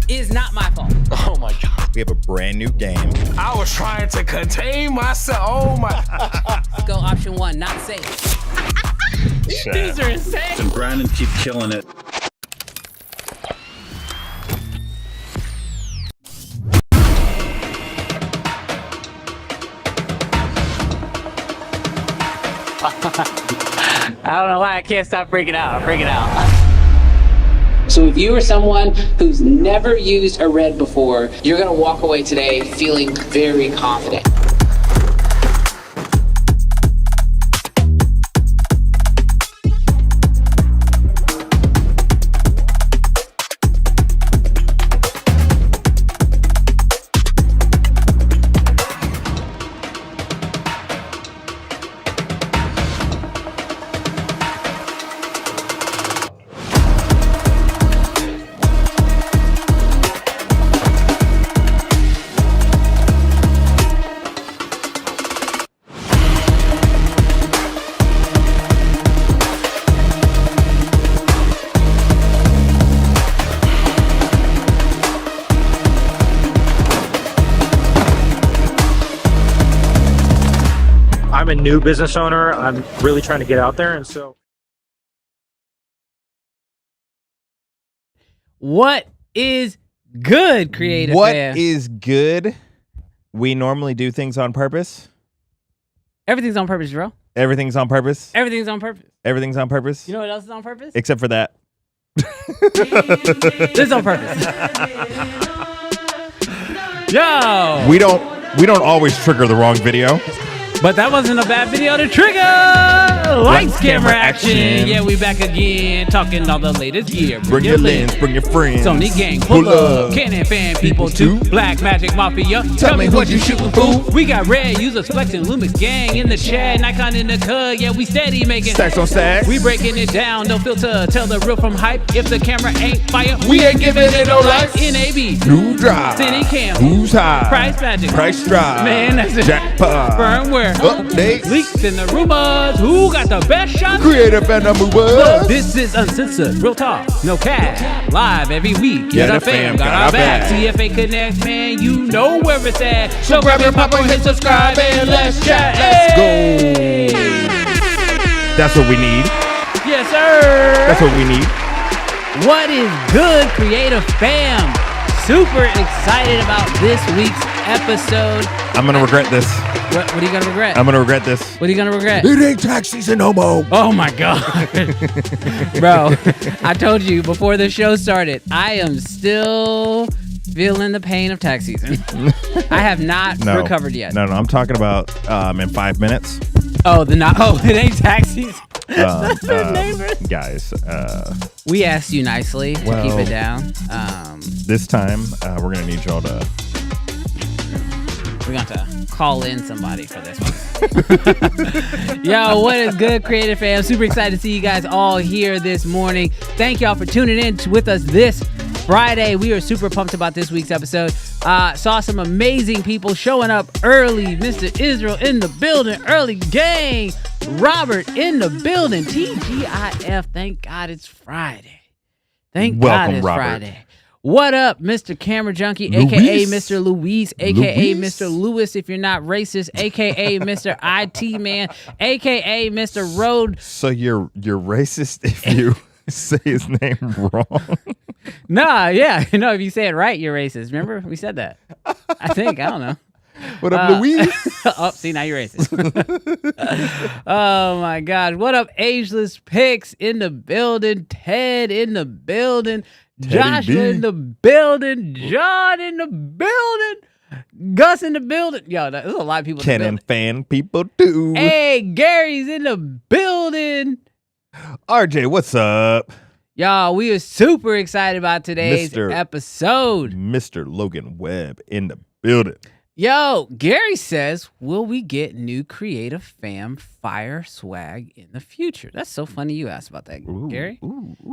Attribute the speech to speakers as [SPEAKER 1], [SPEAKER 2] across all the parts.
[SPEAKER 1] is not my fault.
[SPEAKER 2] Oh my God.
[SPEAKER 3] We have a brand new game.
[SPEAKER 2] I was trying to contain myself. Oh my.
[SPEAKER 1] Let's go option one, not safe. These are insane.
[SPEAKER 4] And Brandon keep killing it.
[SPEAKER 1] I don't know why I can't stop freaking out. I'm freaking out. So if you are someone who's never used a Red before, you're gonna walk away today feeling very confident.
[SPEAKER 5] I'm a new business owner. I'm really trying to get out there, and so.
[SPEAKER 6] What is good, creative
[SPEAKER 3] What
[SPEAKER 6] fan?
[SPEAKER 3] is good? We normally do things on purpose.
[SPEAKER 6] Everything's on purpose, bro.
[SPEAKER 3] Everything's on purpose.
[SPEAKER 6] Everything's on purpose.
[SPEAKER 3] Everything's on purpose.
[SPEAKER 6] You know what else is on purpose?
[SPEAKER 3] Except for that.
[SPEAKER 6] This is on purpose. Yo!
[SPEAKER 3] We don't always trigger the wrong video.
[SPEAKER 6] But that wasn't a bad video to trigger! Lights, camera, action! Yeah, we back again, talking all the latest gear.
[SPEAKER 3] Bring your lens, bring your friends.
[SPEAKER 6] Sony gang, pull up. Canon fan people too. Black Magic Mafia. Tell me what you shooting, fool. We got red users flexing, Lumix gang in the chat. Nikon in the cut, yeah, we steady making
[SPEAKER 3] Stacks on stacks.
[SPEAKER 6] We breaking it down, no filter. Tell the real from hype. If the camera ain't fire, we ain't giving it no lights. NAB.
[SPEAKER 3] New drive.
[SPEAKER 6] Cine cam.
[SPEAKER 3] Who's high?
[SPEAKER 6] Price magic.
[SPEAKER 3] Price drive.
[SPEAKER 6] Man, that's a
[SPEAKER 3] jackpot.
[SPEAKER 6] firmware. everywhere.
[SPEAKER 3] Updates.
[SPEAKER 6] Leaks in the rumors. Who got the best shot?
[SPEAKER 3] Creative and the
[SPEAKER 6] Look,
[SPEAKER 3] movers.
[SPEAKER 6] this is uncensored, real talk, no cap. Live every week.
[SPEAKER 3] Yeah,
[SPEAKER 6] Get our
[SPEAKER 3] the
[SPEAKER 6] fam,
[SPEAKER 3] fam
[SPEAKER 6] got our back. CFA Connect, man, you know where it's at. So grab your popcorn, hit subscribe, and let's chat.
[SPEAKER 3] Let's go. That's what we need.
[SPEAKER 6] Yes, sir.
[SPEAKER 3] That's what we need.
[SPEAKER 6] What is good, creative fam? Super excited about this week's episode.
[SPEAKER 3] I'm gonna regret this.
[SPEAKER 6] What are you gonna regret?
[SPEAKER 3] I'm gonna regret this.
[SPEAKER 6] What are you gonna regret?
[SPEAKER 3] It ain't tax season no more.
[SPEAKER 6] Oh my God. Bro, I told you before the show started, I am still feeling the pain of tax season. I have not recovered yet.
[SPEAKER 3] No, I'm talking about in 5 minutes.
[SPEAKER 6] It ain't tax season. Neighbors.
[SPEAKER 3] Guys,
[SPEAKER 6] We asked you nicely to keep it down.
[SPEAKER 3] this time we're gonna need y'all to.
[SPEAKER 6] We're going to call in somebody for this one. Yo, what is good, creative fam? Super excited to see you guys all here this morning. Thank y'all for tuning in with us this Friday. We are super pumped about this week's episode. Saw some amazing people showing up early. Mr. Israel in the building. Early gang. Robert in the building. TGIF. Thank God it's Friday. Thank God it's
[SPEAKER 3] Robert.
[SPEAKER 6] Friday. What up, Mr. Camera Junkie,
[SPEAKER 3] Luis?
[SPEAKER 6] a.k.a. Mr. Luis, a.k.a.
[SPEAKER 3] Luis?
[SPEAKER 6] Mr. Lewis, if you're not racist, a.k.a. Mr. IT Man, a.k.a. Mr. Road.
[SPEAKER 3] So you're racist if you say his name wrong?
[SPEAKER 6] Nah, yeah. If you say it right, you're racist. Remember? We said that. I think. I don't know.
[SPEAKER 3] What up, Luis?
[SPEAKER 6] Oh, see, now you're racist. Oh, my God. What up, Ageless Pics in the building, Ted in the building, Joshua in the building, John in the building, Gus in the building. Yo, there's a lot of people in the
[SPEAKER 3] Canon
[SPEAKER 6] building.
[SPEAKER 3] fan people too.
[SPEAKER 6] Hey, Gary's in the building.
[SPEAKER 3] RJ, what's up?
[SPEAKER 6] Y'all, we are super excited about today's episode.
[SPEAKER 3] Mr. Logan Webb in the building.
[SPEAKER 6] Yo, Gary says, will we get new creative fam fire swag in the future? That's so funny you asked about that, Gary.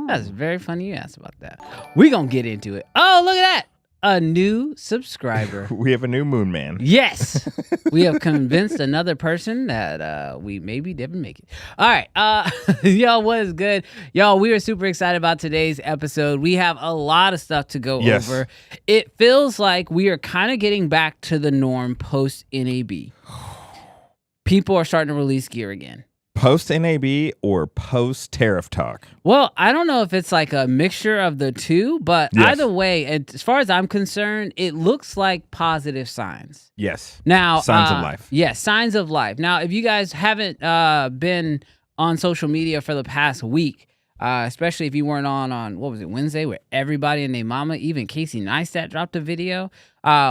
[SPEAKER 6] That's very funny you asked about that. We gonna get into it. Oh, look at that. A new subscriber.
[SPEAKER 3] We have a new moon man.
[SPEAKER 6] Yes. We have convinced another person that we maybe didn't make it. All right. Y'all, what is good? Y'all, we are super excited about today's episode. We have a lot of stuff to go over. It feels like we are kind of getting back to the norm post NAB. People are starting to release gear again.
[SPEAKER 3] Post NAB or post tariff talk?
[SPEAKER 6] Well, I don't know if it's like a mixture of the two, but either way, as far as I'm concerned, it looks like positive signs.
[SPEAKER 3] Yes.
[SPEAKER 6] Now,
[SPEAKER 3] signs of life.
[SPEAKER 6] Yes, signs of life. Now, if you guys haven't been on social media for the past week, especially if you weren't on what was it, Wednesday, where everybody and their mama, even Casey Neistat dropped a video.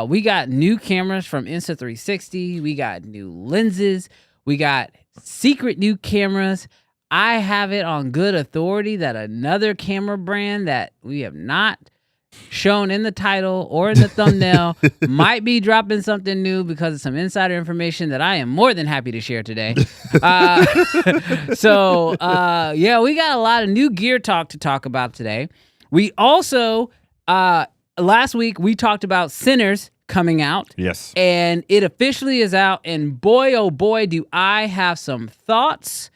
[SPEAKER 6] We got new cameras from Insta360. We got new lenses. We got secret new cameras. I have it on good authority that another camera brand that we have not shown in the title or in the thumbnail might be dropping something new because of some insider information that I am more than happy to share today. So we got a lot of new gear talk to talk about today. We also, last week we talked about Sinners coming out.
[SPEAKER 3] Yes.
[SPEAKER 6] And it officially is out. And boy, oh boy, do I have some thoughts.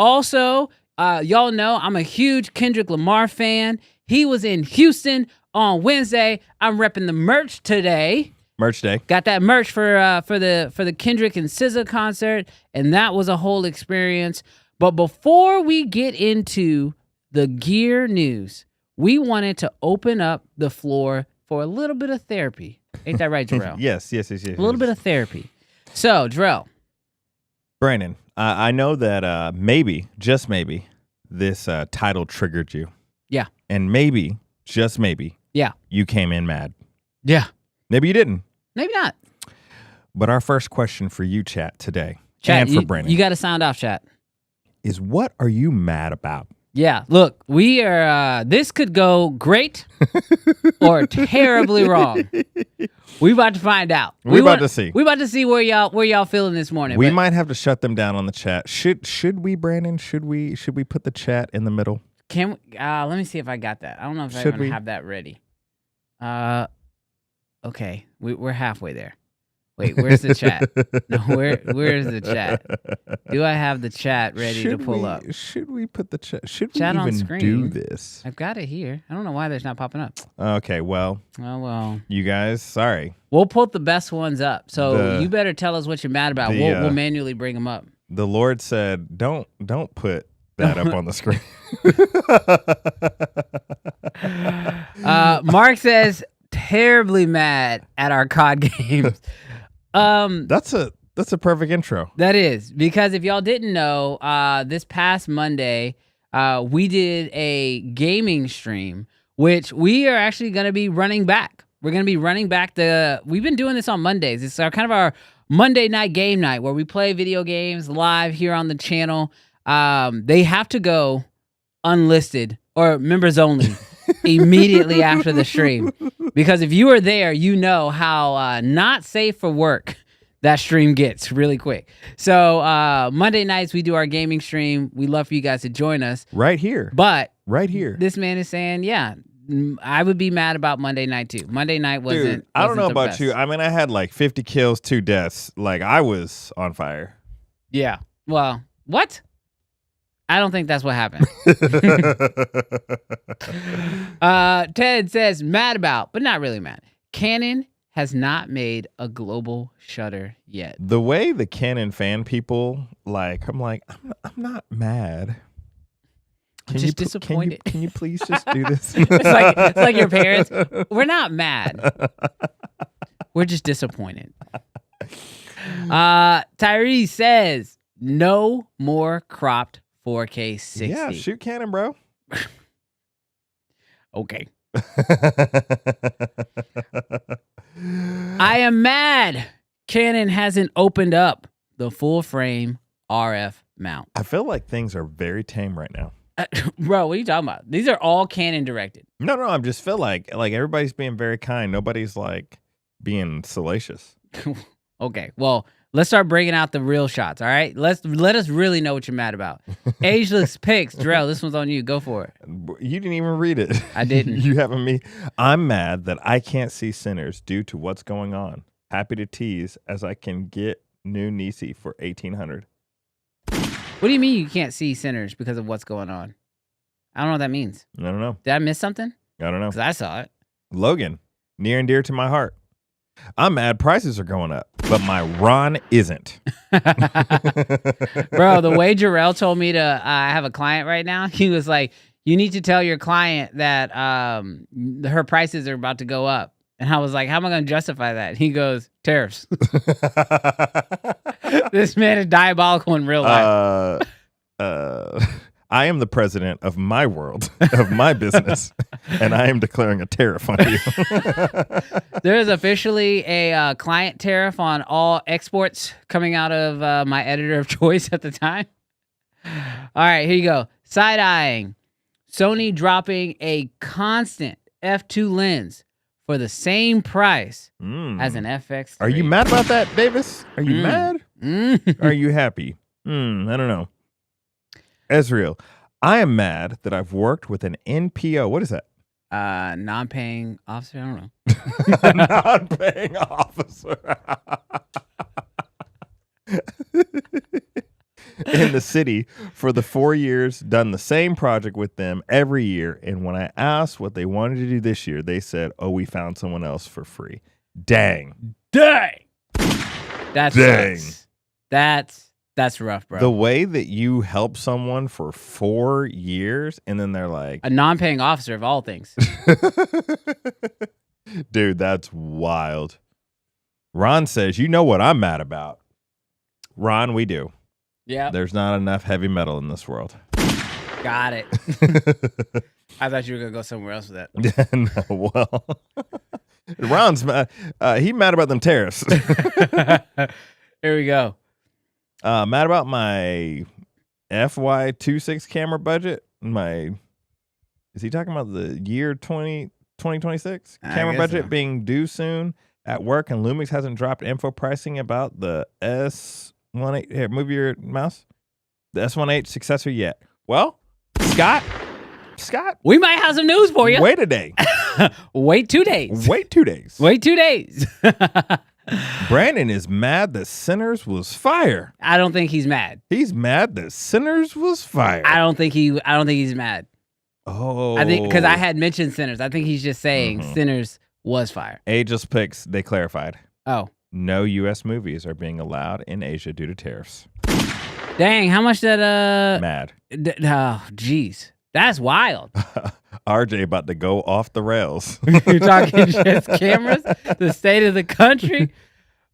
[SPEAKER 6] Also, y'all know I'm a huge Kendrick Lamar fan. He was in Houston on Wednesday. I'm repping the merch today.
[SPEAKER 3] Merch day.
[SPEAKER 6] Got that merch for the Kendrick and SZA concert, and that was a whole experience. But before we get into the gear news, we wanted to open up the floor for a little bit of therapy. Ain't that right, Jarrell?
[SPEAKER 3] Yes. A
[SPEAKER 6] little bit of therapy. So, Jarrell.
[SPEAKER 3] Brandon, I know that maybe, just maybe, this title triggered you.
[SPEAKER 6] Yeah.
[SPEAKER 3] And maybe, just maybe, you came in mad.
[SPEAKER 6] Yeah.
[SPEAKER 3] Maybe you didn't.
[SPEAKER 6] Maybe not.
[SPEAKER 3] But our first question for you, chat, today, and for Brandon.
[SPEAKER 6] You got to sound off, chat.
[SPEAKER 3] Is what are you mad about?
[SPEAKER 6] Yeah, look, we are, this could go great or terribly wrong. We about to find out.
[SPEAKER 3] We about to see.
[SPEAKER 6] We about to see where y'all feeling this morning.
[SPEAKER 3] We might have to shut them down on the chat. Should we, Brandon? Should we put the chat in the middle?
[SPEAKER 6] Can we, let me see if I got that. I don't know if I have that ready. Okay, we're halfway there. Wait, where's the chat? No, where's the chat? Do I have the chat ready to pull up?
[SPEAKER 3] Should we put the chat? Should
[SPEAKER 6] Chat
[SPEAKER 3] we
[SPEAKER 6] on
[SPEAKER 3] even
[SPEAKER 6] screen.
[SPEAKER 3] do this?
[SPEAKER 6] I've got it here. I don't know why there's not popping up.
[SPEAKER 3] Okay, well,
[SPEAKER 6] You
[SPEAKER 3] guys, sorry.
[SPEAKER 6] We'll put the best ones up. So you better tell us what you're mad about. We'll manually bring them up.
[SPEAKER 3] The Lord said, "Don't put that up on the screen."
[SPEAKER 6] Mark says, terribly mad at our COD games.
[SPEAKER 3] That's a perfect intro.
[SPEAKER 6] That is, because if y'all didn't know, this past Monday, we did a gaming stream, which we are actually going to be running back. We're going to be running back we've been doing this on Mondays. It's kind of our Monday night game night where we play video games live here on the channel. They have to go unlisted or members only immediately after the stream. Because if you are there, you know how not safe for work that stream gets really quick. So Monday nights, we do our gaming stream. We love for you guys to join us.
[SPEAKER 3] Right here.
[SPEAKER 6] But
[SPEAKER 3] right here.
[SPEAKER 6] This man is saying, yeah, I would be mad about Monday night too. Monday night wasn't.
[SPEAKER 3] Dude, I don't know about
[SPEAKER 6] best.
[SPEAKER 3] you. I mean, I had like 50 kills, 2 deaths. Like, I was on fire.
[SPEAKER 6] Yeah. Well, what? I don't think that's what happened. Ted says, mad about, but not really mad. Canon has not made a global shutter yet.
[SPEAKER 3] The way the Canon fan people, like, I'm not mad.
[SPEAKER 6] I'm just disappointed.
[SPEAKER 3] Can you please just do this?
[SPEAKER 6] it's like your parents. We're not mad. We're just disappointed. Tyrese says, no more cropped 4K 60.
[SPEAKER 3] Yeah, shoot Canon, bro.
[SPEAKER 6] Okay. I am mad Canon hasn't opened up the full frame RF mount.
[SPEAKER 3] I feel like things are very tame right now.
[SPEAKER 6] Bro, what are you talking about? These are all Canon directed.
[SPEAKER 3] No, I just feel like everybody's being very kind. Nobody's like being salacious.
[SPEAKER 6] Okay, well, let's start breaking out the real shots, all right? Let us really know what you're mad about. Ageless pics, Drell, this one's on you. Go for it.
[SPEAKER 3] You didn't even read it.
[SPEAKER 6] I didn't.
[SPEAKER 3] You haven't me. I'm mad that I can't see Sinners due to what's going on. Happy to tease as I can get new Nisi for $1,800.
[SPEAKER 6] What do you mean you can't see Sinners because of what's going on? I don't know what that means.
[SPEAKER 3] I don't know.
[SPEAKER 6] Did I miss something?
[SPEAKER 3] I don't know.
[SPEAKER 6] Because I saw it.
[SPEAKER 3] Logan, near and dear to my heart. I'm mad prices are going up, but my Ron isn't.
[SPEAKER 6] Bro, the way Jarrell told me to have a client right now, he was like, you need to tell your client that her prices are about to go up. And I was like, how am I going to justify that? He goes, tariffs. This man is diabolical in real life.
[SPEAKER 3] I am the president of my world, of my business, and I am declaring a tariff on you.
[SPEAKER 6] There is officially a client tariff on all exports coming out of my editor of choice at the time. All right, here you go. Side-eyeing. Sony dropping a constant f2 lens for the same price as an FX3.
[SPEAKER 3] Are you mad about that, Davis? Are you mad? Are you happy? I don't know. Ezreal, I am mad that I've worked with an NPO. What is that?
[SPEAKER 6] Non-paying officer? I don't know.
[SPEAKER 3] Non-paying officer. In the city for the 4 years, done the same project with them every year. And when I asked what they wanted to do this year, they said, oh, we found someone else for free. Dang.
[SPEAKER 6] Sucks. That's rough, bro.
[SPEAKER 3] The way that you help someone for 4 years and then they're like...
[SPEAKER 6] A non-paying officer of all things.
[SPEAKER 3] Dude, that's wild. Ron says, you know what I'm mad about. Ron, we do.
[SPEAKER 6] Yeah.
[SPEAKER 3] There's not enough heavy metal in this world.
[SPEAKER 6] Got it. I thought you were going to go somewhere else with
[SPEAKER 3] that. No, well... Ron's mad. He mad about them tariffs.
[SPEAKER 6] Here we go.
[SPEAKER 3] Mad about my FY26 camera budget. Is he talking about the year 2026 camera budget
[SPEAKER 6] so.
[SPEAKER 3] Being due soon at work, and Lumix hasn't dropped info pricing about the S18. Here, move your mouse. The S18 successor yet. Well, Scott,
[SPEAKER 6] we might have some news for you.
[SPEAKER 3] Wait a day.
[SPEAKER 6] Wait 2 days.
[SPEAKER 3] Wait 2 days.
[SPEAKER 6] Wait 2 days.
[SPEAKER 3] Brandon is mad that Sinners was fire.
[SPEAKER 6] I don't think he's mad.
[SPEAKER 3] He's mad that Sinners was fire.
[SPEAKER 6] I don't think he's mad.
[SPEAKER 3] Oh.
[SPEAKER 6] I think because I had mentioned Sinners. I think he's just saying Sinners was fire.
[SPEAKER 3] Ageless Picks, they clarified.
[SPEAKER 6] Oh.
[SPEAKER 3] No U.S. movies are being allowed in Asia due to tariffs.
[SPEAKER 6] Dang, how much that
[SPEAKER 3] Mad.
[SPEAKER 6] Oh, jeez. That's wild.
[SPEAKER 3] RJ about to go off the rails.
[SPEAKER 6] You're talking just cameras? The state of the country?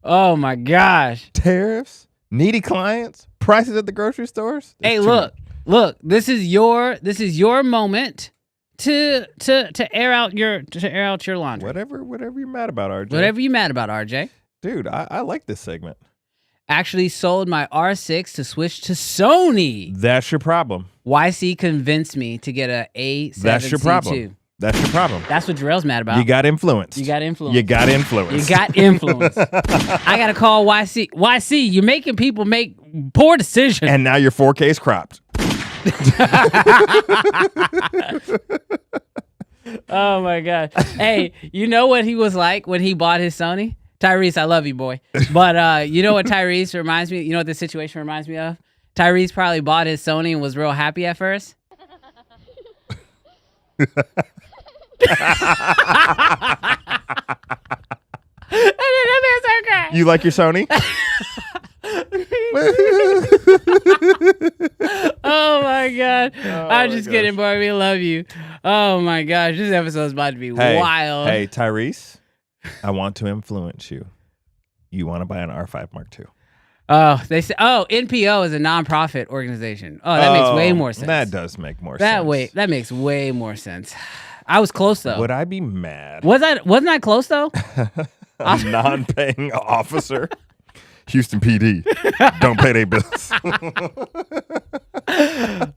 [SPEAKER 6] Oh my gosh.
[SPEAKER 3] Tariffs, needy clients, prices at the grocery stores.
[SPEAKER 6] Hey, look. This is your moment to air out your laundry.
[SPEAKER 3] Whatever you're mad about, RJ.
[SPEAKER 6] Whatever you mad about, RJ.
[SPEAKER 3] Dude, I like this segment.
[SPEAKER 6] Actually sold my R6 to switch to Sony.
[SPEAKER 3] That's your problem.
[SPEAKER 6] YC convinced me to get a A7C2.
[SPEAKER 3] That's your problem. That's your problem.
[SPEAKER 6] That's what Jarrell's mad about.
[SPEAKER 3] You got influenced.
[SPEAKER 6] You got influence.
[SPEAKER 3] You got influence.
[SPEAKER 6] You got influence. I got to call YC. YC, you're making people make poor decisions.
[SPEAKER 3] And now your 4K's cropped.
[SPEAKER 6] Oh, my God. Hey, you know what he was like when he bought his Sony? Tyrese, I love you, boy. But you know what Tyrese reminds me? You know what this situation reminds me of? Tyrese probably bought his Sony and was real happy at first.
[SPEAKER 3] You like your Sony?
[SPEAKER 6] Oh my God. I'm just kidding, boy. We love you. Oh my gosh. This episode's about to be wild.
[SPEAKER 3] Hey, Tyrese, I want to influence you. You want to buy an R5 Mark II.
[SPEAKER 6] Oh, they say, NPO is a nonprofit organization. Oh, that makes way more sense.
[SPEAKER 3] That does make more sense.
[SPEAKER 6] That makes way more sense. I was close though.
[SPEAKER 3] Would I be mad?
[SPEAKER 6] Wasn't I close though?
[SPEAKER 3] A non-paying officer. Houston PD. Don't pay their bills.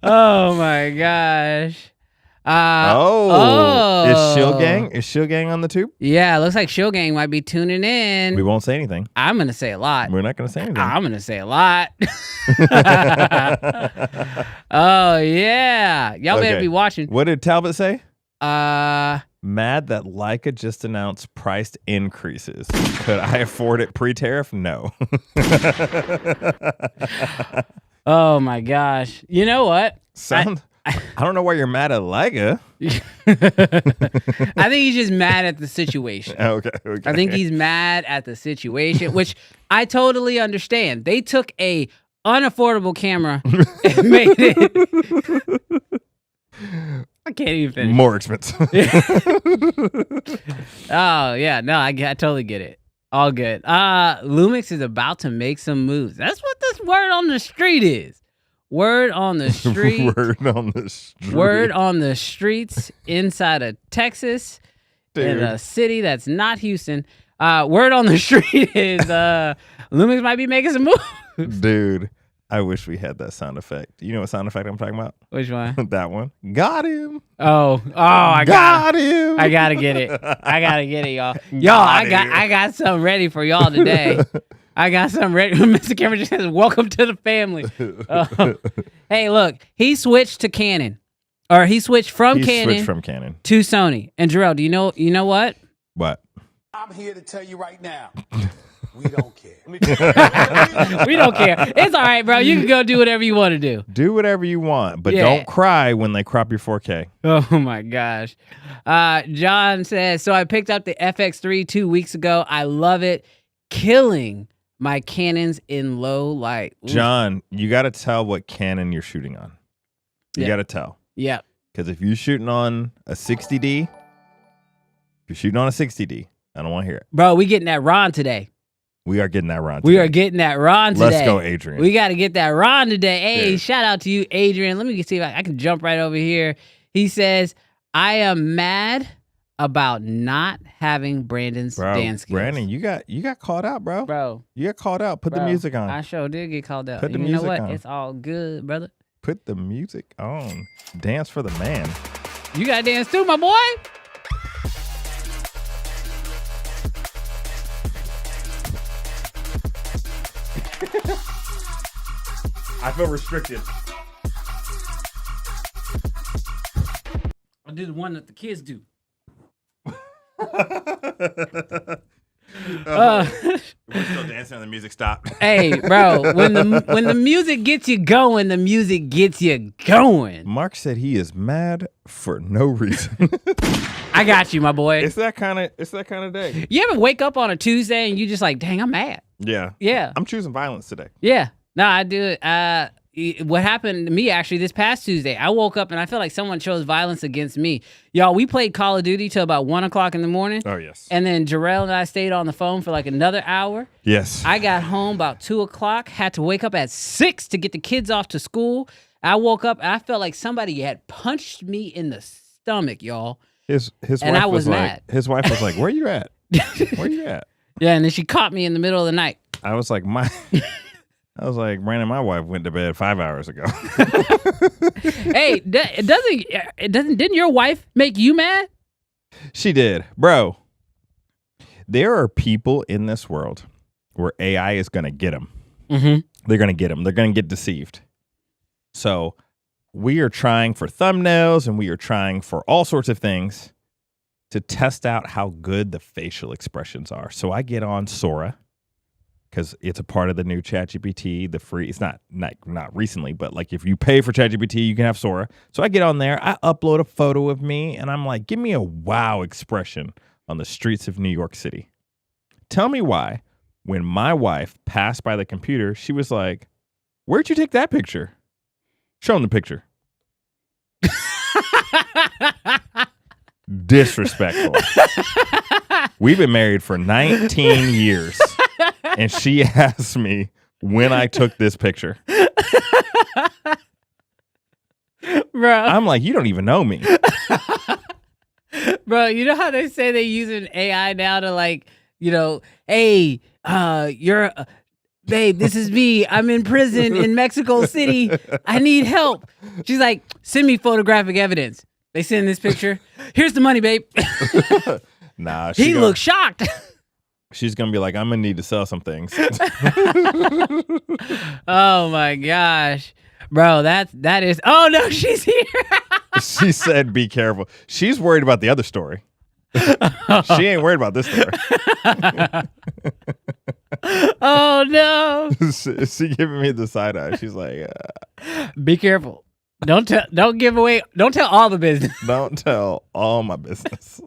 [SPEAKER 6] Oh my gosh.
[SPEAKER 3] Is Shill Gang on the tube?
[SPEAKER 6] Yeah, it looks like Shill Gang might be tuning in.
[SPEAKER 3] We won't say anything.
[SPEAKER 6] I'm gonna say a lot.
[SPEAKER 3] We're not gonna say anything.
[SPEAKER 6] I'm gonna say a lot. Oh yeah, y'all better be watching.
[SPEAKER 3] What did Talbot say?
[SPEAKER 6] Mad
[SPEAKER 3] that Leica just announced price increases. Could I afford it pre-tariff? No.
[SPEAKER 6] Oh my gosh. You know what?
[SPEAKER 3] I don't know why you're mad at Leica.
[SPEAKER 6] I think he's just mad at the situation.
[SPEAKER 3] Okay.
[SPEAKER 6] I think he's mad at the situation, which I totally understand. They took a unaffordable camera and made it. I can't even finish.
[SPEAKER 3] More expensive.
[SPEAKER 6] Oh, yeah. No, I totally get it. All good. Lumix is about to make some moves. That's what this word on the street is. Word on the street. Word on the streets inside of Texas.
[SPEAKER 3] Dude.
[SPEAKER 6] In a city that's not Houston. Word on the street is Lumix might be making some moves.
[SPEAKER 3] Dude, I wish we had that sound effect. You know what sound effect I'm talking about?
[SPEAKER 6] Which one?
[SPEAKER 3] That one. Got him.
[SPEAKER 6] I
[SPEAKER 3] got him.
[SPEAKER 6] I gotta get it. Y'all. I got something ready for y'all today. I got something ready. Mr. Camera just says, "Welcome to the family." Hey, look, he switched to Canon, or he switched from Canon to Sony. And Jarrell, do you know what?
[SPEAKER 3] What?
[SPEAKER 4] I'm here to tell you right now. We don't care.
[SPEAKER 6] We don't care. It's all right, bro. You can go do whatever you want to do.
[SPEAKER 3] Do whatever you want, but don't cry when they crop your 4K.
[SPEAKER 6] Oh my gosh. John says, so I picked up the FX3 2 weeks ago. I love it. Killing my Canons in low light. Ooh.
[SPEAKER 3] John, you got to tell what Canon you're shooting on. You got to tell.
[SPEAKER 6] Yeah.
[SPEAKER 3] Because if you're shooting on a 60D, I don't want to hear it.
[SPEAKER 6] Bro, we getting that Ron today.
[SPEAKER 3] We are getting that Ron today.
[SPEAKER 6] We are getting that Ron today.
[SPEAKER 3] Let's go, Adrian.
[SPEAKER 6] We got to get that Ron today. Hey, shout out to you, Adrian. Let me see if I can jump right over here. He says, I am mad about not having Brandon's dance skills.
[SPEAKER 3] Brandon, you got called out, bro.
[SPEAKER 6] Bro.
[SPEAKER 3] You got called out. Put the music on.
[SPEAKER 6] I sure did get called out.
[SPEAKER 3] Put the
[SPEAKER 6] music
[SPEAKER 3] music
[SPEAKER 6] on. You know
[SPEAKER 3] on.
[SPEAKER 6] what? It's all good, brother.
[SPEAKER 3] Put the music on. Dance for the man.
[SPEAKER 6] You got to dance too, my boy.
[SPEAKER 3] I feel restricted.
[SPEAKER 6] I did the one that the kids do.
[SPEAKER 3] We're still dancing and the music stopped.
[SPEAKER 6] Hey, bro, when the music gets you going, the music gets you going.
[SPEAKER 3] Mark said he is mad for no reason.
[SPEAKER 6] I got you, my boy.
[SPEAKER 3] It's that kind of day.
[SPEAKER 6] You ever wake up on a Tuesday and you just like, dang, I'm mad.
[SPEAKER 3] Yeah.
[SPEAKER 6] Yeah.
[SPEAKER 3] I'm choosing violence today.
[SPEAKER 6] Yeah. No, I do it. What happened to me actually this past Tuesday, I woke up and I feel like someone chose violence against me. Y'all, we played Call of Duty till about 1 o'clock in the morning.
[SPEAKER 3] Oh, yes.
[SPEAKER 6] And then Jarrell and I stayed on the phone for like another hour.
[SPEAKER 3] Yes.
[SPEAKER 6] I got home about 2 o'clock, had to wake up at 6 to get the kids off to school. I woke up and I felt like somebody had punched me in the stomach, y'all.
[SPEAKER 3] His
[SPEAKER 6] and
[SPEAKER 3] wife
[SPEAKER 6] I was mad.
[SPEAKER 3] Like, his wife was like, "Where you at? Where you at?"
[SPEAKER 6] Yeah, and then she caught me in the middle of the night.
[SPEAKER 3] I was like, Brandon, my wife went to bed 5 hours ago.
[SPEAKER 6] Hey, didn't your wife make you mad?
[SPEAKER 3] She did. Bro, there are people in this world where AI is going to get them.
[SPEAKER 6] Mm-hmm.
[SPEAKER 3] They're going to get them. They're going to get deceived. So we are trying for thumbnails and we are trying for all sorts of things to test out how good the facial expressions are. So I get on Sora, because it's a part of the new ChatGPT, the free. It's not recently, but like if you pay for ChatGPT, you can have Sora. So I get on there, I upload a photo of me, and I'm like, give me a wow expression on the streets of New York City. Tell me why, when my wife passed by the computer, she was like, "Where'd you take that picture? Show him the picture." Disrespectful. We've been married for 19 years. And she asked me when I took this picture.
[SPEAKER 6] Bro.
[SPEAKER 3] I'm like, you don't even know me.
[SPEAKER 6] Bro, you know how they say they using AI now to like, hey, you're babe, this is me. I'm in prison in Mexico City. I need help. She's like, send me photographic evidence. They send this picture. Here's the money, babe.
[SPEAKER 3] Nah,
[SPEAKER 6] he looks shocked.
[SPEAKER 3] She's going to be like, I'm going to need to sell some things.
[SPEAKER 6] Oh, my gosh. Bro, that is... Oh, no, she's here.
[SPEAKER 3] She said, be careful. She's worried about the other story. She ain't worried about this story.
[SPEAKER 6] Oh, no.
[SPEAKER 3] She giving me the side eye. She's like...
[SPEAKER 6] Be careful. Don't tell all the business.
[SPEAKER 3] Don't tell all my business.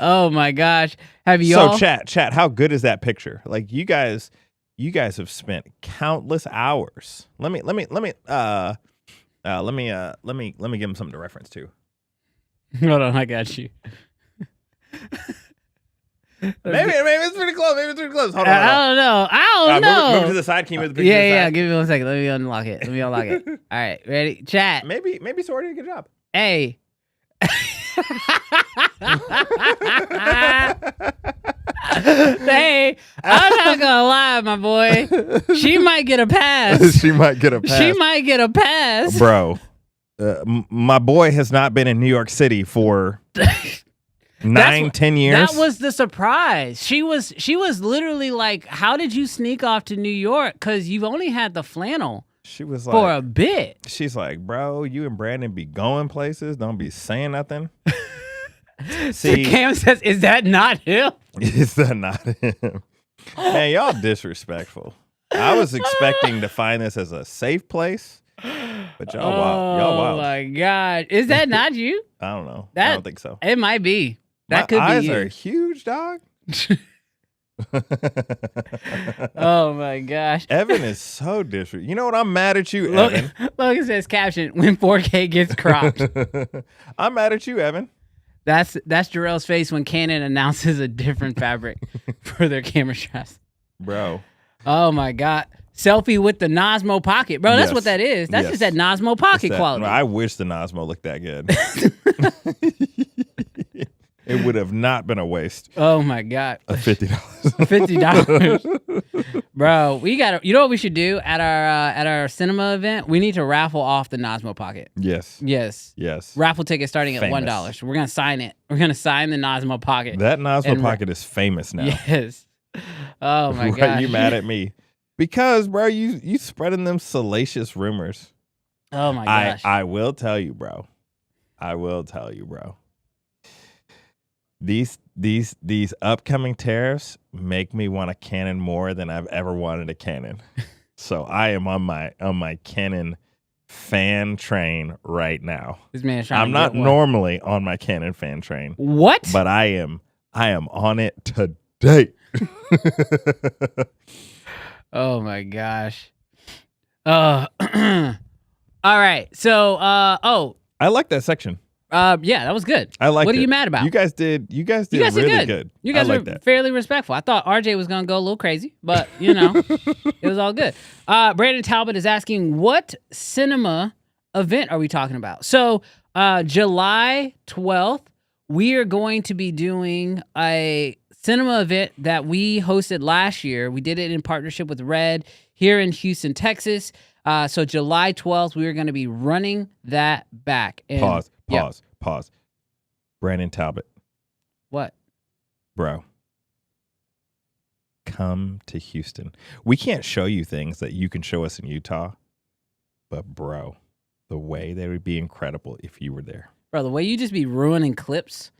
[SPEAKER 6] Oh my gosh. Have you all...
[SPEAKER 3] So chat, how good is that picture? Like you guys have spent countless hours. Let me give him something to reference to.
[SPEAKER 6] Hold on, I got you.
[SPEAKER 3] Maybe it's pretty close. Hold on.
[SPEAKER 6] I don't know.
[SPEAKER 3] Move to the side. Can you move the picture?
[SPEAKER 6] Yeah. Give me 1 second. Let me unlock it. All right, ready? Chat.
[SPEAKER 3] Maybe Sorry did a good job.
[SPEAKER 6] Hey. Hey, I'm not gonna lie, my boy. She might get a pass.
[SPEAKER 3] She might get a pass. Bro, my boy has not been in New York City for 10 years.
[SPEAKER 6] That was the surprise. She was literally like, how did you sneak off to New York? Because you've only had the flannel.
[SPEAKER 3] She was like,
[SPEAKER 6] for a bit.
[SPEAKER 3] She's like, bro, you and Brandon be going places. Don't be saying nothing.
[SPEAKER 6] See, Cam says, is that not him?
[SPEAKER 3] Is that not him? Man, y'all disrespectful. I was expecting to find this as a safe place, but y'all wild.
[SPEAKER 6] Oh my God. Is that not you?
[SPEAKER 3] I don't know. I don't think so.
[SPEAKER 6] It might be. That could
[SPEAKER 3] be you.
[SPEAKER 6] My eyes
[SPEAKER 3] are huge, dog.
[SPEAKER 6] Oh my gosh.
[SPEAKER 3] Evan is so disrespectful. You know what? I'm mad at you, Evan.
[SPEAKER 6] Logan says caption, when 4K gets cropped.
[SPEAKER 3] I'm mad at you, Evan.
[SPEAKER 6] That's Jarrell's face when Canon announces a different fabric for their camera straps.
[SPEAKER 3] Bro.
[SPEAKER 6] Oh my God. Selfie with the Nosmo pocket. Bro, that's what that is. That's just that Nosmo pocket quality.
[SPEAKER 3] I wish the Nosmo looked that good. It would have not been a waste.
[SPEAKER 6] Oh my God.
[SPEAKER 3] $50.
[SPEAKER 6] $50. Bro, we gotta, you know what we should do at our cinema event? We need to raffle off the Nosmo pocket.
[SPEAKER 3] Yes.
[SPEAKER 6] Raffle ticket starting at $1. We're gonna sign it. We're gonna sign the Nosmo pocket.
[SPEAKER 3] That Nosmo pocket is famous now.
[SPEAKER 6] Yes. Oh my God.
[SPEAKER 3] Are you mad at me? Because, bro, you spreading them salacious rumors.
[SPEAKER 6] Oh my gosh.
[SPEAKER 3] I will tell you, bro. these upcoming tariffs make me want a Canon more than I've ever wanted a Canon. So I am on my Canon fan train right now.
[SPEAKER 6] This man trying
[SPEAKER 3] I'm
[SPEAKER 6] to
[SPEAKER 3] not
[SPEAKER 6] get one.
[SPEAKER 3] normally on my Canon fan train.
[SPEAKER 6] What?
[SPEAKER 3] But I am on it today.
[SPEAKER 6] Oh my gosh. All right. So
[SPEAKER 3] I like that section.
[SPEAKER 6] yeah, that was good.
[SPEAKER 3] I like.
[SPEAKER 6] What are you mad about?
[SPEAKER 3] You guys did really good.
[SPEAKER 6] You guys
[SPEAKER 3] I like
[SPEAKER 6] were
[SPEAKER 3] that.
[SPEAKER 6] fairly respectful. I thought RJ was gonna go a little crazy, but it was all good. Brandon Talbot is asking, what cinema event are we talking about? So July 12th, we are going to be doing a cinema event that we hosted last year. We did it in partnership with Red here in Houston, Texas. So July 12th, we are going to be running that back. And,
[SPEAKER 3] Pause. Brandon Talbot.
[SPEAKER 6] What?
[SPEAKER 3] Bro. Come to Houston. We can't show you things that you can show us in Utah. But bro, the way they would be incredible if you were there.
[SPEAKER 6] Bro, the way you just be ruining clips.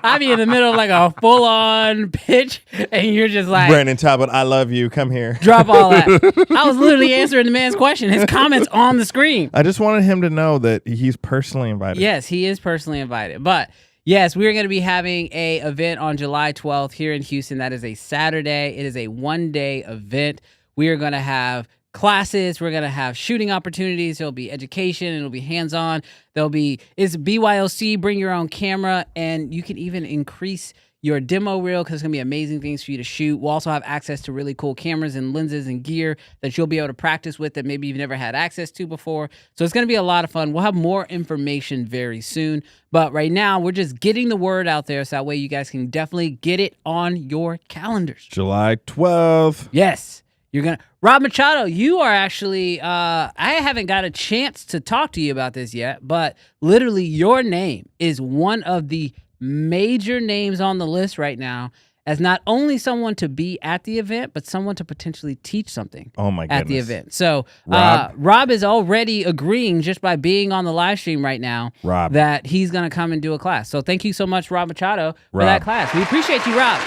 [SPEAKER 6] I'd be in the middle of like a full-on pitch, and you're just like,
[SPEAKER 3] Brandon Talbot, I love you. Come here.
[SPEAKER 6] Drop all that. I was literally answering the man's question. His comments on the screen.
[SPEAKER 3] I just wanted him to know that he's personally invited.
[SPEAKER 6] Yes, he is personally invited. But yes, we're going to be having a event on July 12th here in Houston. That is a Saturday. It is a one-day event. We are going to have classes. We're going to have shooting opportunities. There'll be education. It'll be hands-on. It's BYOC, bring your own camera, and you can even increase your demo reel because it's going to be amazing things for you to shoot. We'll also have access to really cool cameras and lenses and gear that you'll be able to practice with that maybe you've never had access to before. So it's going to be a lot of fun. We'll have more information very soon. But right now, we're just getting the word out there so that way you guys can definitely get it on your calendars.
[SPEAKER 3] July 12th.
[SPEAKER 6] Yes. You're going to... Rob Machado, you are actually... I haven't got a chance to talk to you about this yet, but literally your name is one of the major names on the list right now as not only someone to be at the event, but someone to potentially teach something at the event. So Rob is already agreeing just by being on the live stream right now that he's going to come and do a class. So thank you so much, Rob Machado, for that class. We appreciate you, Rob.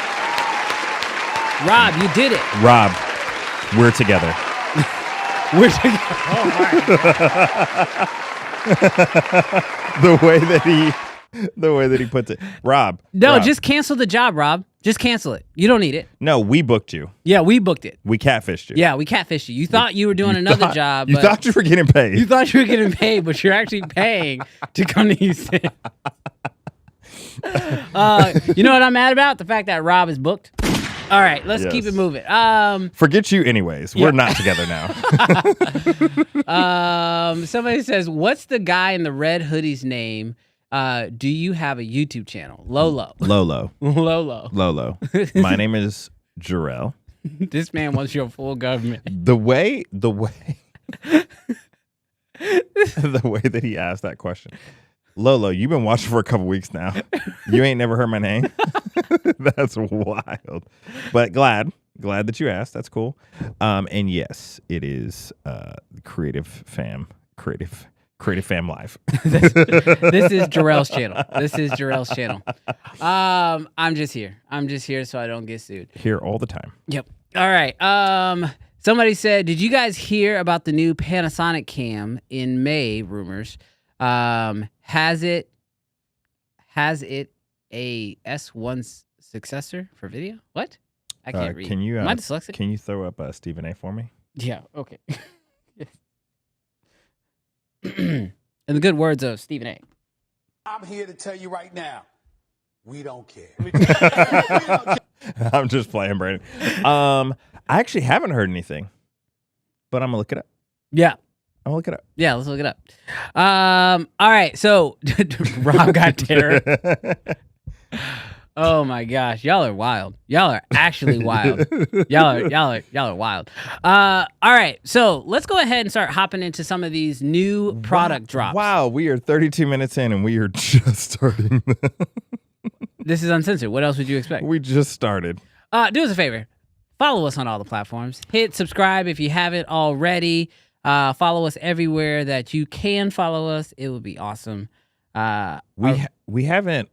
[SPEAKER 6] Rob, you did it.
[SPEAKER 3] Rob. We're together.
[SPEAKER 6] We're together. Oh my
[SPEAKER 3] the way that he puts it. Rob.
[SPEAKER 6] No, just cancel the job, Rob. Just cancel it. You don't need it.
[SPEAKER 3] No, we booked you.
[SPEAKER 6] Yeah, we booked it.
[SPEAKER 3] We catfished you.
[SPEAKER 6] Yeah, we catfished you. You thought you were doing another job.
[SPEAKER 3] You thought you were getting paid.
[SPEAKER 6] You thought you were getting paid, but you're actually paying to come to Houston. You know what I'm mad about? The fact that Rob is booked. All right, let's keep it moving.
[SPEAKER 3] Forget you anyways. We're not together now.
[SPEAKER 6] Somebody says, what's the guy in the red hoodie's name? Do you have a YouTube channel? Lolo.
[SPEAKER 3] My name is Jarrell.
[SPEAKER 6] This man wants your full government.
[SPEAKER 3] The way the way that he asked that question. Lolo, you've been watching for a couple weeks now. You ain't never heard my name. That's wild. But glad that you asked. That's cool. And yes, it is Creative Fam Live. This is Jarrell's channel. I'm just here so I don't get sued. Here all the time. Yep. All right. Somebody said, did you guys hear about the new Panasonic cam in May? Rumors. Has it a S1 successor for video? What? I can't read. Am I dyslexic? Can you throw up Stephen A for me? Yeah. Okay. In the good words of Stephen A.
[SPEAKER 4] I'm here to tell you right now, we don't care.
[SPEAKER 3] I'm just playing, Brandon. I actually haven't heard anything, but I'm gonna look it up. Yeah. I'll look it up. Yeah, let's look it up. All right, so Rob got terror. Oh my gosh, y'all are wild. Y'all are actually wild. Y'all are wild. All right, so let's go ahead and start hopping into some of these new product drops. Wow, we are 32 minutes in and we are just starting. This is uncensored. What else would you expect? We just started. Do us a favor. Follow us on all the platforms. Hit subscribe if you haven't already. Follow us everywhere that you can follow us. It would be awesome. we haven't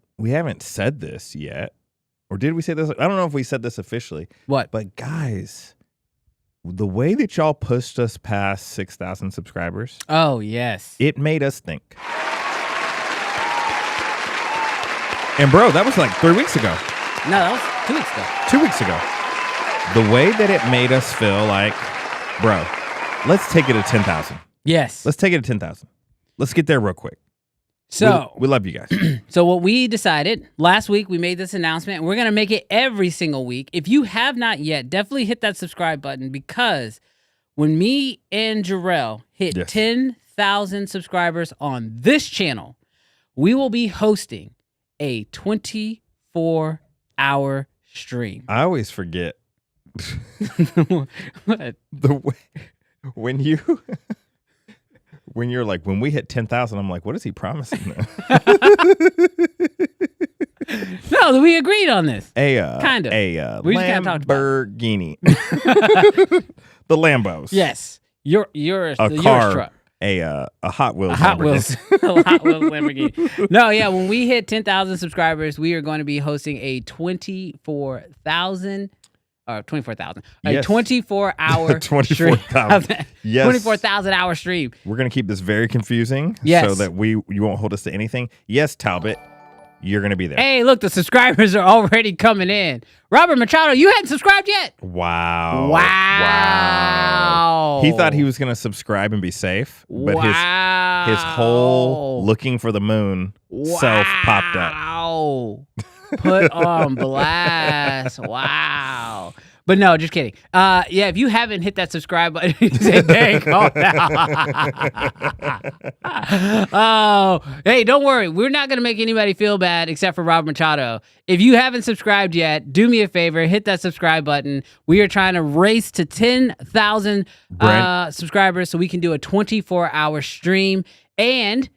[SPEAKER 3] said this yet. Or did we say this? I don't know if we said this officially.
[SPEAKER 6] What?
[SPEAKER 3] But guys, the way that y'all pushed us past 6,000 subscribers.
[SPEAKER 6] Oh, yes.
[SPEAKER 3] It made us think. And bro, that was like 3 weeks ago.
[SPEAKER 6] No, that was 2 weeks ago.
[SPEAKER 3] 2 weeks ago. The way that it made us feel like, bro, let's take it to 10,000.
[SPEAKER 6] Yes.
[SPEAKER 3] Let's take it to 10,000. Let's get there real quick.
[SPEAKER 6] So
[SPEAKER 3] we love you guys.
[SPEAKER 6] So what we decided last week, we made this announcement, and we're going to make it every single week. If you have not yet, definitely hit that subscribe button, because when me and Jarrell hit 10,000 subscribers on this channel, we will be hosting a 24-hour stream.
[SPEAKER 3] I always forget
[SPEAKER 6] What?
[SPEAKER 3] the way when you're like, when we hit 10,000, I'm like, what is he promising?
[SPEAKER 6] No, we agreed on this.
[SPEAKER 3] Kind of.
[SPEAKER 6] We just kinda talked about it.
[SPEAKER 3] Lamborghini. The Lambos.
[SPEAKER 6] Yes. Yours
[SPEAKER 3] A
[SPEAKER 6] yours
[SPEAKER 3] car.
[SPEAKER 6] truck.
[SPEAKER 3] A Hot Wheels.
[SPEAKER 6] A Hot
[SPEAKER 3] Lamborghini.
[SPEAKER 6] Wheels. A Hot Wheels Lamborghini. No, yeah, when we hit 10,000 subscribers, we are going to be hosting a 24,000 a 24-hour
[SPEAKER 3] 24,000. Yes.
[SPEAKER 6] 24,000 hour stream.
[SPEAKER 3] We're going to keep this very confusing so that you won't hold us to anything. Yes, Talbot, you're going to be there.
[SPEAKER 6] Hey, look, the subscribers are already coming in. Robert Machado, you hadn't subscribed yet?
[SPEAKER 3] Wow. He thought he was going to subscribe and be safe, but his whole looking for the moon self popped up.
[SPEAKER 6] Wow. Put on blast. Wow. But no, just kidding. Yeah, if you haven't hit that subscribe button, say, dang, calm down. Oh, hey, don't worry. We're not going to make anybody feel bad except for Rob Machado. If you haven't subscribed yet, do me a favor, hit that subscribe button. We are trying to race to 10,000 subscribers so we can do a 24-hour stream. And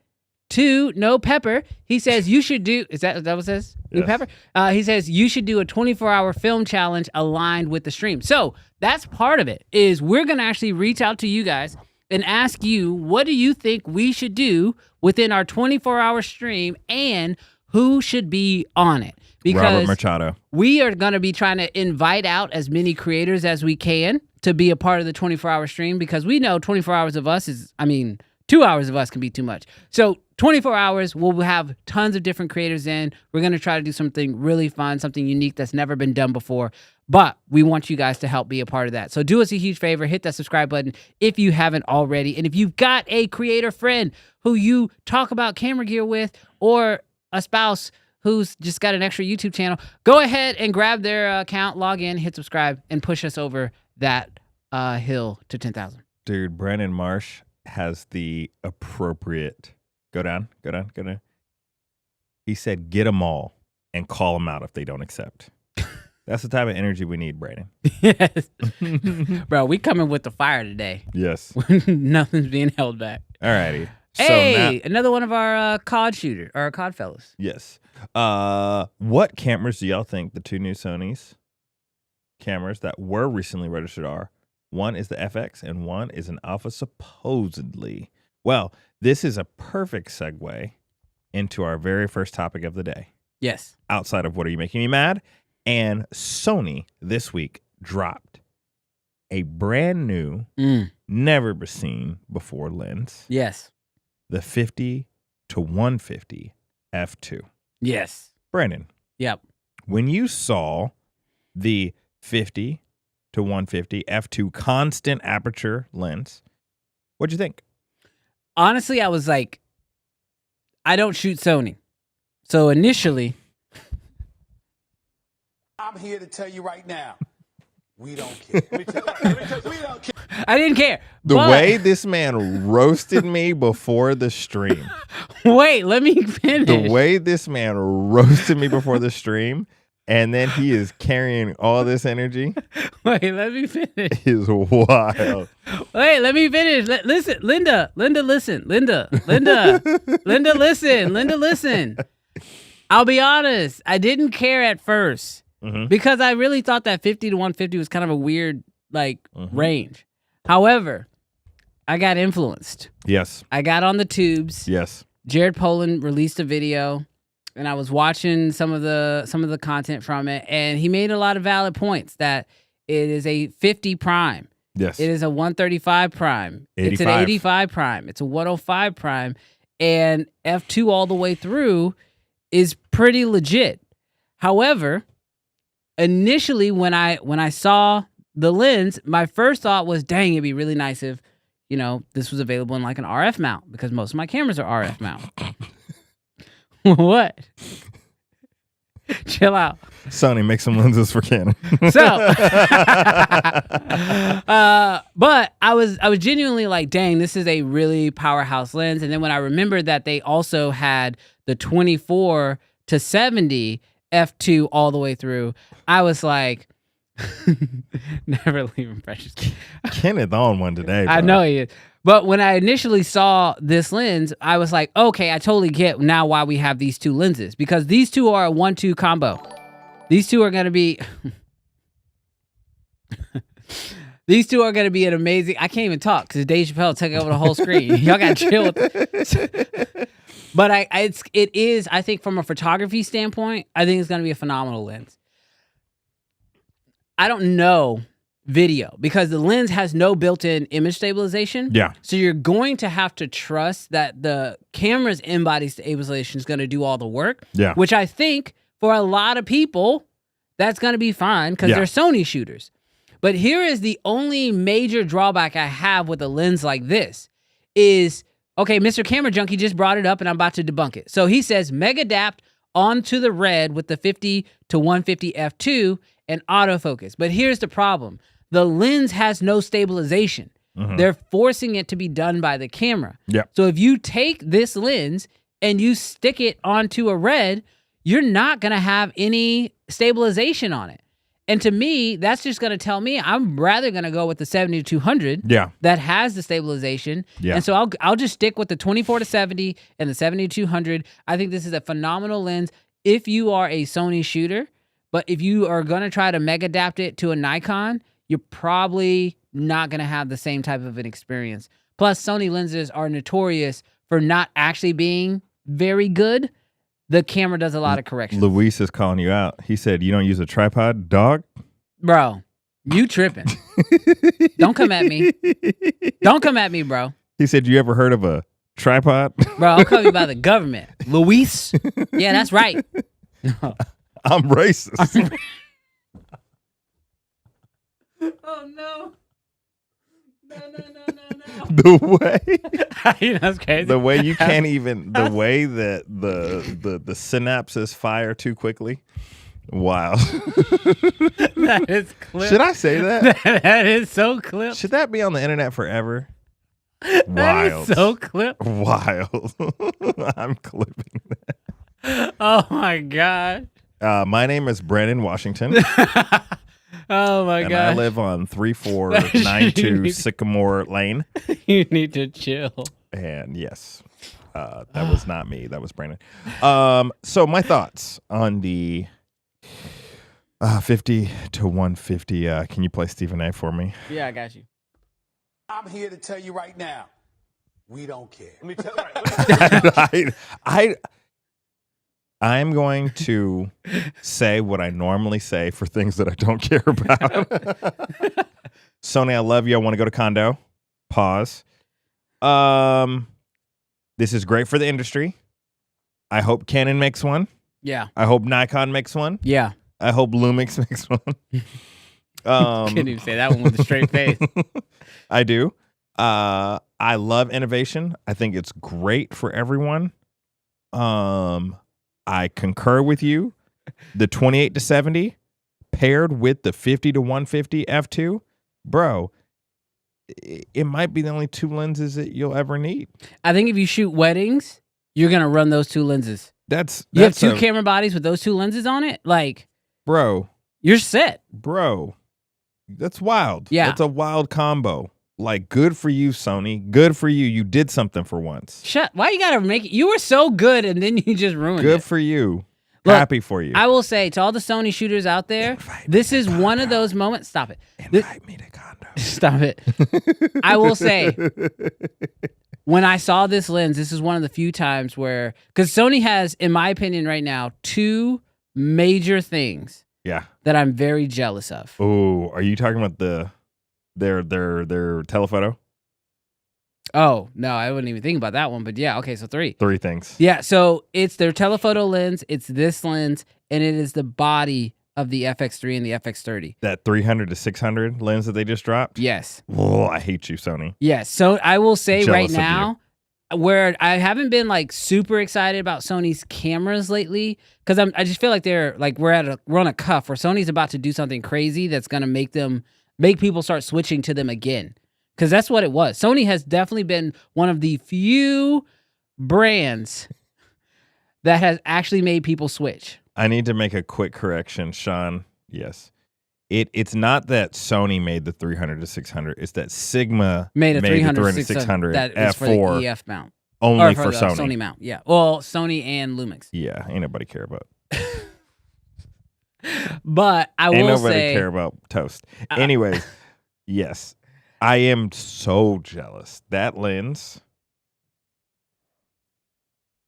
[SPEAKER 6] to No Pepper, he says you should do, is that what it says? Yes. No Pepper? He says you should do a 24-hour film challenge aligned with the stream. So that's part of it, is we're going to actually reach out to you guys and ask you, what do you think we should do within our 24-hour stream, and who should be on it? Because
[SPEAKER 3] Robert Machado.
[SPEAKER 6] We are going to be trying to invite out as many creators as we can to be a part of the 24-hour stream, because we know 24 hours of us is, 2 hours of us can be too much. So 24 hours, we'll have tons of different creators in. We're going to try to do something really fun, something unique that's never been done before. But we want you guys to help be a part of that. So do us a huge favor, hit that subscribe button if you haven't already. And if you've got a creator friend who you talk about camera gear with, or a spouse who's just got an extra YouTube channel, go ahead and grab their account, log in, hit subscribe, and push us over that hill to 10,000.
[SPEAKER 3] Dude, Brandon Marsh has the appropriate go down. He said, get them all and call them out if they don't accept. That's the type of energy we need, Brandon.
[SPEAKER 6] Yes. Bro, we coming with the fire today.
[SPEAKER 3] Yes.
[SPEAKER 6] Nothing's being held back.
[SPEAKER 3] All righty.
[SPEAKER 6] Hey, another one of our COD fellas.
[SPEAKER 3] Yes. What cameras do y'all think the two new Sony's cameras that were recently registered are? One is the FX and one is an Alpha, supposedly. Well, this is a perfect segue into our very first topic of the day.
[SPEAKER 6] Yes.
[SPEAKER 3] Outside of What Are You Making Me Mad? And Sony this week dropped a brand new, never seen before lens.
[SPEAKER 6] Yes.
[SPEAKER 3] The 50 to 150 f2.
[SPEAKER 6] Yes.
[SPEAKER 3] Brandon.
[SPEAKER 6] Yep.
[SPEAKER 3] When you saw the 50 to 150 f2 constant aperture lens, what'd you think?
[SPEAKER 6] Honestly, I was like, I don't shoot Sony. So initially,
[SPEAKER 4] I'm here to tell you right now, we don't care. We don't care.
[SPEAKER 6] I didn't care.
[SPEAKER 3] The way this man roasted me before the stream.
[SPEAKER 6] Wait, let me finish.
[SPEAKER 3] The way this man roasted me before the stream, and then he is carrying all this energy.
[SPEAKER 6] Wait, let me finish.
[SPEAKER 3] Is wild.
[SPEAKER 6] Wait, let me finish. Listen, Linda, listen. Linda, listen. I'll be honest. I didn't care at first because I really thought that 50 to 150 was kind of a weird range. However, I got influenced.
[SPEAKER 3] Yes.
[SPEAKER 6] I got on the tubes.
[SPEAKER 3] Yes.
[SPEAKER 6] Jared Poland released a video. and I was watching some of the content from it, and he made a lot of valid points that it is a 50 prime.
[SPEAKER 3] Yes.
[SPEAKER 6] It is a 135 prime.
[SPEAKER 3] 85.
[SPEAKER 6] It's an 85 prime. It's a 105 prime, and f2 all the way through is pretty legit. However, initially when I saw the lens, my first thought was, dang, it'd be really nice if, you know, this was available in like an RF mount, because most of my cameras are RF mount. What? Chill out.
[SPEAKER 3] Sony, make some lenses for Canon.
[SPEAKER 6] So, but I was genuinely like, dang, this is a really powerhouse lens. And then when I remembered that they also had the 24 to 70 f2 all the way through, I was like, never leaving precious.
[SPEAKER 3] Kenneth on one today, bro.
[SPEAKER 6] I know he is. But when I initially saw this lens, I was like, okay, I totally get now why we have these two lenses, because these two are a 1-2 combo. These two are going to be these two are going to be an amazing. I can't even talk because Dave Chappelle took over the whole screen. Y'all got to chill with it. But it is, I think from a photography standpoint, I think it's going to be a phenomenal lens. I don't know video because the lens has no built-in image stabilization.
[SPEAKER 3] Yeah.
[SPEAKER 6] So you're going to have to trust that the camera's in-body stabilization is going to do all the work.
[SPEAKER 3] Yeah.
[SPEAKER 6] Which I think for a lot of people, that's going to be fine because they're Sony shooters. But here is the only major drawback I have with a lens like this is, okay, Mr. Camera Junkie just brought it up and I'm about to debunk it. So he says, Megadapt onto the red with the 50 to 150 f2 and autofocus. But here's the problem. The lens has no stabilization. Mm-hmm. They're forcing it to be done by the camera.
[SPEAKER 3] Yeah.
[SPEAKER 6] So if you take this lens and you stick it onto a red, you're not going to have any stabilization on it. And to me, that's just going to tell me I'm rather going to go with the 70-200 that has the stabilization. Yeah. And so I'll just stick with the 24 to 70 and the 70-200. I think this is a phenomenal lens if you are a Sony shooter. But if you are going to try to Megadapt it to a Nikon, you're probably not going to have the same type of an experience. Plus, Sony lenses are notorious for not actually being very good. The camera does a lot of corrections.
[SPEAKER 3] Luis is calling you out. He said, you don't use a tripod, dog?
[SPEAKER 6] Bro, you tripping. Don't come at me. Don't come at me, bro.
[SPEAKER 3] He said, you ever heard of a tripod?
[SPEAKER 6] Bro, I'll call you by the government. Luis? Yeah, that's right. No.
[SPEAKER 3] I'm racist.
[SPEAKER 6] Oh, no. No.
[SPEAKER 3] The way
[SPEAKER 6] that's crazy.
[SPEAKER 3] The way you can't even the way that the synapses fire too quickly. Wow.
[SPEAKER 6] That is clip.
[SPEAKER 3] Should I say that?
[SPEAKER 6] That is so clip.
[SPEAKER 3] Should that be on the internet forever?
[SPEAKER 6] That
[SPEAKER 3] Wild.
[SPEAKER 6] is so clip.
[SPEAKER 3] Wild. I'm clipping that.
[SPEAKER 6] Oh my God.
[SPEAKER 3] My name is Brandon Washington.
[SPEAKER 6] Oh my
[SPEAKER 3] and
[SPEAKER 6] God.
[SPEAKER 3] I live on 3492 Sycamore Lane.
[SPEAKER 6] You need to chill.
[SPEAKER 3] And yes, that was not me. That was Brandon. So my thoughts on the 50 to 150. Can you play Stephen A for me?
[SPEAKER 6] Yeah, I got you.
[SPEAKER 4] I'm here to tell you right now, we don't care.
[SPEAKER 2] Let me tell you.
[SPEAKER 3] I'm going to say what I normally say for things that I don't care about. Sony, I love you. I want to go to condo. Pause. This is great for the industry. I hope Canon makes one.
[SPEAKER 6] Yeah.
[SPEAKER 3] I hope Nikon makes one.
[SPEAKER 6] Yeah.
[SPEAKER 3] I hope Lumix makes one.
[SPEAKER 6] Couldn't even say that one with a straight face.
[SPEAKER 3] I do. I love innovation. I think it's great for everyone. I concur with you. The 28 to 70 paired with the 50 to 150 f2, bro, it might be the only two lenses that you'll ever need.
[SPEAKER 6] I think if you shoot weddings, you're going to run those two lenses. You have two camera bodies with those two lenses on it? Like,
[SPEAKER 3] bro,
[SPEAKER 6] you're set.
[SPEAKER 3] Bro, that's wild.
[SPEAKER 6] Yeah.
[SPEAKER 3] That's a wild combo. Like, good for you, Sony. Good for you. You did something for once.
[SPEAKER 6] Why you gotta make it? You were so good and then you just ruined it.
[SPEAKER 3] Good for you.
[SPEAKER 6] Look,
[SPEAKER 3] happy for you.
[SPEAKER 6] I will say to all the Sony shooters out there, this is one of those moments. Stop it.
[SPEAKER 3] Invite me to condo.
[SPEAKER 6] Stop it. I will say, when I saw this lens, this is one of the few times where, because Sony has, in my opinion right now, two major things
[SPEAKER 3] Yeah.
[SPEAKER 6] that I'm very jealous of.
[SPEAKER 3] Oh, are you talking about their telephoto?
[SPEAKER 6] Oh, no, I wouldn't even think about that one. But yeah, okay, so three.
[SPEAKER 3] Three things.
[SPEAKER 6] Yeah, so it's their telephoto lens, it's this lens, and it is the body of the FX3 and the FX30.
[SPEAKER 3] That 300 to 600 lens that they just dropped?
[SPEAKER 6] Yes.
[SPEAKER 3] Oh, I hate you, Sony.
[SPEAKER 6] Yes. So I will say right
[SPEAKER 3] Jealous of
[SPEAKER 6] now, where I haven't been like super excited about Sony's cameras lately, because I just feel like they're like we're on a cuff where Sony's about to do something crazy that's gonna make people start switching to them again. Because that's what it was. Sony has definitely been one of the few brands that has actually made people switch.
[SPEAKER 3] I need to make a quick correction, Sean. Yes. It's not that Sony made the 300 to 600. It's that Sigma
[SPEAKER 6] Made a 300
[SPEAKER 3] the
[SPEAKER 6] to
[SPEAKER 3] 600
[SPEAKER 6] that is
[SPEAKER 3] F4
[SPEAKER 6] for the EF mount.
[SPEAKER 3] only
[SPEAKER 6] Or
[SPEAKER 3] for
[SPEAKER 6] the
[SPEAKER 3] Sony.
[SPEAKER 6] Sony mount, yeah. Well, Sony and Lumix.
[SPEAKER 3] Yeah, ain't nobody care about.
[SPEAKER 6] But I
[SPEAKER 3] Ain't
[SPEAKER 6] will
[SPEAKER 3] nobody
[SPEAKER 6] say,
[SPEAKER 3] care about toast. Anyways, yes, I am so jealous. That lens,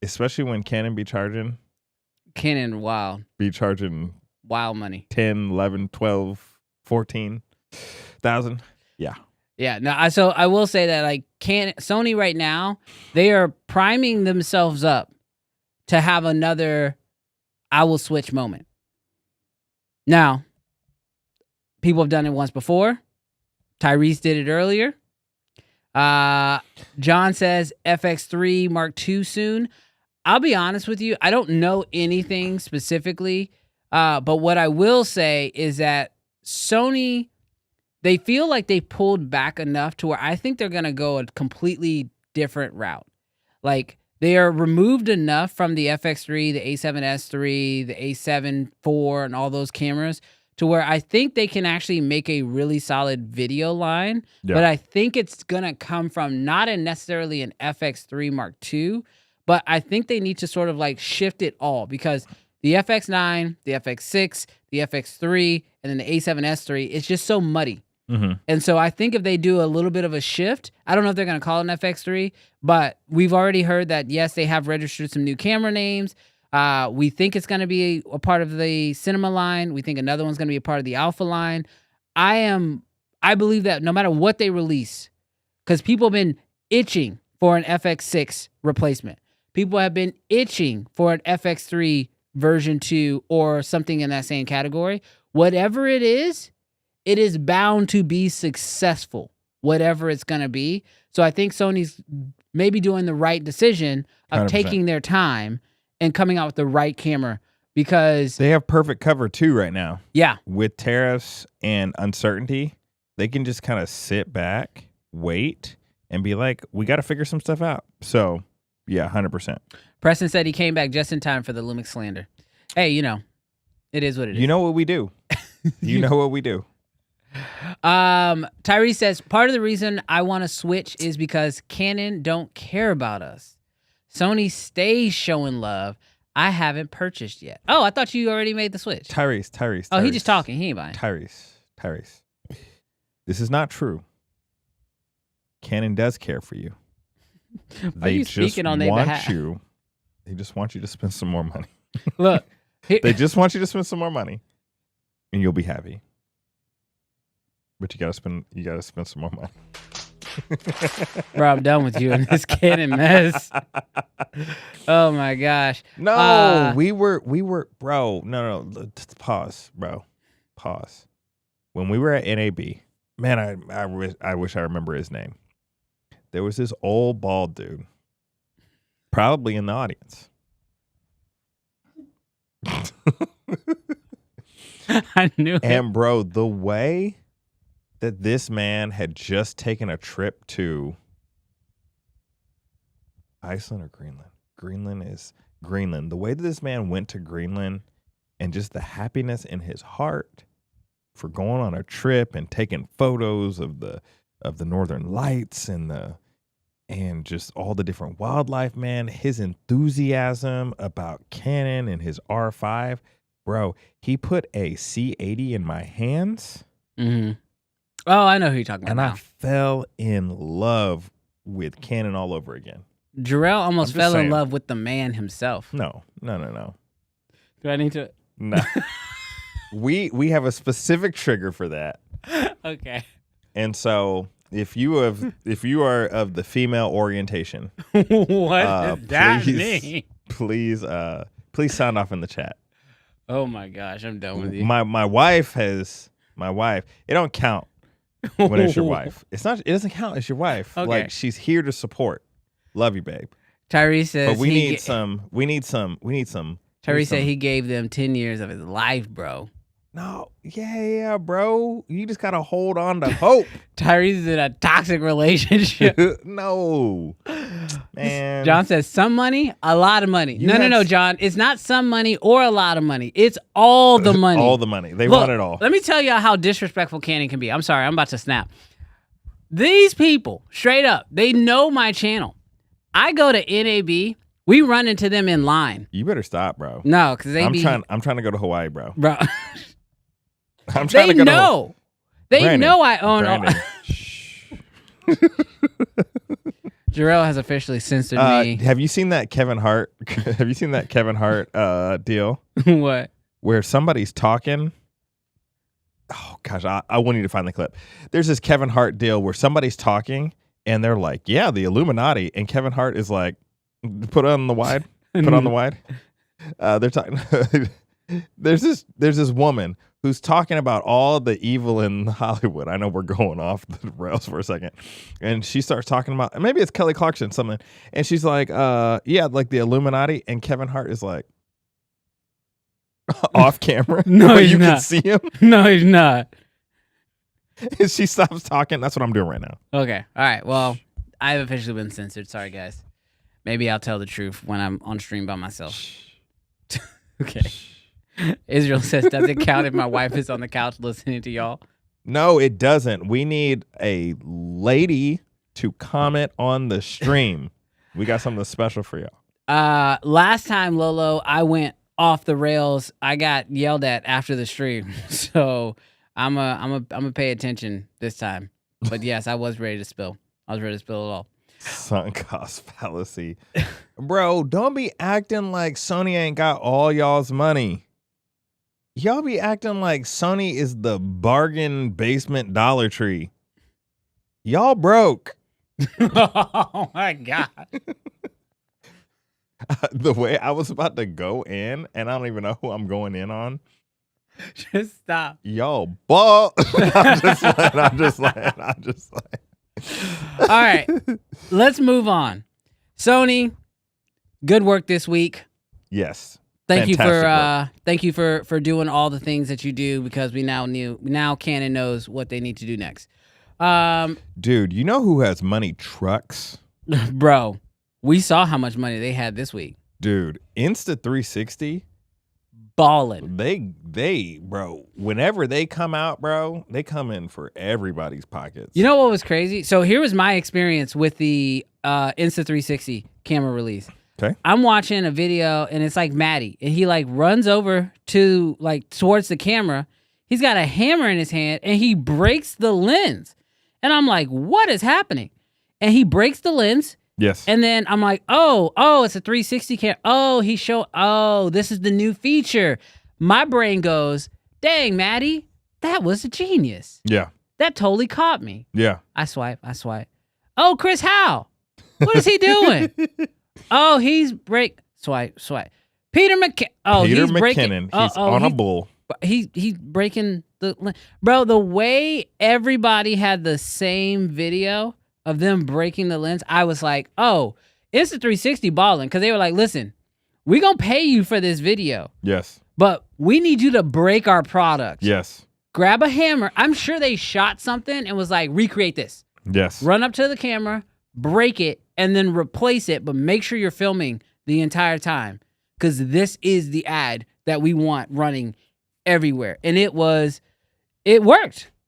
[SPEAKER 3] especially when Canon be charging
[SPEAKER 6] Canon, wow money.
[SPEAKER 3] 10, 11, 12, 14,000. Yeah.
[SPEAKER 6] Yeah, no. So I will say that like Sony right now, they are priming themselves up to have another I will switch moment. Now, people have done it once before. Tyrese did it earlier. John says FX3 Mark II soon. I'll be honest with you. I don't know anything specifically, but what I will say is that Sony, they feel like they pulled back enough to where I think they're going to go a completely different route. Like, they are removed enough from the FX3, the A7S III, the A7 IV, and all those cameras to where I think they can actually make a really solid video line.
[SPEAKER 3] Yeah.
[SPEAKER 6] But I think it's going to come from not necessarily an FX3 Mark II, but I think they need to sort of like shift it all because the FX9, the FX6, the FX3, and then the A7S III, it's just so muddy.
[SPEAKER 3] Mm-hmm.
[SPEAKER 6] And so I think if they do a little bit of a shift, I don't know if they're going to call it an FX3, but we've already heard that, yes, they have registered some new camera names. We think it's going to be a part of the cinema line. We think another one's going to be a part of the alpha line. I believe that no matter what they release, because people have been itching for an FX6 replacement. People have been itching for an FX3 version 2 or something in that same category. Whatever it is bound to be successful, whatever it's going to be. So I think Sony's maybe doing the right decision of
[SPEAKER 3] 100%.
[SPEAKER 6] taking their time and coming out with the right camera because
[SPEAKER 3] They have perfect cover too right now.
[SPEAKER 6] yeah,
[SPEAKER 3] With tariffs and uncertainty, they can just kind of sit back, wait, and be like, we got to figure some stuff out. So, yeah, 100%.
[SPEAKER 6] Preston said he came back just in time for the Lumix slander. Hey, it is what it is.
[SPEAKER 3] You know what we do. You know what we do.
[SPEAKER 6] Tyrese says, part of the reason I want to switch is because Canon don't care about us. Sony stays showing love. I haven't purchased yet. Oh, I thought you already made the switch.
[SPEAKER 3] Tyrese.
[SPEAKER 6] Oh, he just talking. He ain't buying.
[SPEAKER 3] Tyrese. This is not true. Canon does care for you.
[SPEAKER 6] Are you speaking on their behalf?
[SPEAKER 3] They just want you to spend some more money.
[SPEAKER 6] Look.
[SPEAKER 3] They just want you to spend some more money, and you'll be happy. But you gotta spend some more money.
[SPEAKER 6] Bro, I'm done with you in this Canon mess. Oh my gosh.
[SPEAKER 3] No, we were, bro. No. Pause, bro. Pause. When we were at NAB, man, I wish I remember his name. There was this old bald dude, probably in the audience.
[SPEAKER 6] I knew it.
[SPEAKER 3] And bro, the way that this man had just taken a trip to Iceland or Greenland. Greenland is Greenland. The way that this man went to Greenland and just the happiness in his heart for going on a trip and taking photos of the northern lights and just all the different wildlife, man, his enthusiasm about Canon and his R5. Bro, he put a C80 in my hands.
[SPEAKER 6] Mm-hmm. Oh, I know who you're talking about
[SPEAKER 3] And
[SPEAKER 6] now.
[SPEAKER 3] I fell in love with Canon all over again.
[SPEAKER 6] Jarrell almost
[SPEAKER 3] I'm just
[SPEAKER 6] fell in
[SPEAKER 3] saying.
[SPEAKER 6] love with the man himself.
[SPEAKER 3] No.
[SPEAKER 6] Do I need to?
[SPEAKER 3] No. we have a specific trigger for that.
[SPEAKER 6] Okay.
[SPEAKER 3] And so if you are of the female orientation,
[SPEAKER 6] What does that mean?
[SPEAKER 3] please sound off in the chat.
[SPEAKER 6] Oh my gosh, I'm done with you.
[SPEAKER 3] My wife, it don't count when it's your wife. It doesn't count as your wife.
[SPEAKER 6] Okay.
[SPEAKER 3] Like, she's here to support. Love you, babe.
[SPEAKER 6] Tyrese says
[SPEAKER 3] But we need some.
[SPEAKER 6] Tyrese said he gave them 10 years of his life, bro.
[SPEAKER 3] No, yeah, bro. You just gotta hold on to hope.
[SPEAKER 6] Tyrese is in a toxic relationship.
[SPEAKER 3] No, man.
[SPEAKER 6] John says some money, a lot of money. No, John. It's not some money or a lot of money. It's all the money.
[SPEAKER 3] All the money. They
[SPEAKER 6] Look,
[SPEAKER 3] want it all.
[SPEAKER 6] Let me tell you how disrespectful Canon can be. I'm sorry. I'm about to snap. These people, straight up, they know my channel. I go to NAB. We run into them in line.
[SPEAKER 3] You better stop, bro.
[SPEAKER 6] No, because I'm
[SPEAKER 3] trying to go to Hawaii, bro.
[SPEAKER 6] Bro.
[SPEAKER 3] I'm trying to go
[SPEAKER 6] know. They
[SPEAKER 3] Brandon,
[SPEAKER 6] know I own
[SPEAKER 3] Brandon.
[SPEAKER 6] Jarrell has officially censored me.
[SPEAKER 3] Have you seen that Kevin Hart? Have you seen that Kevin Hart deal
[SPEAKER 6] What?
[SPEAKER 3] where somebody's talking? Oh gosh, I want you to find the clip. There's this Kevin Hart deal where somebody's talking and they're like, "Yeah, the Illuminati," and Kevin Hart is like, "Put on the wide, put on the wide." They're talking. There's this woman who's talking about all the evil in Hollywood. I know we're going off the rails for a second. And she starts talking about, maybe it's Kelly Clarkson, something. And she's like, yeah, like the Illuminati. And Kevin Hart is like, off camera.
[SPEAKER 6] No, he's
[SPEAKER 3] you
[SPEAKER 6] not.
[SPEAKER 3] can see him.
[SPEAKER 6] No, he's not.
[SPEAKER 3] And she stops talking. That's what I'm doing right now.
[SPEAKER 6] Okay. All right. Well, I've officially been censored. Sorry, guys. Maybe I'll tell the truth when I'm on stream by myself. Okay. Israel says, does it count if my wife is on the couch listening to y'all?
[SPEAKER 3] No, it doesn't. We need a lady to comment on the stream. We got something special for y'all.
[SPEAKER 6] Last time, Lolo, I went off the rails. I got yelled at after the stream. So I'm gonna pay attention this time. But yes, I was ready to spill. I was ready to spill it all.
[SPEAKER 3] Sunk cost fallacy. Bro, don't be acting like Sony ain't got all y'all's money. Y'all be acting like Sony is the bargain basement Dollar Tree. Y'all broke.
[SPEAKER 6] Oh my God.
[SPEAKER 3] The way I was about to go in, and I don't even know who I'm going in on.
[SPEAKER 6] Just stop.
[SPEAKER 3] Y'all ball. I'm just like.
[SPEAKER 6] All right. Let's move on. Sony, good work this week.
[SPEAKER 3] Yes.
[SPEAKER 6] Thank
[SPEAKER 3] Fantastic
[SPEAKER 6] you for doing all the things that you do, because now Canon knows what they need to do next.
[SPEAKER 3] Dude, you know who has money trucks?
[SPEAKER 6] Bro, we saw how much money they had this week.
[SPEAKER 3] Dude, Insta360
[SPEAKER 6] Ballin'.
[SPEAKER 3] They bro, whenever they come out, bro, they come in for everybody's pockets.
[SPEAKER 6] You know what was crazy? So here was my experience with the Insta360 camera release.
[SPEAKER 3] Okay.
[SPEAKER 6] I'm watching a video and it's like Maddie, and he like runs over to like towards the camera. He's got a hammer in his hand and he breaks the lens. And I'm like, what is happening? And he breaks the lens.
[SPEAKER 3] Yes.
[SPEAKER 6] And then I'm like, oh, it's a 360 camera. Oh, this is the new feature. My brain goes, dang, Maddie, that was a genius.
[SPEAKER 3] Yeah.
[SPEAKER 6] That totally caught me.
[SPEAKER 3] Yeah.
[SPEAKER 6] I swipe. Oh, Chris Howe. What is he doing? Oh, he's swipe. Peter
[SPEAKER 3] McKinnon. He's on a bull.
[SPEAKER 6] He's breaking bro. The way everybody had the same video of them breaking the lens, I was like, oh, it's a 360 balling, because they were like, listen, we gonna pay you for this video.
[SPEAKER 3] Yes.
[SPEAKER 6] But we need you to break our product.
[SPEAKER 3] Yes.
[SPEAKER 6] Grab a hammer. I'm sure they shot something and was like, recreate this.
[SPEAKER 3] Yes.
[SPEAKER 6] Run up to the camera, break it, and then replace it, but make sure you're filming the entire time, because this is the ad that we want running everywhere. And it worked.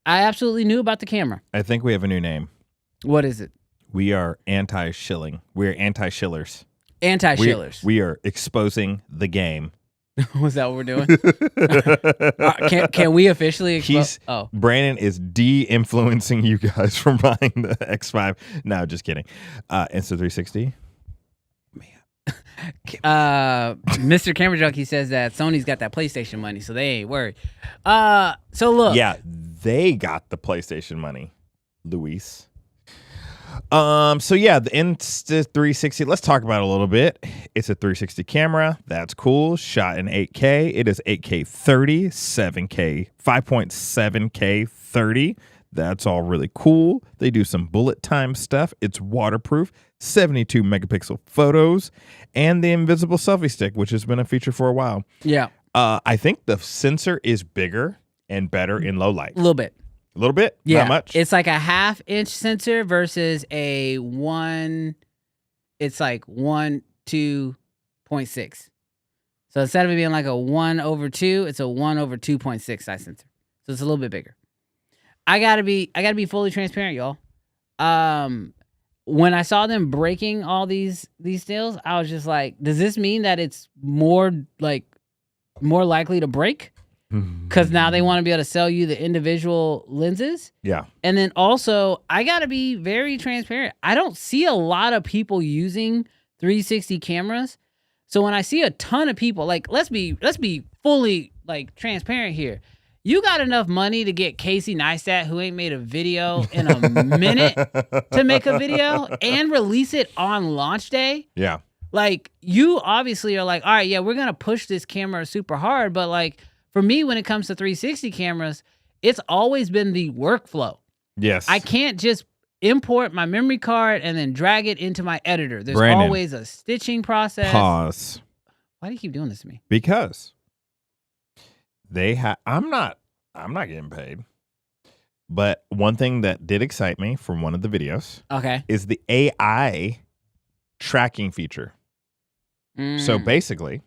[SPEAKER 6] I absolutely knew about the camera.
[SPEAKER 3] I think we have a new name.
[SPEAKER 6] What is it?
[SPEAKER 3] We are anti-shilling. We're anti-shillers.
[SPEAKER 6] Anti-shillers.
[SPEAKER 3] We are exposing the game.
[SPEAKER 6] Was that what we're doing? Can we officially expose? Oh,
[SPEAKER 3] Brandon is de-influencing you guys from buying the X5. No, just kidding. Insta360.
[SPEAKER 6] Mr. Camera Junkie says that Sony's got that PlayStation money, so they ain't worried. So look.
[SPEAKER 3] Yeah, they got the PlayStation money, Luis. So yeah, the Insta360, let's talk about it a little bit. It's a 360 camera. That's cool. Shot in 8K. It is 8K 30, 7K, 5.7K 30. That's all really cool. They do some bullet time stuff. It's waterproof, 72 megapixel photos, and the invisible selfie stick, which has been a feature for a while.
[SPEAKER 6] Yeah.
[SPEAKER 3] I think the sensor is bigger and better in low light.
[SPEAKER 6] A little bit.
[SPEAKER 3] A little bit?
[SPEAKER 6] Yeah.
[SPEAKER 3] Not much?
[SPEAKER 6] It's like a 1/2 inch sensor versus a 1. It's like 1 2.6. So instead of it being like a 1/2, it's a 1/2.6 size sensor. So it's a little bit bigger. I gotta be fully transparent, y'all. When I saw them breaking all these deals, I was just like, does this mean that it's more likely to break? Because now they want to be able to sell you the individual lenses.
[SPEAKER 3] Yeah.
[SPEAKER 6] And then also, I got to be very transparent. I don't see a lot of people using 360 cameras. So when I see a ton of people, like, let's be fully like transparent here. You got enough money to get Casey Neistat, who ain't made a video in a minute, to make a video and release it on launch day.
[SPEAKER 3] Yeah.
[SPEAKER 6] Like, you obviously are like, all right, yeah, we're going to push this camera super hard. But like, for me, when it comes to 360 cameras, it's always been the workflow.
[SPEAKER 3] Yes.
[SPEAKER 6] I can't just import my memory card and then drag it into my editor. There's
[SPEAKER 3] Brandon,
[SPEAKER 6] always a stitching process.
[SPEAKER 3] Pause.
[SPEAKER 6] Why do you keep doing this to me?
[SPEAKER 3] Because I'm not getting paid. But one thing that did excite me from one of the videos is the AI tracking feature. So basically,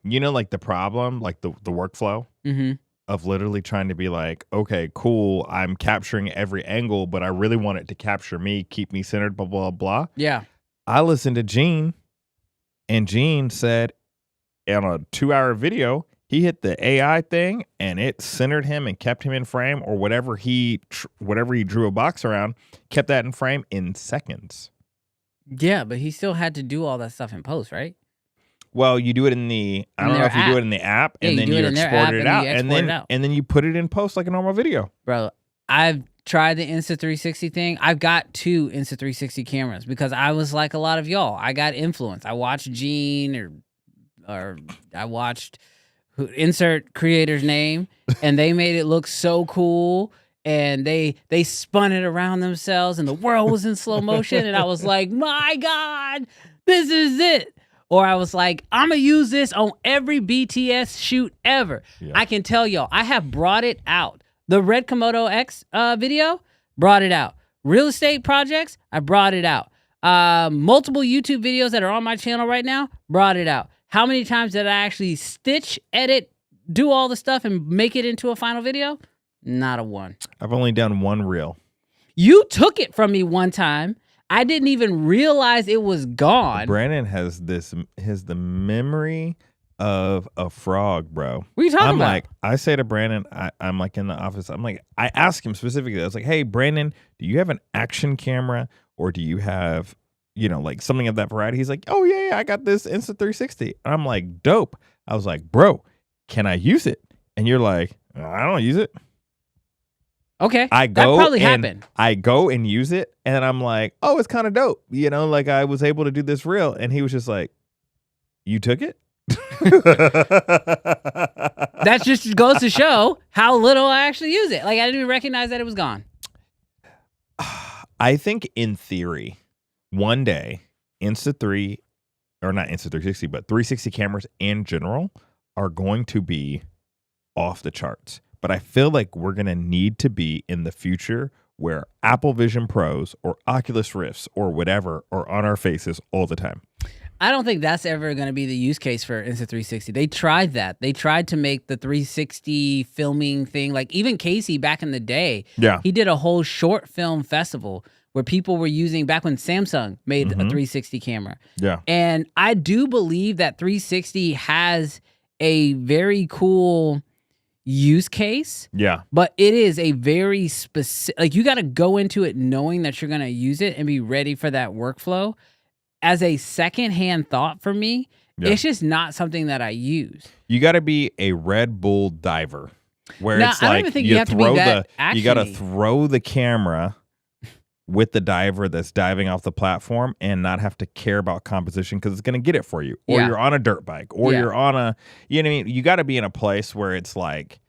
[SPEAKER 3] you know, like the problem, like the workflow of literally trying to be like, okay, cool, I'm capturing every angle, but I really want it to capture me, keep me centered, blah, blah, blah.
[SPEAKER 6] Yeah.
[SPEAKER 3] I listened to Gene, and Gene said on a 2-hour video, he hit the AI thing and it centered him and kept him in frame, or whatever he drew a box around, kept that in frame in seconds.
[SPEAKER 6] Yeah, but he still had to do all that stuff in post, right?
[SPEAKER 3] Well, you do it in the, I don't know if you do it in the app, and then you export it out, and then you put it in post like a normal video.
[SPEAKER 6] Bro, I've tried the Insta360 thing. I've got 2 Insta360 cameras because I was like a lot of y'all. I got influenced. I watched Gene or I watched insert creator's name, and they made it look so cool. And they spun it around themselves, and the world was in slow motion. And I was like, my God, this is it. Or I was like, I'm going to use this on every BTS shoot ever. Yeah. I can tell y'all, I have brought it out. The Red Komodo X video, brought it out. Real estate projects, I brought it out. Multiple YouTube videos that are on my channel right now, brought it out. How many times did I actually stitch, edit, do all the stuff, and make it into a final video? Not a one.
[SPEAKER 3] I've only done one reel.
[SPEAKER 6] You took it from me one time. I didn't even realize it was gone.
[SPEAKER 3] Brandon has the memory of a frog, bro.
[SPEAKER 6] What are you talking about?
[SPEAKER 3] Like, I say to Brandon, I'm like in the office, I'm like, I ask him specifically, I was like, hey, Brandon, do you have an action camera, or do you have, you know, like something of that variety? He's like, oh yeah, I got this Insta360. I'm like, dope. I was like, bro, can I use it? And you're like, I don't use it.
[SPEAKER 6] Okay,
[SPEAKER 3] that
[SPEAKER 6] probably happened.
[SPEAKER 3] I go and use it, and I'm like, oh, it's kind of dope. You know, like I was able to do this reel. And he was just like, you took it?
[SPEAKER 6] That just goes to show how little I actually use it. Like, I didn't even recognize that it was gone.
[SPEAKER 3] I think in theory, one day, not Insta360, but 360 cameras in general are going to be off the charts. But I feel like we're going to need to be in the future where Apple Vision Pros or Oculus Rifts or whatever are on our faces all the time.
[SPEAKER 6] I don't think that's ever going to be the use case for Insta360. They tried that. They tried to make the 360 filming thing. Like, even Casey back in the day, he did a whole short film festival where people were using, back when Samsung made a 360 camera.
[SPEAKER 3] Yeah.
[SPEAKER 6] And I do believe that 360 has a very cool use case.
[SPEAKER 3] Yeah.
[SPEAKER 6] But it is a very specific, like, you got to go into it knowing that you're going to use it and be ready for that workflow. As a secondhand thought for me, it's just not something that I use.
[SPEAKER 3] You got to be a Red Bull diver, where
[SPEAKER 6] Now,
[SPEAKER 3] it's
[SPEAKER 6] I don't
[SPEAKER 3] like
[SPEAKER 6] even think you have to be
[SPEAKER 3] throw
[SPEAKER 6] that
[SPEAKER 3] you got to
[SPEAKER 6] actiony.
[SPEAKER 3] throw the camera with the diver that's diving off the platform and not have to care about composition because it's going to get it for you. Or
[SPEAKER 6] Yeah.
[SPEAKER 3] you're on a dirt bike, or
[SPEAKER 6] Yeah.
[SPEAKER 3] you're on a, you know what I mean? You got to be in a place where it's like,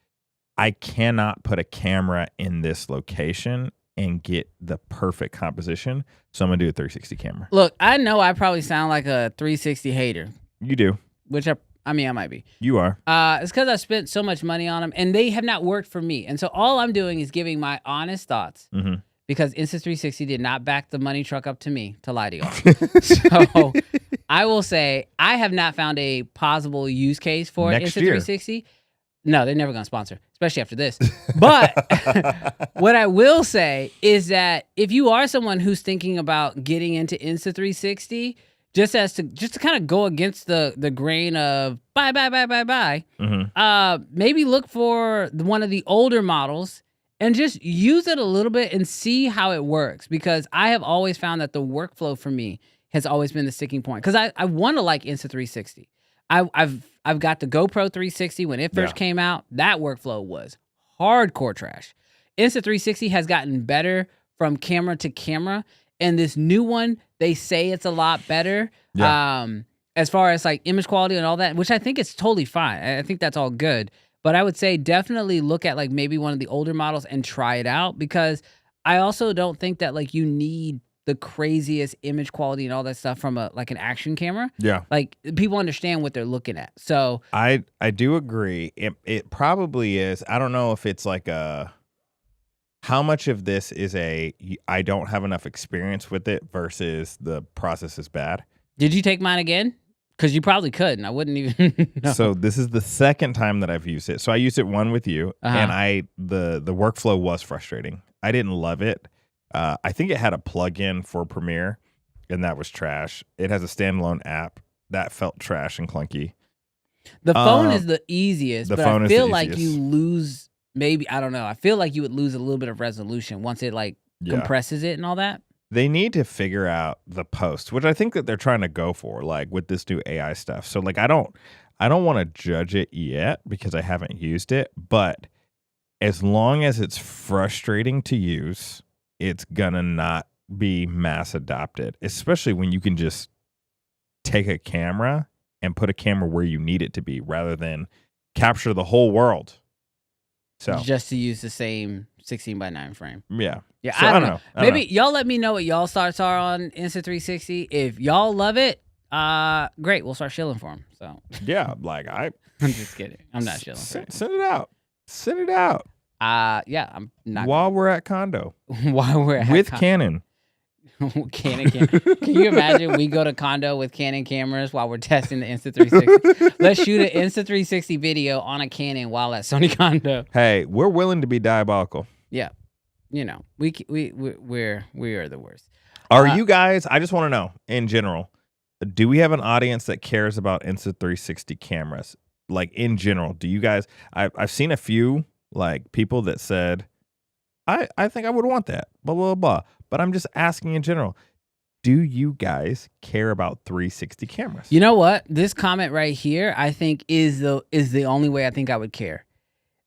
[SPEAKER 3] I cannot put a camera in this location and get the perfect composition. So I'm going to do a 360 camera.
[SPEAKER 6] Look, I know I probably sound like a 360 hater,
[SPEAKER 3] You do.
[SPEAKER 6] which I mean, I might be.
[SPEAKER 3] You are.
[SPEAKER 6] It's because I spent so much money on them, and they have not worked for me. And so all I'm doing is giving my honest thoughts,
[SPEAKER 3] Mhm.
[SPEAKER 6] because Insta360 did not back the money truck up to me to lie to y'all. So I will say I have not found a plausible use case for
[SPEAKER 3] Next year.
[SPEAKER 6] Insta360. No, they're never going to sponsor, especially after this. But what I will say is that if you are someone who's thinking about getting into Insta360, just to kind of go against the grain of buy,
[SPEAKER 3] Mhm.
[SPEAKER 6] maybe look for one of the older models and just use it a little bit and see how it works. Because I have always found that the workflow for me has always been the sticking point. Because I want to like Insta360. I've got the GoPro 360 when it first came out. That workflow was hardcore trash. Insta360 has gotten better from camera to camera, and this new one, they say it's a lot better.
[SPEAKER 3] Yeah.
[SPEAKER 6] As far as like image quality and all that, which I think it's totally fine. I think that's all good. But I would say definitely look at like maybe one of the older models and try it out, because I also don't think that like you need the craziest image quality and all that stuff from like an action camera.
[SPEAKER 3] Yeah.
[SPEAKER 6] Like, people understand what they're looking at. So
[SPEAKER 3] I do agree. It probably is. I don't know if it's like how much of this is I don't have enough experience with it versus the process is bad.
[SPEAKER 6] did you take mine again? Because you probably could, and I wouldn't even know.
[SPEAKER 3] So this is the second time that I've used it. So I used it one with you, and the workflow was frustrating. I didn't love it. I think it had a plug-in for Premiere, and that was trash. It has a standalone app that felt trash and clunky.
[SPEAKER 6] The phone is the easiest,
[SPEAKER 3] the
[SPEAKER 6] but
[SPEAKER 3] phone
[SPEAKER 6] I
[SPEAKER 3] is the
[SPEAKER 6] feel like
[SPEAKER 3] easiest.
[SPEAKER 6] you lose, maybe, I don't know. I feel like you would lose a little bit of resolution once it like compresses it and all that.
[SPEAKER 3] They need to figure out the post, which I think that they're trying to go for, like with this new AI stuff. So like I don't want to judge it yet because I haven't used it, but as long as it's frustrating to use, it's gonna not be mass adopted, especially when you can just take a camera and put a camera where you need it to be rather than capture the whole world. So
[SPEAKER 6] Just to use the same 16:9 frame.
[SPEAKER 3] yeah.
[SPEAKER 6] Yeah,
[SPEAKER 3] So,
[SPEAKER 6] I don't know.
[SPEAKER 3] I don't
[SPEAKER 6] Maybe y'all let me know what y'all thoughts are on Insta360. If y'all love it, great. We'll start shilling for them. So
[SPEAKER 3] Yeah, like
[SPEAKER 6] I'm just kidding. I'm not shilling for it.
[SPEAKER 3] send it out. Send it out.
[SPEAKER 6] Yeah, I'm not.
[SPEAKER 3] While we're at Condo.
[SPEAKER 6] While we're at
[SPEAKER 3] With Canon.
[SPEAKER 6] Canon. Can you imagine we go to Condo with Canon cameras while we're testing the Insta360? Let's shoot an Insta360 video on a Canon while at Sony Condo.
[SPEAKER 3] Hey, we're willing to be diabolical.
[SPEAKER 6] Yeah, you know, we're the worst.
[SPEAKER 3] Are you guys, I just want to know, in general, do we have an audience that cares about Insta360 cameras? Like, in general, do you guys, I've seen a few, like, people that said, I think I would want that, blah, blah, blah. But I'm just asking in general, do you guys care about 360 cameras?
[SPEAKER 6] You know what? This comment right here, I think, is the only way I think I would care.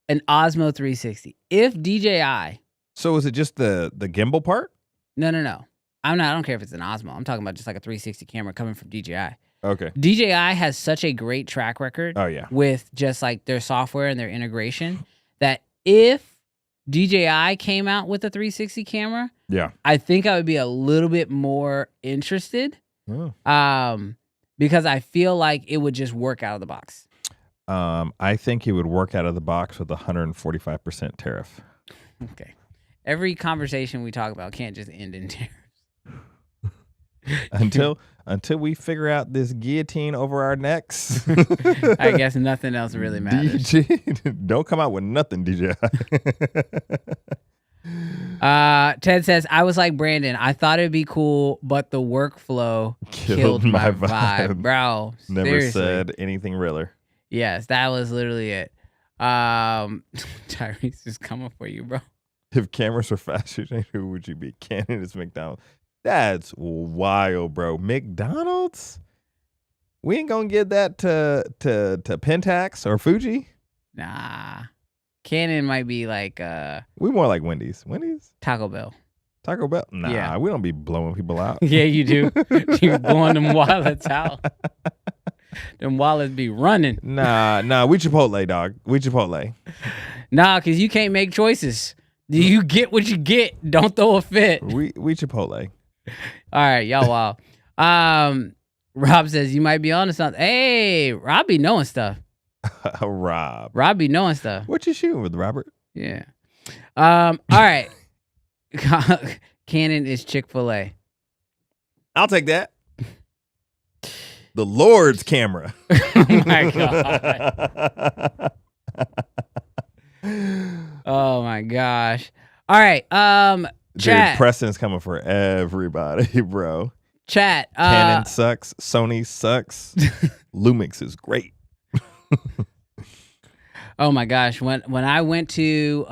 [SPEAKER 6] An Osmo 360. If DJI...
[SPEAKER 3] So is it just the gimbal part?
[SPEAKER 6] No. I don't care if it's an Osmo. I'm talking about just like a 360 camera coming from DJI.
[SPEAKER 3] Okay.
[SPEAKER 6] DJI has such a great track record with just like their software and their integration that if DJI came out with a 360 camera, I think I would be a little bit more interested. Because I feel like it would just work out of the box.
[SPEAKER 3] I think it would work out of the box with a 145% tariff.
[SPEAKER 6] Okay. Every conversation we talk about can't just end in tariffs.
[SPEAKER 3] Until we figure out this guillotine over our necks.
[SPEAKER 6] I guess nothing else really matters.
[SPEAKER 3] Don't come out with nothing, DJI.
[SPEAKER 6] Ted says, I was like Brandon. I thought it'd be cool, but the workflow killed my vibe. Bro,
[SPEAKER 3] Never
[SPEAKER 6] seriously.
[SPEAKER 3] said anything realer.
[SPEAKER 6] Yes, that was literally it. Tyrese is coming for you, bro.
[SPEAKER 3] If cameras were faster, who would you be? Canon is McDonald's. That's wild, bro. McDonald's? We ain't gonna give that to Pentax or Fuji.
[SPEAKER 6] Nah. Canon might be like
[SPEAKER 3] We more like Wendy's. Wendy's?
[SPEAKER 6] Taco Bell.
[SPEAKER 3] Taco Bell? Nah,
[SPEAKER 6] Yeah.
[SPEAKER 3] we don't be blowing people out.
[SPEAKER 6] Yeah, you do. You blowing them wallets out. Them wallets be running.
[SPEAKER 3] Nah, we Chipotle, dog. We Chipotle.
[SPEAKER 6] Nah, because you can't make choices. You get what you get. Don't throw a fit.
[SPEAKER 3] We Chipotle.
[SPEAKER 6] All right, y'all wow. Rob says you might be on to something. Hey, Rob be knowing stuff.
[SPEAKER 3] Rob
[SPEAKER 6] be knowing stuff.
[SPEAKER 3] What you shooting with, Robert?
[SPEAKER 6] Yeah. All right. Canon is Chick-fil-A.
[SPEAKER 3] I'll take that. The Lord's camera.
[SPEAKER 6] Oh my god. Oh my gosh. All right. Chat.
[SPEAKER 3] Dude, Preston's coming for everybody, bro.
[SPEAKER 6] Chat.
[SPEAKER 3] Canon sucks. Sony sucks. Lumix is great.
[SPEAKER 6] Oh my gosh. When I went to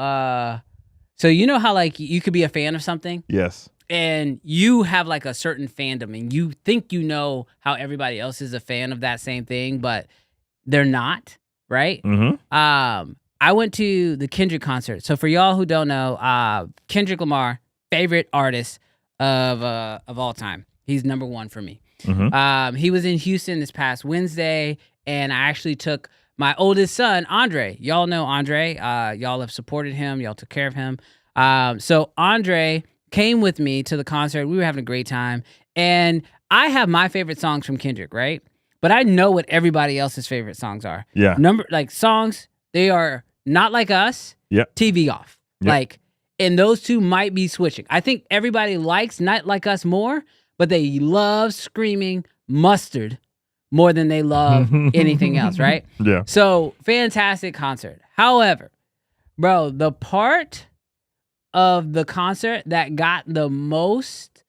[SPEAKER 6] so you know how like you could be a fan of something?
[SPEAKER 3] Yes.
[SPEAKER 6] And you have like a certain fandom and you think you know how everybody else is a fan of that same thing, but they're not, right?
[SPEAKER 3] Mm-hmm.
[SPEAKER 6] I went to the Kendrick concert. So for y'all who don't know, Kendrick Lamar, favorite artist of all time. He's number one for me.
[SPEAKER 3] Mm-hmm.
[SPEAKER 6] He was in Houston this past Wednesday, and I actually took my oldest son, Andre. Y'all know Andre. Y'all have supported him. Y'all took care of him. So Andre came with me to the concert. We were having a great time. And I have my favorite songs from Kendrick, right? But I know what everybody else's favorite songs are.
[SPEAKER 3] Yeah.
[SPEAKER 6] Songs, they are not like us.
[SPEAKER 3] Yep.
[SPEAKER 6] TV off.
[SPEAKER 3] Yep.
[SPEAKER 6] And those two might be switching. I think everybody likes Not Like Us more, but they love screaming Mustard more than they love anything else, right?
[SPEAKER 3] Yeah.
[SPEAKER 6] So, fantastic concert. However, bro, the part of the concert that got the most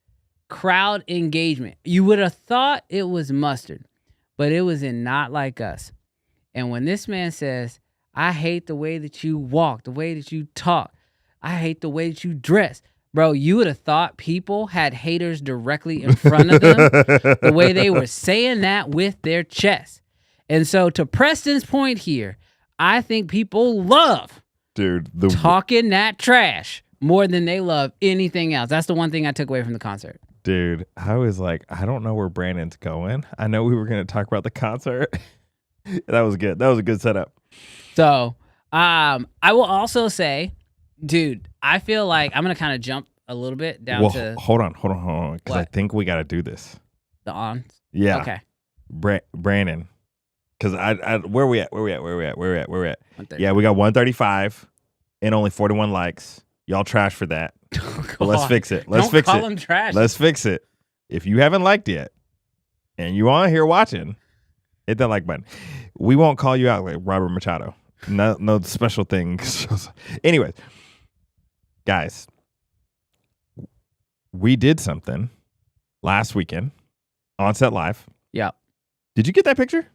[SPEAKER 6] crowd engagement, you would have thought it was Mustard, but it was in Not Like Us. And when this man says, I hate the way that you walk, the way that you talk, I hate the way that you dress. Bro, you would have thought people had haters directly in front of them, the way they were saying that with their chest. And so to Preston's point here, I think people love talking that trash more than they love anything else. That's the one thing I took away from the concert.
[SPEAKER 3] Dude, I was like, I don't know where Brandon's going. I know we were going to talk about the concert. That was good. That was a good setup.
[SPEAKER 6] So I will also say, dude, I feel like I'm going to kind of jump a little bit down to...
[SPEAKER 3] Hold on. Because I think we got to do this.
[SPEAKER 6] The on?
[SPEAKER 3] Yeah.
[SPEAKER 6] Okay.
[SPEAKER 3] Brandon. Because where we at? Yeah, we got 135 and only 41 likes. Y'all trash for that. Let's fix it. Don't call them
[SPEAKER 6] trash.
[SPEAKER 3] Let's fix it. If you haven't liked yet and you on here watching, hit that like button. We won't call you out like Robert Machado. No special things. Anyways, guys, we did something last weekend on Set Live.
[SPEAKER 6] Yeah.
[SPEAKER 3] Did you get that picture?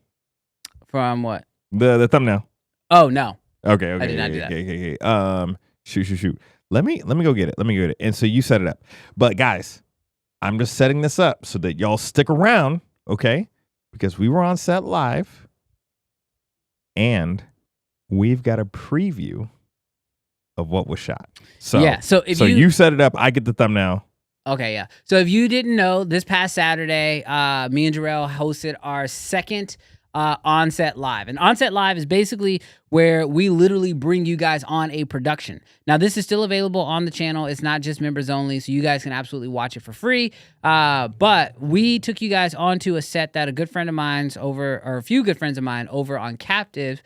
[SPEAKER 6] From what?
[SPEAKER 3] The thumbnail.
[SPEAKER 6] Oh, no.
[SPEAKER 3] Okay.
[SPEAKER 6] I did not do that.
[SPEAKER 3] Okay. Shoot. Let me go get it. And so you set it up. But guys, I'm just setting this up so that y'all stick around, okay? Because we were on Set Live and we've got a preview of what was shot. So
[SPEAKER 6] yeah, so
[SPEAKER 3] you set it up, I get the thumbnail.
[SPEAKER 6] Okay, yeah. So if you didn't know, this past Saturday, me and Jarrell hosted our second On-Set Live. And On-Set Live is basically where we literally bring you guys on a production. Now, this is still available on the channel. It's not just members only, so you guys can absolutely watch it for free. But we took you guys onto a set that a good friend of mine's a few good friends of mine over on Captive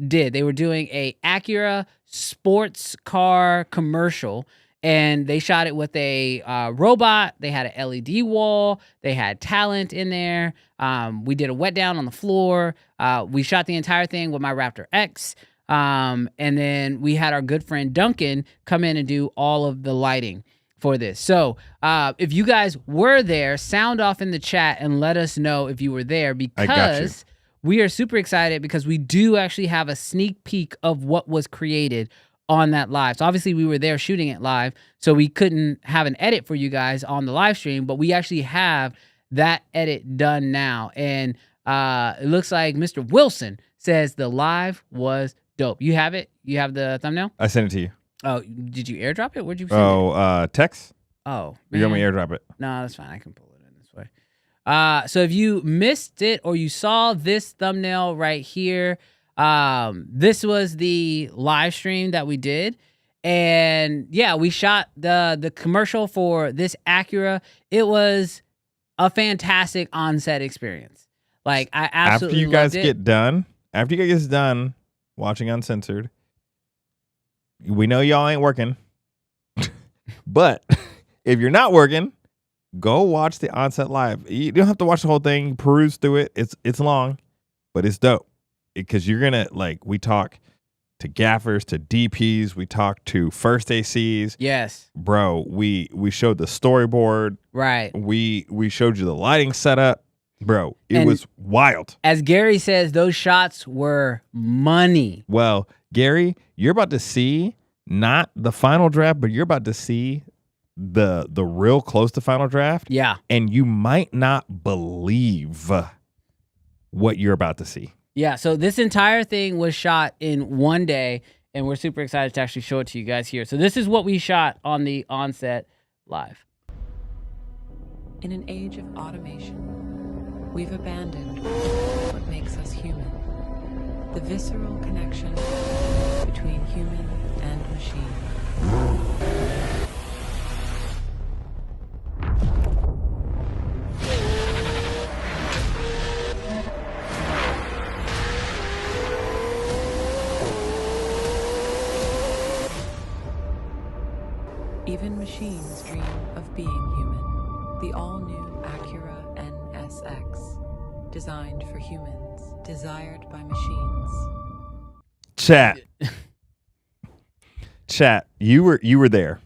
[SPEAKER 6] did. They were doing a Acura sports car commercial, and they shot it with a robot. They had an LED wall. They had talent in there. We did a wet down on the floor. We shot the entire thing with my Raptor X. And then we had our good friend Duncan come in and do all of the lighting for this. So if you guys were there, sound off in the chat and let us know if you were there, because we are super excited because we do actually have a sneak peek of what was created on that live. So obviously we were there shooting it live, so we couldn't have an edit for you guys on the live stream, but we actually have that edit done now. And it looks like Mr. Wilson says the live was dope. You have it? You have the thumbnail?
[SPEAKER 3] I sent it to you.
[SPEAKER 6] Oh, did you airdrop it? Where'd you send it?
[SPEAKER 3] Text?
[SPEAKER 6] Oh,
[SPEAKER 3] You want me to airdrop it?
[SPEAKER 6] No, that's fine. I can pull it in this way. So if you missed it or you saw this thumbnail right here, this was the live stream that we did. And yeah, we shot the commercial for this Acura. It was a fantastic on-set experience. Like, I absolutely
[SPEAKER 3] After you guys
[SPEAKER 6] loved it.
[SPEAKER 3] get done, after you guys get done watching Uncensored, we know y'all ain't working. But if you're not working, go watch the onset live. You don't have to watch the whole thing. Peruse through it. It's long, but it's dope. Because you're gonna, like, we talk to gaffers, to DPs, we talk to first ACs.
[SPEAKER 6] Yes.
[SPEAKER 3] Bro, we showed the storyboard.
[SPEAKER 6] Right.
[SPEAKER 3] We showed you the lighting setup. Bro, it
[SPEAKER 6] And
[SPEAKER 3] was wild.
[SPEAKER 6] as Gary says, those shots were money.
[SPEAKER 3] Well, Gary, you're about to see not the final draft, but you're about to see the real close to final draft.
[SPEAKER 6] Yeah.
[SPEAKER 3] And you might not believe what you're about to see.
[SPEAKER 6] Yeah, so this entire thing was shot in one day, and we're super excited to actually show it to you guys here. So this is what we shot on the onset live.
[SPEAKER 7] In an age of automation, we've abandoned what makes us human. The visceral connection between human and machine. Even machines dream of being human. The all-new Acura NSX, designed for humans, desired by machines.
[SPEAKER 3] Chat, you were there,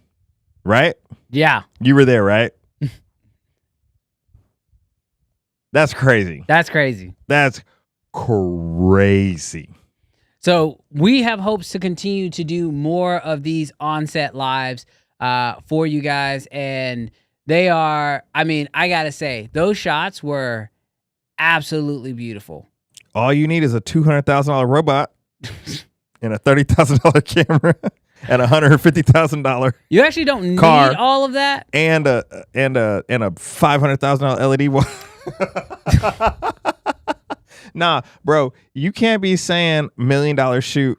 [SPEAKER 3] right?
[SPEAKER 6] Yeah.
[SPEAKER 3] You were there, right? That's crazy.
[SPEAKER 6] That's crazy.
[SPEAKER 3] That's crazy.
[SPEAKER 6] So we have hopes to continue to do more of these onset lives for you guys. And they are, I mean, I got to say, those shots were absolutely beautiful.
[SPEAKER 3] All you need is a $200,000 robot and a $30,000 camera and a $150,000
[SPEAKER 6] You actually don't
[SPEAKER 3] car
[SPEAKER 6] need all of that.
[SPEAKER 3] and a $500,000 LED wall. Nah, bro, you can't be saying $1 million shoot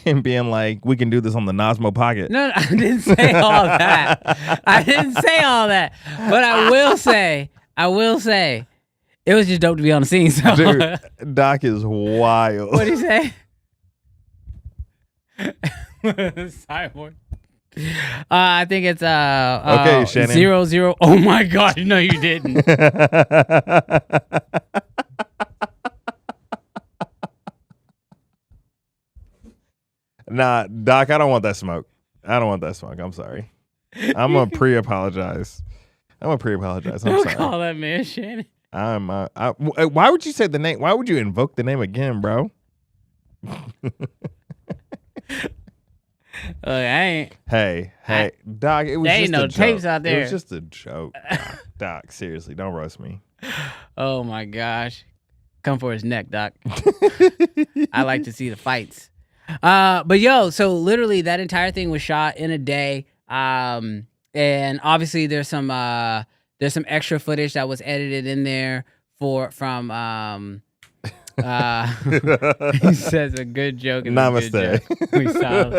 [SPEAKER 3] and being like, we can do this on the Nosmo Pocket.
[SPEAKER 6] No, I didn't say all that. I didn't say all that. But I will say, it was just dope to be on the scene. So.
[SPEAKER 3] Dude, Doc is wild.
[SPEAKER 6] What'd he say? Cyborg. I think it's
[SPEAKER 3] okay, Shannon.
[SPEAKER 6] 00. Oh my God! No, you didn't.
[SPEAKER 3] Nah, Doc, I don't want that smoke. I'm sorry. I'm gonna pre-apologize. I'm
[SPEAKER 6] Don't
[SPEAKER 3] sorry.
[SPEAKER 6] call that man Shannon.
[SPEAKER 3] Why would you say the name? Why would you invoke the name again, bro?
[SPEAKER 6] Look, I ain't.
[SPEAKER 3] Hey, Doc. It was
[SPEAKER 6] There
[SPEAKER 3] just
[SPEAKER 6] ain't no
[SPEAKER 3] a joke.
[SPEAKER 6] tapes out
[SPEAKER 3] It
[SPEAKER 6] there.
[SPEAKER 3] was just a joke, Doc. Seriously, don't roast me.
[SPEAKER 6] Oh my gosh. Come for his neck, Doc. I like to see the fights. But yo, so literally that entire thing was shot in a day. And obviously there's some extra footage that was edited in there from he says a good joke is
[SPEAKER 3] Namaste.
[SPEAKER 6] a good joke. We saw.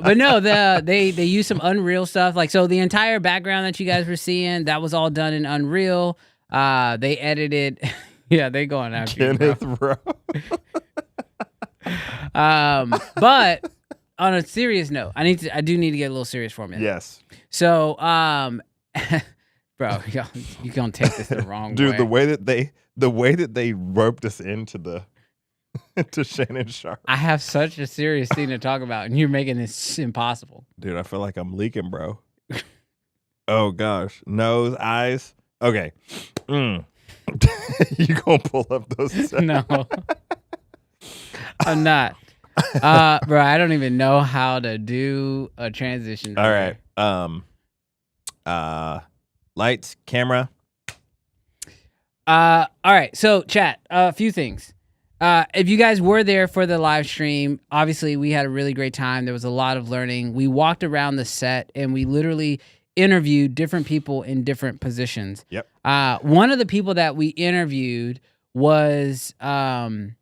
[SPEAKER 6] But no, they use some Unreal stuff. Like, so the entire background that you guys were seeing, that was all done in Unreal. They edited. Yeah, they going after you, bro.
[SPEAKER 3] Kenneth, bro.
[SPEAKER 6] But on a serious note, I do need to get a little serious for a minute.
[SPEAKER 3] Yes.
[SPEAKER 6] So, bro, you gonna take this the wrong way.
[SPEAKER 3] Dude, the way that they roped us into to Shannon Sharp.
[SPEAKER 6] I have such a serious thing to talk about, and you're making this impossible.
[SPEAKER 3] Dude, I feel like I'm leaking, bro. Oh gosh. Nose, eyes. Okay. You gonna pull up those?
[SPEAKER 6] No, I'm not. Bro, I don't even know how to do a transition.
[SPEAKER 3] All right. Lights, camera.
[SPEAKER 6] All right. So, chat. A few things. If you guys were there for the live stream, obviously we had a really great time. There was a lot of learning. We walked around the set and we literally interviewed different people in different positions.
[SPEAKER 3] Yep.
[SPEAKER 6] One of the people that we interviewed was Duncan.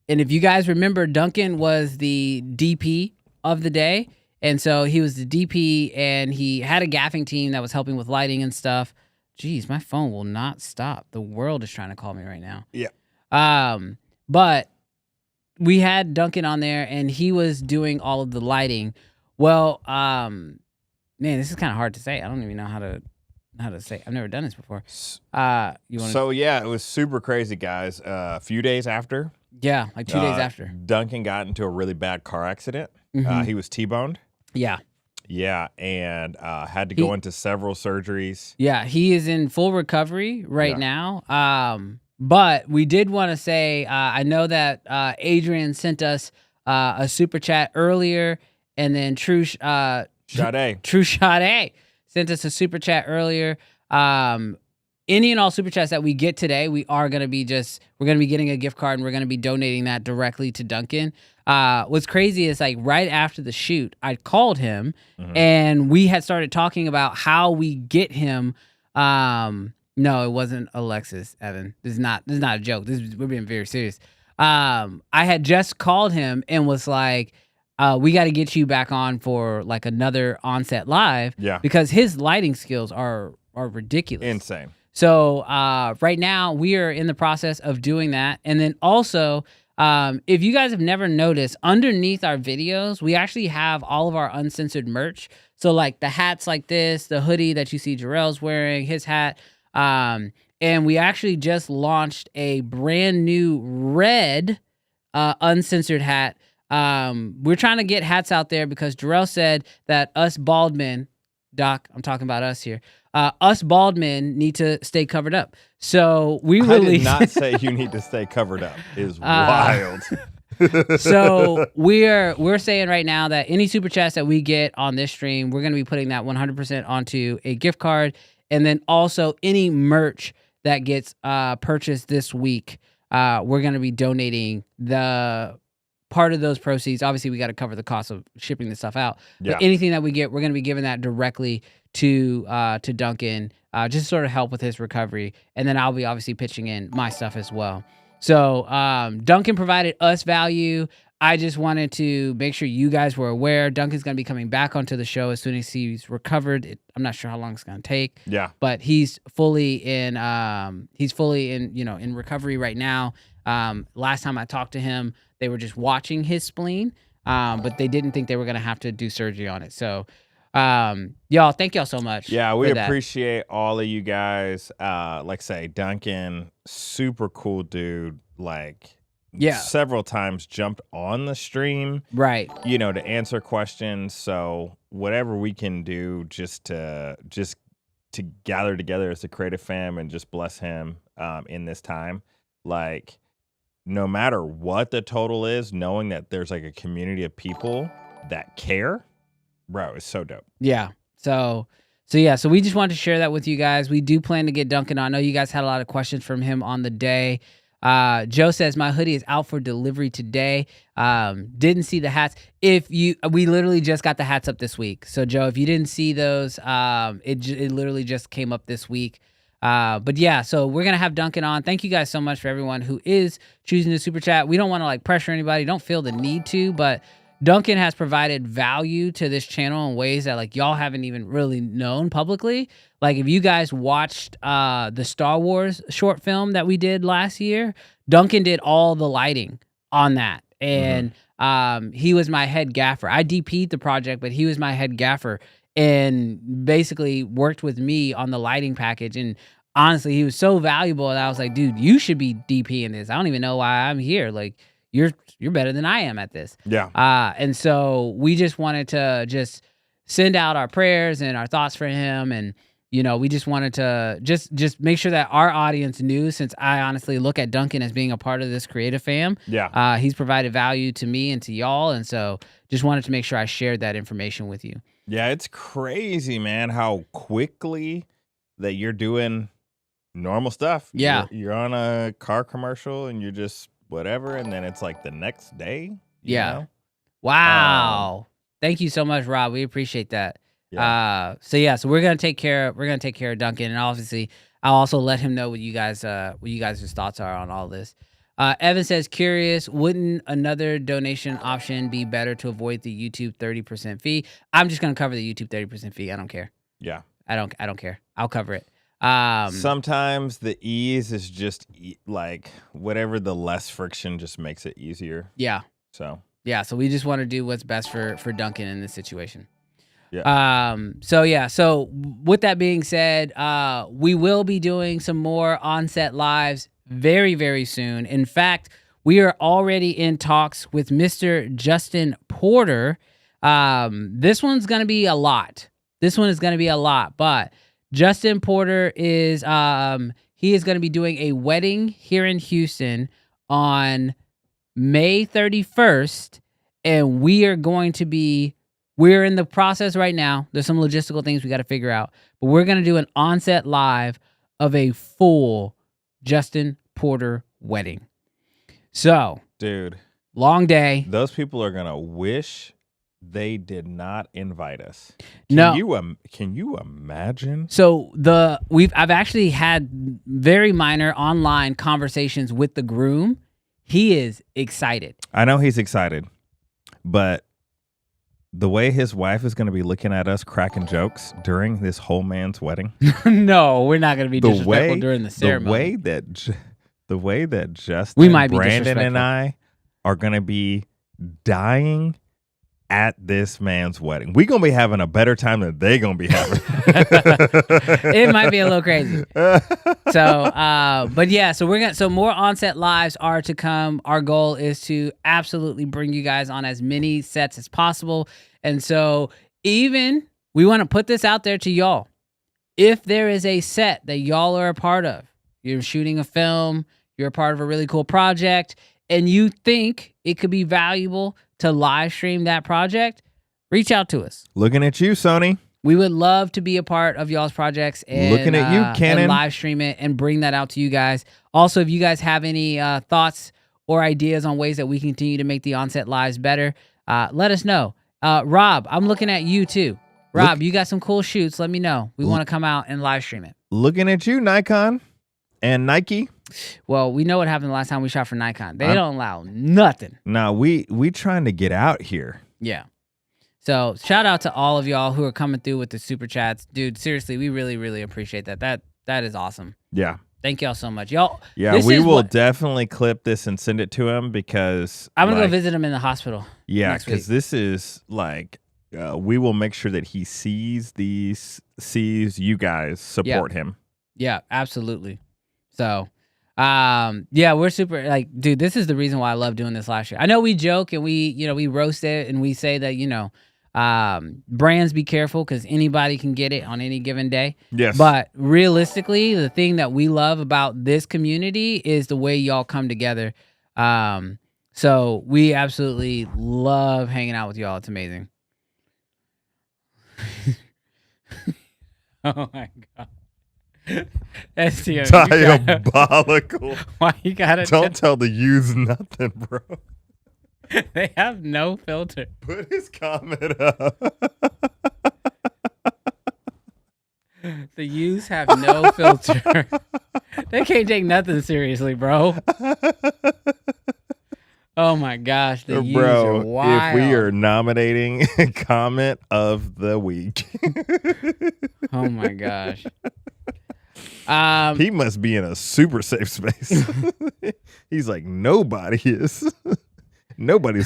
[SPEAKER 6] And if you guys remember, Duncan was the DP of the day. And so he was the DP and he had a gaffing team that was helping with lighting and stuff. Jeez, my phone will not stop. The world is trying to call me right now.
[SPEAKER 3] Yeah.
[SPEAKER 6] But we had Duncan on there and he was doing all of the lighting. Well, man, this is kind of hard to say. I don't even know how to say. I've never done this before.
[SPEAKER 3] So yeah, it was super crazy, guys. A few days after.
[SPEAKER 6] Yeah, like 2 days after.
[SPEAKER 3] Duncan got into a really bad car accident.
[SPEAKER 6] Mhm.
[SPEAKER 3] He was T-boned.
[SPEAKER 6] Yeah.
[SPEAKER 3] Yeah, and had to go into several surgeries.
[SPEAKER 6] Yeah, he is in full recovery right now. But we did want to say, I know that Adrian sent us a super chat earlier, and then True Sade sent us a super chat earlier. Any and all super chats that we get today, we're going to be getting a gift card and we're going to be donating that directly to Duncan. What's crazy is like right after the shoot, I called him and we had started talking about how we get him. No, it wasn't Alexis, Evan. This is not a joke. We're being very serious. I had just called him and was like, we got to get you back on for like another on-set live.
[SPEAKER 3] Yeah.
[SPEAKER 6] Because his lighting skills are ridiculous.
[SPEAKER 3] Insane.
[SPEAKER 6] So right now we are in the process of doing that. And then also, if you guys have never noticed, underneath our videos, we actually have all of our uncensored merch. So like the hats like this, the hoodie that you see Jarrell's wearing, his hat. And we actually just launched a brand new red uncensored hat. We're trying to get hats out there because Jarrell said that us bald men, Doc, I'm talking about us here, us bald men need to stay covered up. So we released...
[SPEAKER 3] I did not say you need to stay covered up. It is wild.
[SPEAKER 6] So we're saying right now that any super chats that we get on this stream, we're going to be putting that 100% onto a gift card. And then also any merch that gets purchased this week, we're going to be donating the part of those proceeds. Obviously, we got to cover the cost of shipping this stuff out.
[SPEAKER 3] Yeah.
[SPEAKER 6] But anything that we get, we're going to be giving that directly to Duncan, just to sort of help with his recovery. And then I'll be obviously pitching in my stuff as well. So Duncan provided us value. I just wanted to make sure you guys were aware. Duncan's going to be coming back onto the show as soon as he's recovered. I'm not sure how long it's going to take.
[SPEAKER 3] Yeah.
[SPEAKER 6] But he's fully in in recovery right now. Last time I talked to him, they were just watching his spleen, but they didn't think they were going to have to do surgery on it. So y'all, thank y'all so much.
[SPEAKER 3] Yeah, we appreciate all of you guys. Like say Duncan, super cool dude. Like several times jumped on the stream,
[SPEAKER 6] right?
[SPEAKER 3] To answer questions. So whatever we can do just to gather together as a creative fam and just bless him in this time. Like no matter what the total is, knowing that there's like a community of people that care, bro, it's so dope.
[SPEAKER 6] Yeah. So we just wanted to share that with you guys. We do plan to get Duncan on. I know you guys had a lot of questions from him on the day. Joe says my hoodie is out for delivery today. Didn't see the hats. We literally just got the hats up this week. So Joe, if you didn't see those, it literally just came up this week. But yeah, so we're going to have Duncan on. Thank you guys so much for everyone who is choosing to super chat. We don't want to like pressure anybody. Don't feel the need to, but Duncan has provided value to this channel in ways that like y'all haven't even really known publicly. Like if you guys watched the Star Wars short film that we did last year, Duncan did all the lighting on that. And he was my head gaffer. I DP'd the project, but he was my head gaffer and basically worked with me on the lighting package. And honestly, he was so valuable that I was like, dude, you should be DPing this. I don't even know why I'm here. Like you're better than I am at this.
[SPEAKER 3] Yeah.
[SPEAKER 6] And so we just wanted to just send out our prayers and our thoughts for him. And, we just wanted to just make sure that our audience knew, since I honestly look at Duncan as being a part of this creative fam.
[SPEAKER 3] Yeah.
[SPEAKER 6] He's provided value to me and to y'all. And so just wanted to make sure I shared that information with you.
[SPEAKER 3] Yeah, it's crazy, man, how quickly that you're doing normal stuff.
[SPEAKER 6] Yeah.
[SPEAKER 3] You're on a car commercial and you're just whatever, and then it's like the next day. You know?
[SPEAKER 6] Wow. Thank you so much, Rob. We appreciate that.
[SPEAKER 3] Yeah.
[SPEAKER 6] So we're gonna take care of Duncan, and obviously I'll also let him know what you guys' thoughts are on all this. Evan says, curious, wouldn't another donation option be better to avoid the YouTube 30% fee? I'm just gonna cover the YouTube 30% fee. I don't care.
[SPEAKER 3] Yeah.
[SPEAKER 6] I don't care. I'll cover it.
[SPEAKER 3] Sometimes the ease is just like whatever, the less friction just makes it easier.
[SPEAKER 6] Yeah.
[SPEAKER 3] So
[SPEAKER 6] we just want to do what's best for Duncan in this situation.
[SPEAKER 3] Yeah.
[SPEAKER 6] So with that being said, we will be doing some more on-set lives very, very soon. In fact, we are already in talks with Mr. Justin Porter. This one's going to be a lot. But Justin Porter is, he is going to be doing a wedding here in Houston on May 31st. And we're in the process right now. There's some logistical things we got to figure out, but we're going to do an on-set live of a full Justin Porter wedding. So,
[SPEAKER 3] dude,
[SPEAKER 6] long day.
[SPEAKER 3] Those people are going to wish they did not invite us. Can you imagine?
[SPEAKER 6] So I've actually had very minor online conversations with the groom. He is excited.
[SPEAKER 3] I know he's excited, but the way his wife is going to be looking at us cracking jokes during this whole man's wedding.
[SPEAKER 6] No, we're not going to be disrespectful during the ceremony.
[SPEAKER 3] The way that Justin,
[SPEAKER 6] might be
[SPEAKER 3] Brandon, and I are going to be dying at this man's wedding. We're going to be having a better time than they're going to be having.
[SPEAKER 6] It might be a little crazy. So more on-set lives are to come. Our goal is to absolutely bring you guys on as many sets as possible. And so even we want to put this out there to y'all. If there is a set that y'all are a part of, you're shooting a film, you're a part of a really cool project, and you think it could be valuable to live stream that project, reach out to us.
[SPEAKER 3] Looking at you, Sony.
[SPEAKER 6] We would love to be a part of y'all's projects and
[SPEAKER 3] looking at you, Canon,
[SPEAKER 6] and live stream it and bring that out to you guys. Also, if you guys have any thoughts or ideas on ways that we can continue to make the on-set lives better, let us know. Rob, I'm looking at you too. Rob, you got some cool shoots. Let me know. We want to come out and live stream it.
[SPEAKER 3] Looking at you, Nikon and Nike.
[SPEAKER 6] Well, we know what happened the last time we shot for Nikon. They don't allow nothing.
[SPEAKER 3] No, we trying to get out here.
[SPEAKER 6] Yeah. So shout out to all of y'all who are coming through with the super chats. Dude, seriously, we really, really appreciate that. That is awesome.
[SPEAKER 3] Yeah.
[SPEAKER 6] Thank y'all so much. Y'all.
[SPEAKER 3] Yeah, we will definitely clip this and send it to him because
[SPEAKER 6] I'm going to go visit him in the hospital.
[SPEAKER 3] Yeah, because this is like, we will make sure that he sees you guys support him.
[SPEAKER 6] Yeah, absolutely. So, we're super dude, this is the reason why I love doing this last year. I know we joke and we roast it and we say that, brands be careful because anybody can get it on any given day.
[SPEAKER 3] Yes.
[SPEAKER 6] But realistically, the thing that we love about this community is the way y'all come together. So we absolutely love hanging out with y'all. It's amazing. Oh my God. STO,
[SPEAKER 3] diabolical.
[SPEAKER 6] Why you gotta
[SPEAKER 3] don't tell the youths nothing, bro.
[SPEAKER 6] They have no filter.
[SPEAKER 3] Put his comment up.
[SPEAKER 6] The youths have no filter. They can't take nothing seriously, bro. Oh my gosh, the youths are wild.
[SPEAKER 3] If we are nominating comment of the week.
[SPEAKER 6] Oh my gosh.
[SPEAKER 3] He must be in a super safe space. He's like, nobody's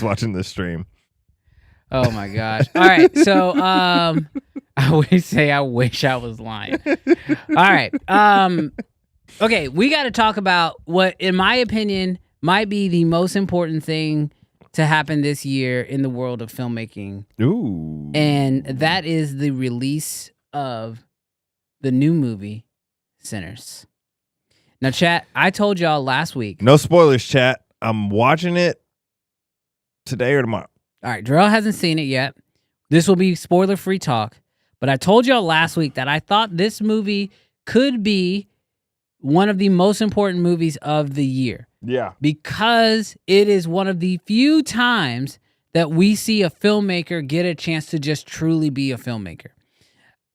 [SPEAKER 3] watching this stream.
[SPEAKER 6] Oh my gosh. All right. So I wish I was lying. All right. Okay, we got to talk about what, in my opinion, might be the most important thing to happen this year in the world of filmmaking.
[SPEAKER 3] Ooh.
[SPEAKER 6] And that is the release of the new movie, Sinners. Now, chat, I told y'all last week.
[SPEAKER 3] No spoilers, chat. I'm watching it today or tomorrow.
[SPEAKER 6] All right, Darrell hasn't seen it yet. This will be spoiler-free talk. But I told y'all last week that I thought this movie could be one of the most important movies of the year.
[SPEAKER 3] Yeah.
[SPEAKER 6] Because it is one of the few times that we see a filmmaker get a chance to just truly be a filmmaker.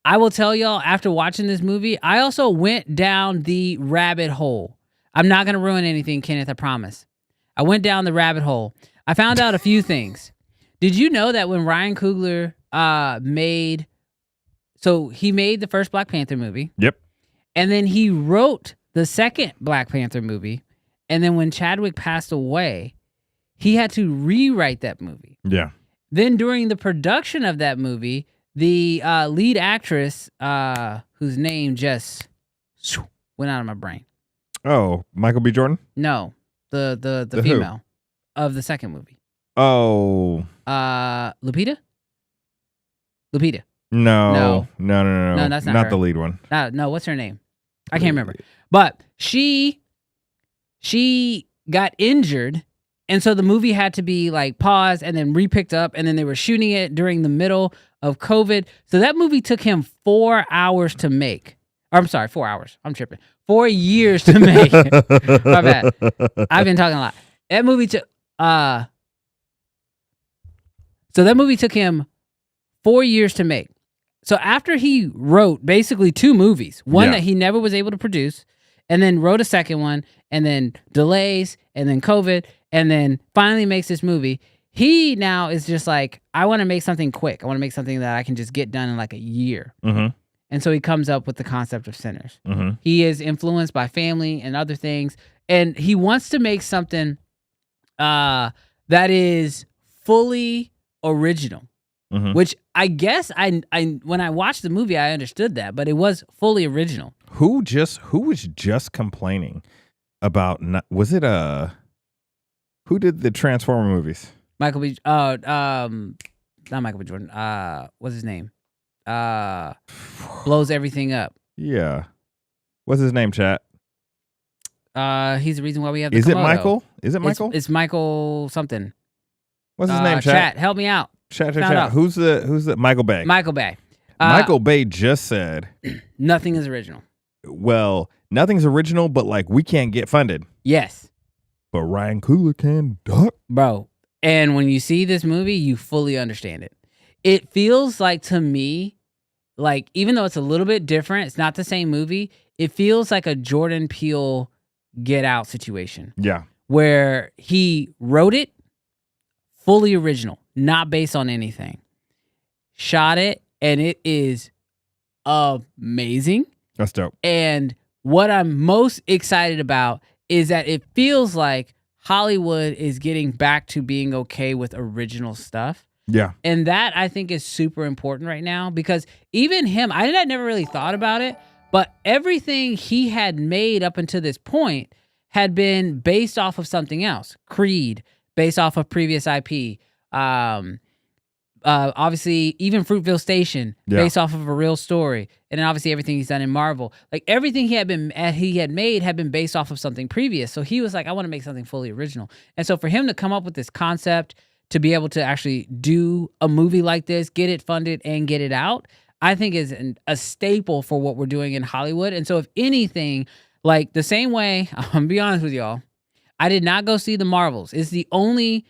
[SPEAKER 6] I will tell y'all, after watching this movie, I also went down the rabbit hole. I'm not going to ruin anything, Kenneth, I promise. I went down the rabbit hole. I found out a few things. Did you know that when Ryan Coogler made the first Black Panther movie?
[SPEAKER 3] Yep.
[SPEAKER 6] And then he wrote the second Black Panther movie. And then when Chadwick passed away, he had to rewrite that movie.
[SPEAKER 3] Yeah.
[SPEAKER 6] Then during the production of that movie, the lead actress, whose name just went out of my brain.
[SPEAKER 3] Oh, Michael B. Jordan?
[SPEAKER 6] No, the female of the second movie.
[SPEAKER 3] Oh.
[SPEAKER 6] Lupita? Lupita.
[SPEAKER 3] No,
[SPEAKER 6] that's not her.
[SPEAKER 3] the lead one.
[SPEAKER 6] No, what's her name? I can't remember. But she got injured, and so the movie had to be like paused and then re-picked up, and then they were shooting it during the middle of COVID. So that movie took him 4 hours to make. Or, I'm sorry, 4 hours. I'm tripping. 4 years to make. My bad. I've been talking a lot. That movie took him 4 years to make. So after he wrote basically 2 movies, one that he never was able to produce, and then wrote a second one, and then delays, and then COVID, and then finally makes this movie, he now is just like, I want to make something quick. I want to make something that I can just get done in like a year. Mm-hmm. And so he comes up with the concept of Sinners. Mm-hmm. He is influenced by family and other things, and he wants to make something that is fully original. Mm-hmm. Which I guess I when I watched the movie I understood that, but it was fully original.
[SPEAKER 3] Who was just complaining about who did the Transformer movies?
[SPEAKER 6] Michael B. Not Michael B. Jordan. What's his name? Blows everything up.
[SPEAKER 3] Yeah. What's his name, chat?
[SPEAKER 6] He's the reason why we have the
[SPEAKER 3] Is
[SPEAKER 6] Komodo.
[SPEAKER 3] it Michael? Is it Michael?
[SPEAKER 6] It's Michael something.
[SPEAKER 3] What's his name, chat?
[SPEAKER 6] Chat, help me out.
[SPEAKER 3] Chat. Who's the Michael Bay?
[SPEAKER 6] Michael Bay.
[SPEAKER 3] Michael Bay just said
[SPEAKER 6] nothing is original.
[SPEAKER 3] Well, nothing's original, but like we can't get funded.
[SPEAKER 6] Yes.
[SPEAKER 3] But Ryan Coogler can, duck.
[SPEAKER 6] Bro. And when you see this movie, you fully understand it. It feels like, to me, like, even though it's a little bit different, it's not the same movie, it feels like a Jordan Peele Get Out situation.
[SPEAKER 3] Yeah.
[SPEAKER 6] Where he wrote it fully original, not based on anything. Shot it, and it is amazing.
[SPEAKER 3] That's dope.
[SPEAKER 6] And what I'm most excited about is that it feels like Hollywood is getting back to being okay with original stuff.
[SPEAKER 3] Yeah.
[SPEAKER 6] And that, I think, is super important right now, because even him, I had never really thought about it, but everything he had made up until this point had been based off of something else. Creed, based off of previous IP. Obviously, even Fruitvale Station, based off of a real story. And then obviously everything he's done in Marvel. Like, everything he had made had been based off of something previous. So he was like, I want to make something fully original. And so for him to come up with this concept, to be able to actually do a movie like this, get it funded and get it out, I think is a staple for what we're doing in Hollywood. And so if anything, like the same way, I'm gonna be honest with y'all, I did not go see the Marvels. It's the only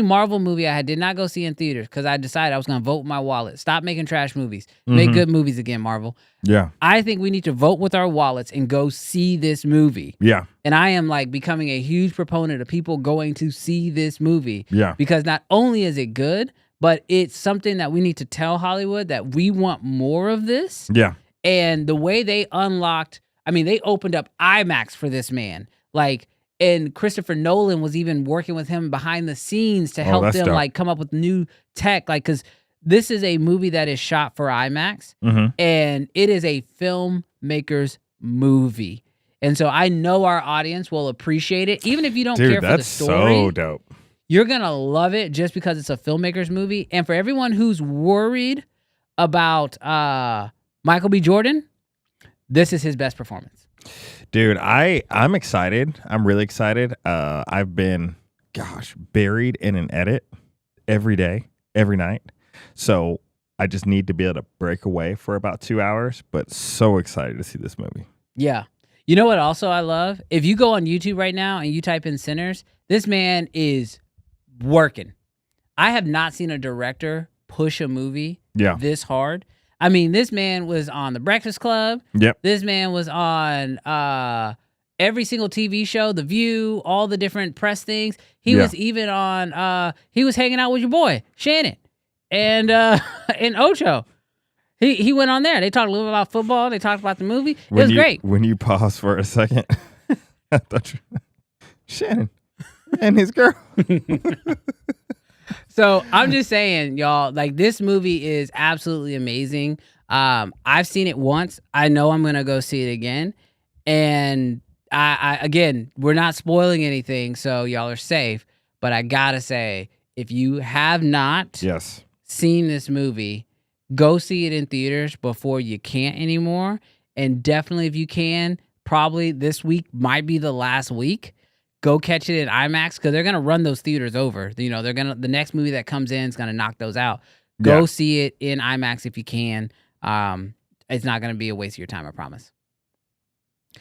[SPEAKER 6] Marvel movie I did not go see in theaters, because I decided I was going to vote with my wallet. Stop making trash movies. Make good movies again, Marvel.
[SPEAKER 3] Yeah.
[SPEAKER 6] I think we need to vote with our wallets and go see this movie.
[SPEAKER 3] Yeah.
[SPEAKER 6] And I am like becoming a huge proponent of people going to see this movie.
[SPEAKER 3] Yeah.
[SPEAKER 6] Because not only is it good, but it's something that we need to tell Hollywood that we want more of this.
[SPEAKER 3] Yeah.
[SPEAKER 6] And the way they unlocked, I mean, they opened up IMAX for this man. Like, and Christopher Nolan was even working with him behind the scenes to help them
[SPEAKER 3] dope.
[SPEAKER 6] like come up with new tech. Like, because this is a movie that is shot for IMAX, and it is a filmmaker's movie. And so I know our audience will appreciate it, even if you don't care for the story.
[SPEAKER 3] So dope.
[SPEAKER 6] You're gonna love it just because it's a filmmaker's movie. And for everyone who's worried about Michael B. Jordan, this is his best performance.
[SPEAKER 3] Dude, I'm excited. I'm really excited. I've been, buried in an edit every day, every night. So I just need to be able to break away for about 2 hours, but so excited to see this movie.
[SPEAKER 6] Yeah. You know what also I love? If you go on YouTube right now and you type in Sinners, this man is working. I have not seen a director push a movie this hard. I mean, this man was on The Breakfast Club.
[SPEAKER 3] Yep.
[SPEAKER 6] This man was on every single TV show, The View, all the different press things. He was even on, he was hanging out with your boy, Shannon, and Ocho. He went on there. They talked a little bit about football. They talked about the movie. It was great.
[SPEAKER 3] When you pause for a second, I thought Shannon and his girl.
[SPEAKER 6] So I'm just saying, y'all, like this movie is absolutely amazing. I've seen it once. I know I'm going to go see it again. And I again, we're not spoiling anything, so y'all are safe. But I got to say, if you have not seen this movie, go see it in theaters before you can't anymore. And definitely, if you can, probably this week might be the last week. Go catch it in IMAX because they're gonna run those theaters over. You know, the next movie that comes in is gonna knock those out. Go see it in IMAX if you can. It's not gonna be a waste of your time, I promise.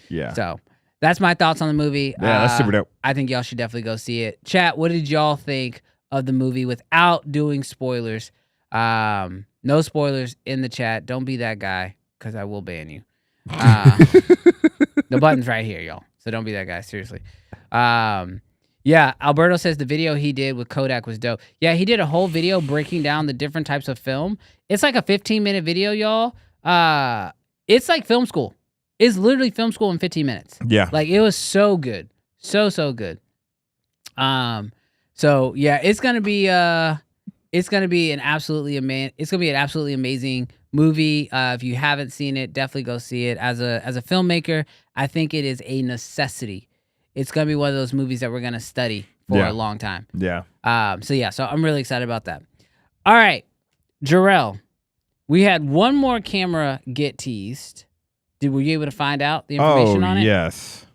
[SPEAKER 3] Yeah.
[SPEAKER 6] So that's my thoughts on the movie.
[SPEAKER 3] Yeah, that's super dope.
[SPEAKER 6] I think y'all should definitely go see it. Chat, what did y'all think of the movie without doing spoilers? No spoilers in the chat. Don't be that guy because I will ban you. The button's right here, y'all. So don't be that guy. Seriously. Yeah, Alberto says the video he did with Kodak was dope. Yeah, he did a whole video breaking down the different types of film. It's like a 15-minute video, y'all. It's like film school. It's literally film school in 15 minutes.
[SPEAKER 3] Yeah.
[SPEAKER 6] Like it was so good. So good. So yeah, it's gonna be an absolutely amazing movie. If you haven't seen it, definitely go see it. As a filmmaker, I think it is a necessity. It's gonna be one of those movies that we're gonna study for a long time.
[SPEAKER 3] Yeah.
[SPEAKER 6] So I'm really excited about that. All right, Jarrell, we had one more camera get teased. Were you able to find out the information on it?
[SPEAKER 3] Yes.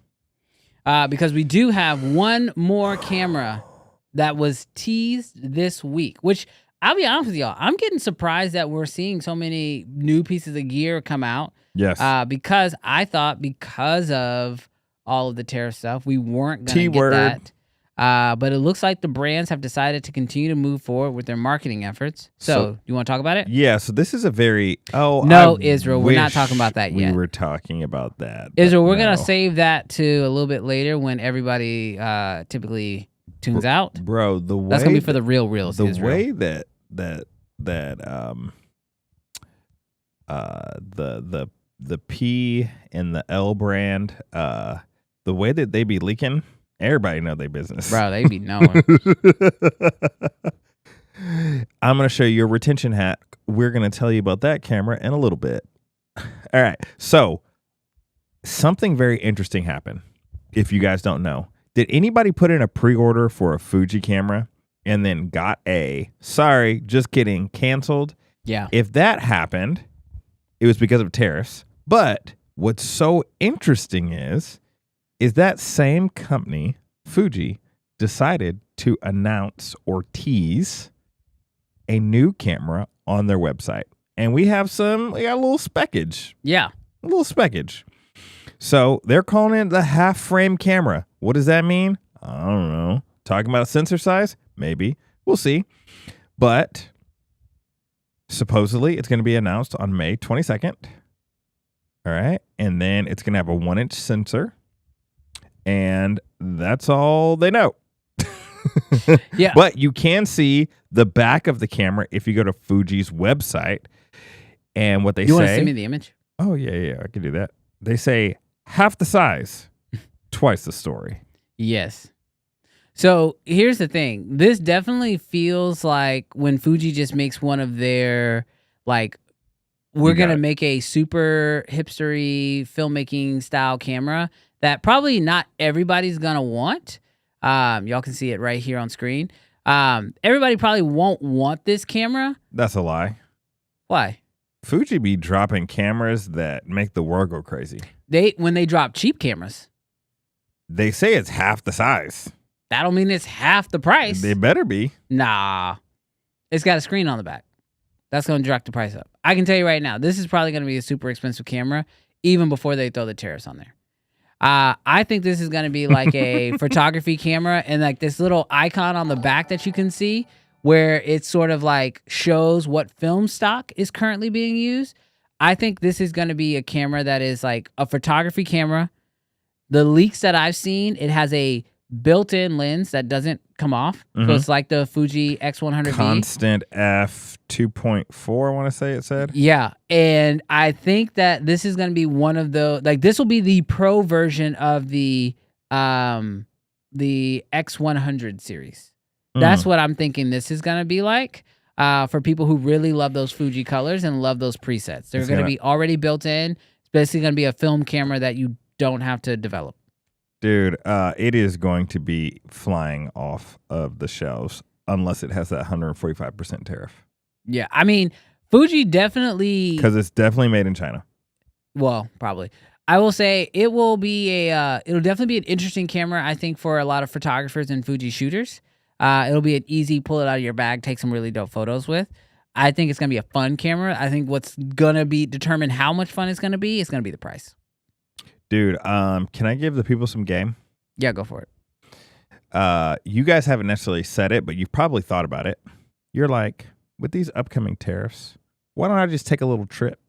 [SPEAKER 6] Because we do have one more camera that was teased this week, which I'll be honest with y'all, I'm getting surprised that we're seeing so many new pieces of gear come out.
[SPEAKER 3] Yes.
[SPEAKER 6] Because I thought because of all of the tariff stuff, we weren't going to get that. But it looks like the brands have decided to continue to move forward with their marketing efforts. So you want to talk about it?
[SPEAKER 3] Yeah, so this is a very...
[SPEAKER 6] No, Israel, we're not talking about that yet.
[SPEAKER 3] We were talking about that.
[SPEAKER 6] Israel, we're going to save that to a little bit later when everybody typically tunes out.
[SPEAKER 3] Bro, the way...
[SPEAKER 6] That's going to be for the reals,
[SPEAKER 3] the
[SPEAKER 6] Israel.
[SPEAKER 3] way that the P and the L brand, the way that they be leaking... Everybody know their business.
[SPEAKER 6] Bro, they be knowing.
[SPEAKER 3] I'm going to show you a retention hack. We're going to tell you about that camera in a little bit. All right. So something very interesting happened. If you guys don't know, did anybody put in a pre-order for a Fuji camera and then got just kidding, canceled?
[SPEAKER 6] Yeah.
[SPEAKER 3] If that happened, it was because of tariffs. But what's so interesting is that same company, Fuji, decided to announce or tease a new camera on their website. And we got a little speckage.
[SPEAKER 6] Yeah.
[SPEAKER 3] A little speckage. So they're calling it the half frame camera. What does that mean? I don't know. Talking about sensor size? Maybe. We'll see. But supposedly it's going to be announced on May 22nd. All right. And then it's going to have a 1-inch sensor. And that's all they know.
[SPEAKER 6] Yeah.
[SPEAKER 3] But you can see the back of the camera if you go to Fuji's website. And what they say...
[SPEAKER 6] You want to send me the image?
[SPEAKER 3] Oh, yeah, I can do that. They say half the size, twice the story.
[SPEAKER 6] Yes. So here's the thing. This definitely feels like when Fuji just makes one of their, like, we're going to make a super hipstery filmmaking style camera that probably not everybody's going to want. Y'all can see it right here on screen. Everybody probably won't want this camera.
[SPEAKER 3] That's a lie.
[SPEAKER 6] Why?
[SPEAKER 3] Fuji be dropping cameras that make the world go crazy.
[SPEAKER 6] When they drop cheap cameras,
[SPEAKER 3] They say it's half the size.
[SPEAKER 6] that don't mean it's half the price.
[SPEAKER 3] They better be.
[SPEAKER 6] Nah. It's got a screen on the back. That's going to jack the price up. I can tell you right now, this is probably going to be a super expensive camera even before they throw the tariffs on there. I think this is going to be like a photography camera, and like this little icon on the back that you can see where it sort of like shows what film stock is currently being used. I think this is going to be a camera that is like a photography camera. The leaks that I've seen, it has a built-in lens that doesn't come off. So it's like the Fuji X100V.
[SPEAKER 3] Constant f 2.4, I want to say it said.
[SPEAKER 6] Yeah, and I think that this is going to be one of the, like, this will be the pro version of the X100 series. That's what I'm thinking this is going to be like for people who really love those Fuji colors and love those presets. They're going to be already built in. It's basically going to be a film camera that you don't have to develop.
[SPEAKER 3] Dude, it is going to be flying off of the shelves unless it has that 145% tariff.
[SPEAKER 6] Yeah, I mean, Fuji definitely...
[SPEAKER 3] Because it's definitely made in China.
[SPEAKER 6] Well, probably. I will say it will be it'll definitely be an interesting camera, I think, for a lot of photographers and Fuji shooters. It'll be an easy pull it out of your bag, take some really dope photos with. I think it's going to be a fun camera. I think what's going to be determine how much fun it's going to be the price.
[SPEAKER 3] Dude, can I give the people some game?
[SPEAKER 6] Yeah, go for it.
[SPEAKER 3] You guys haven't necessarily said it, but you've probably thought about it. You're like, with these upcoming tariffs, why don't I just take a little trip?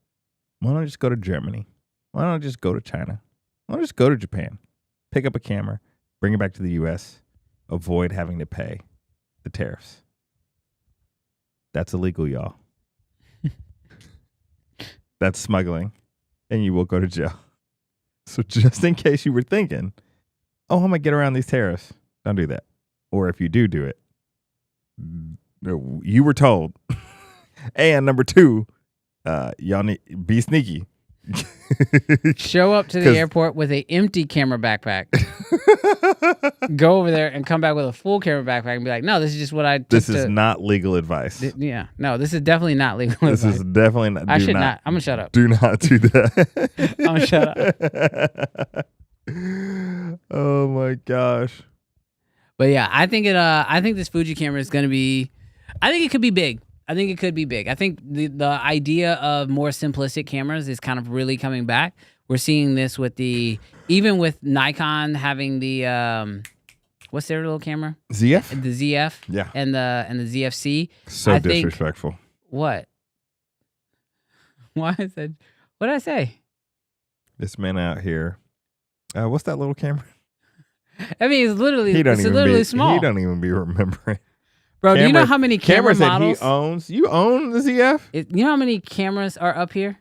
[SPEAKER 3] Why don't I just go to Germany? Why don't I just go to China? Why don't I just go to Japan? Pick up a camera, bring it back to the U.S., avoid having to pay the tariffs. That's illegal, y'all. That's smuggling, and you will go to jail. So just in case you were thinking, oh, I'm going to get around these tariffs, don't do that. Or if you do it, you were told. And number two, y'all need be sneaky.
[SPEAKER 6] Show up to the airport with an empty camera backpack. Go over there and come back with a full camera backpack and be like, no, this is just what I took.
[SPEAKER 3] This is not legal advice.
[SPEAKER 6] Yeah. No, this is definitely not legal advice.
[SPEAKER 3] This is definitely not.
[SPEAKER 6] I should not. I'm going to shut up.
[SPEAKER 3] Do not do that.
[SPEAKER 6] I'm going to shut up.
[SPEAKER 3] Oh my gosh.
[SPEAKER 6] But yeah, I think this Fuji camera is going to be, I think it could be big. I think it could be big. I think the idea of more simplistic cameras is kind of really coming back. We're seeing this with even with Nikon having the, what's their little camera?
[SPEAKER 3] ZF?
[SPEAKER 6] The ZF.
[SPEAKER 3] Yeah.
[SPEAKER 6] And the ZFC.
[SPEAKER 3] So disrespectful.
[SPEAKER 6] What? Why is that? What did I say?
[SPEAKER 3] This man out here. What's that little camera?
[SPEAKER 6] I mean, it's literally small.
[SPEAKER 3] He don't even be remembering.
[SPEAKER 6] Bro, do you know how many cameras models
[SPEAKER 3] that he owns? You own the ZF?
[SPEAKER 6] You know how many cameras are up here?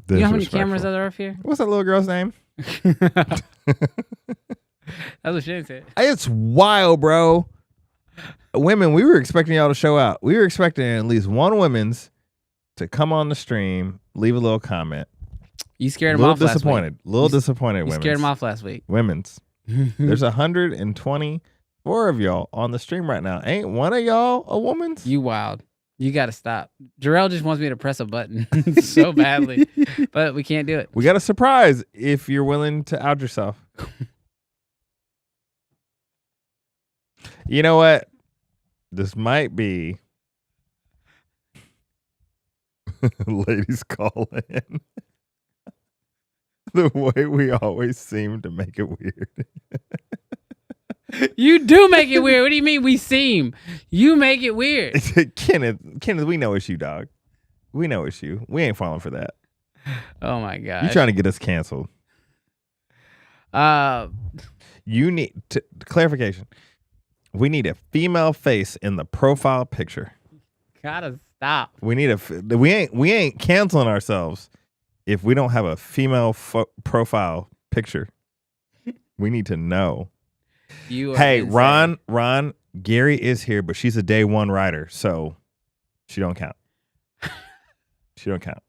[SPEAKER 6] You know how many cameras are up here?
[SPEAKER 3] What's that little girl's name?
[SPEAKER 6] That's what Shane said.
[SPEAKER 3] It's wild, bro. Women, we were expecting y'all to show out. We were expecting at least one women's to come on the stream, leave a little comment.
[SPEAKER 6] You scared them off last week.
[SPEAKER 3] Little disappointed.
[SPEAKER 6] You scared them off last week.
[SPEAKER 3] Women's. There's 124 of y'all on the stream right now. Ain't one of y'all a woman's?
[SPEAKER 6] You wild. You got to stop. Jarrell just wants me to press a button so badly, but we can't do it.
[SPEAKER 3] We got a surprise if you're willing to out yourself. You know what? This might be ladies call in. The way we always seem to make it weird.
[SPEAKER 6] You do make it weird. What do you mean we seem? You make it weird.
[SPEAKER 3] Kenneth, we know it's you, dog. We know it's you. We ain't falling for that.
[SPEAKER 6] Oh my God.
[SPEAKER 3] You trying to get us canceled. You need clarification. We need a female face in the profile picture.
[SPEAKER 6] Gotta stop.
[SPEAKER 3] We need we ain't canceling ourselves if we don't have a female profile picture. We need to know. Hey, insane. Ron, Gary is here, but she's a day one rider, so she don't count. She don't count.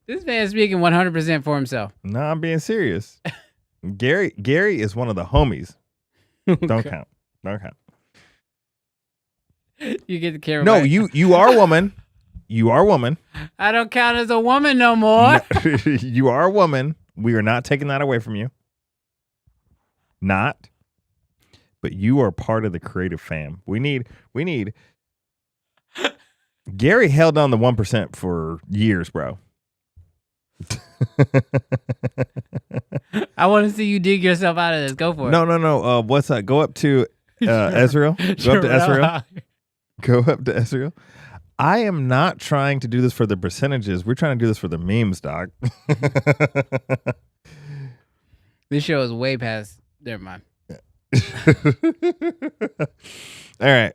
[SPEAKER 6] This man is speaking 100% for himself.
[SPEAKER 3] No, I'm being serious. Gary is one of the homies.
[SPEAKER 6] Okay.
[SPEAKER 3] Don't count. Don't count.
[SPEAKER 6] You get the camera.
[SPEAKER 3] No,
[SPEAKER 6] back.
[SPEAKER 3] you are a woman. You are a woman.
[SPEAKER 6] I don't count as a woman no more.
[SPEAKER 3] No, you are a woman. We are not taking that away from you. Not. But you are part of the creative fam. We need. Gary held on the 1% for years, bro.
[SPEAKER 6] I want to see you dig yourself out of this. Go for it.
[SPEAKER 3] No. What's that? Go up to Ezreal. Go up to Ezreal. Go up to Ezreal. I am not trying to do this for the percentages. We're trying to do this for the memes, doc.
[SPEAKER 6] This show is way past. Never mind.
[SPEAKER 3] All right.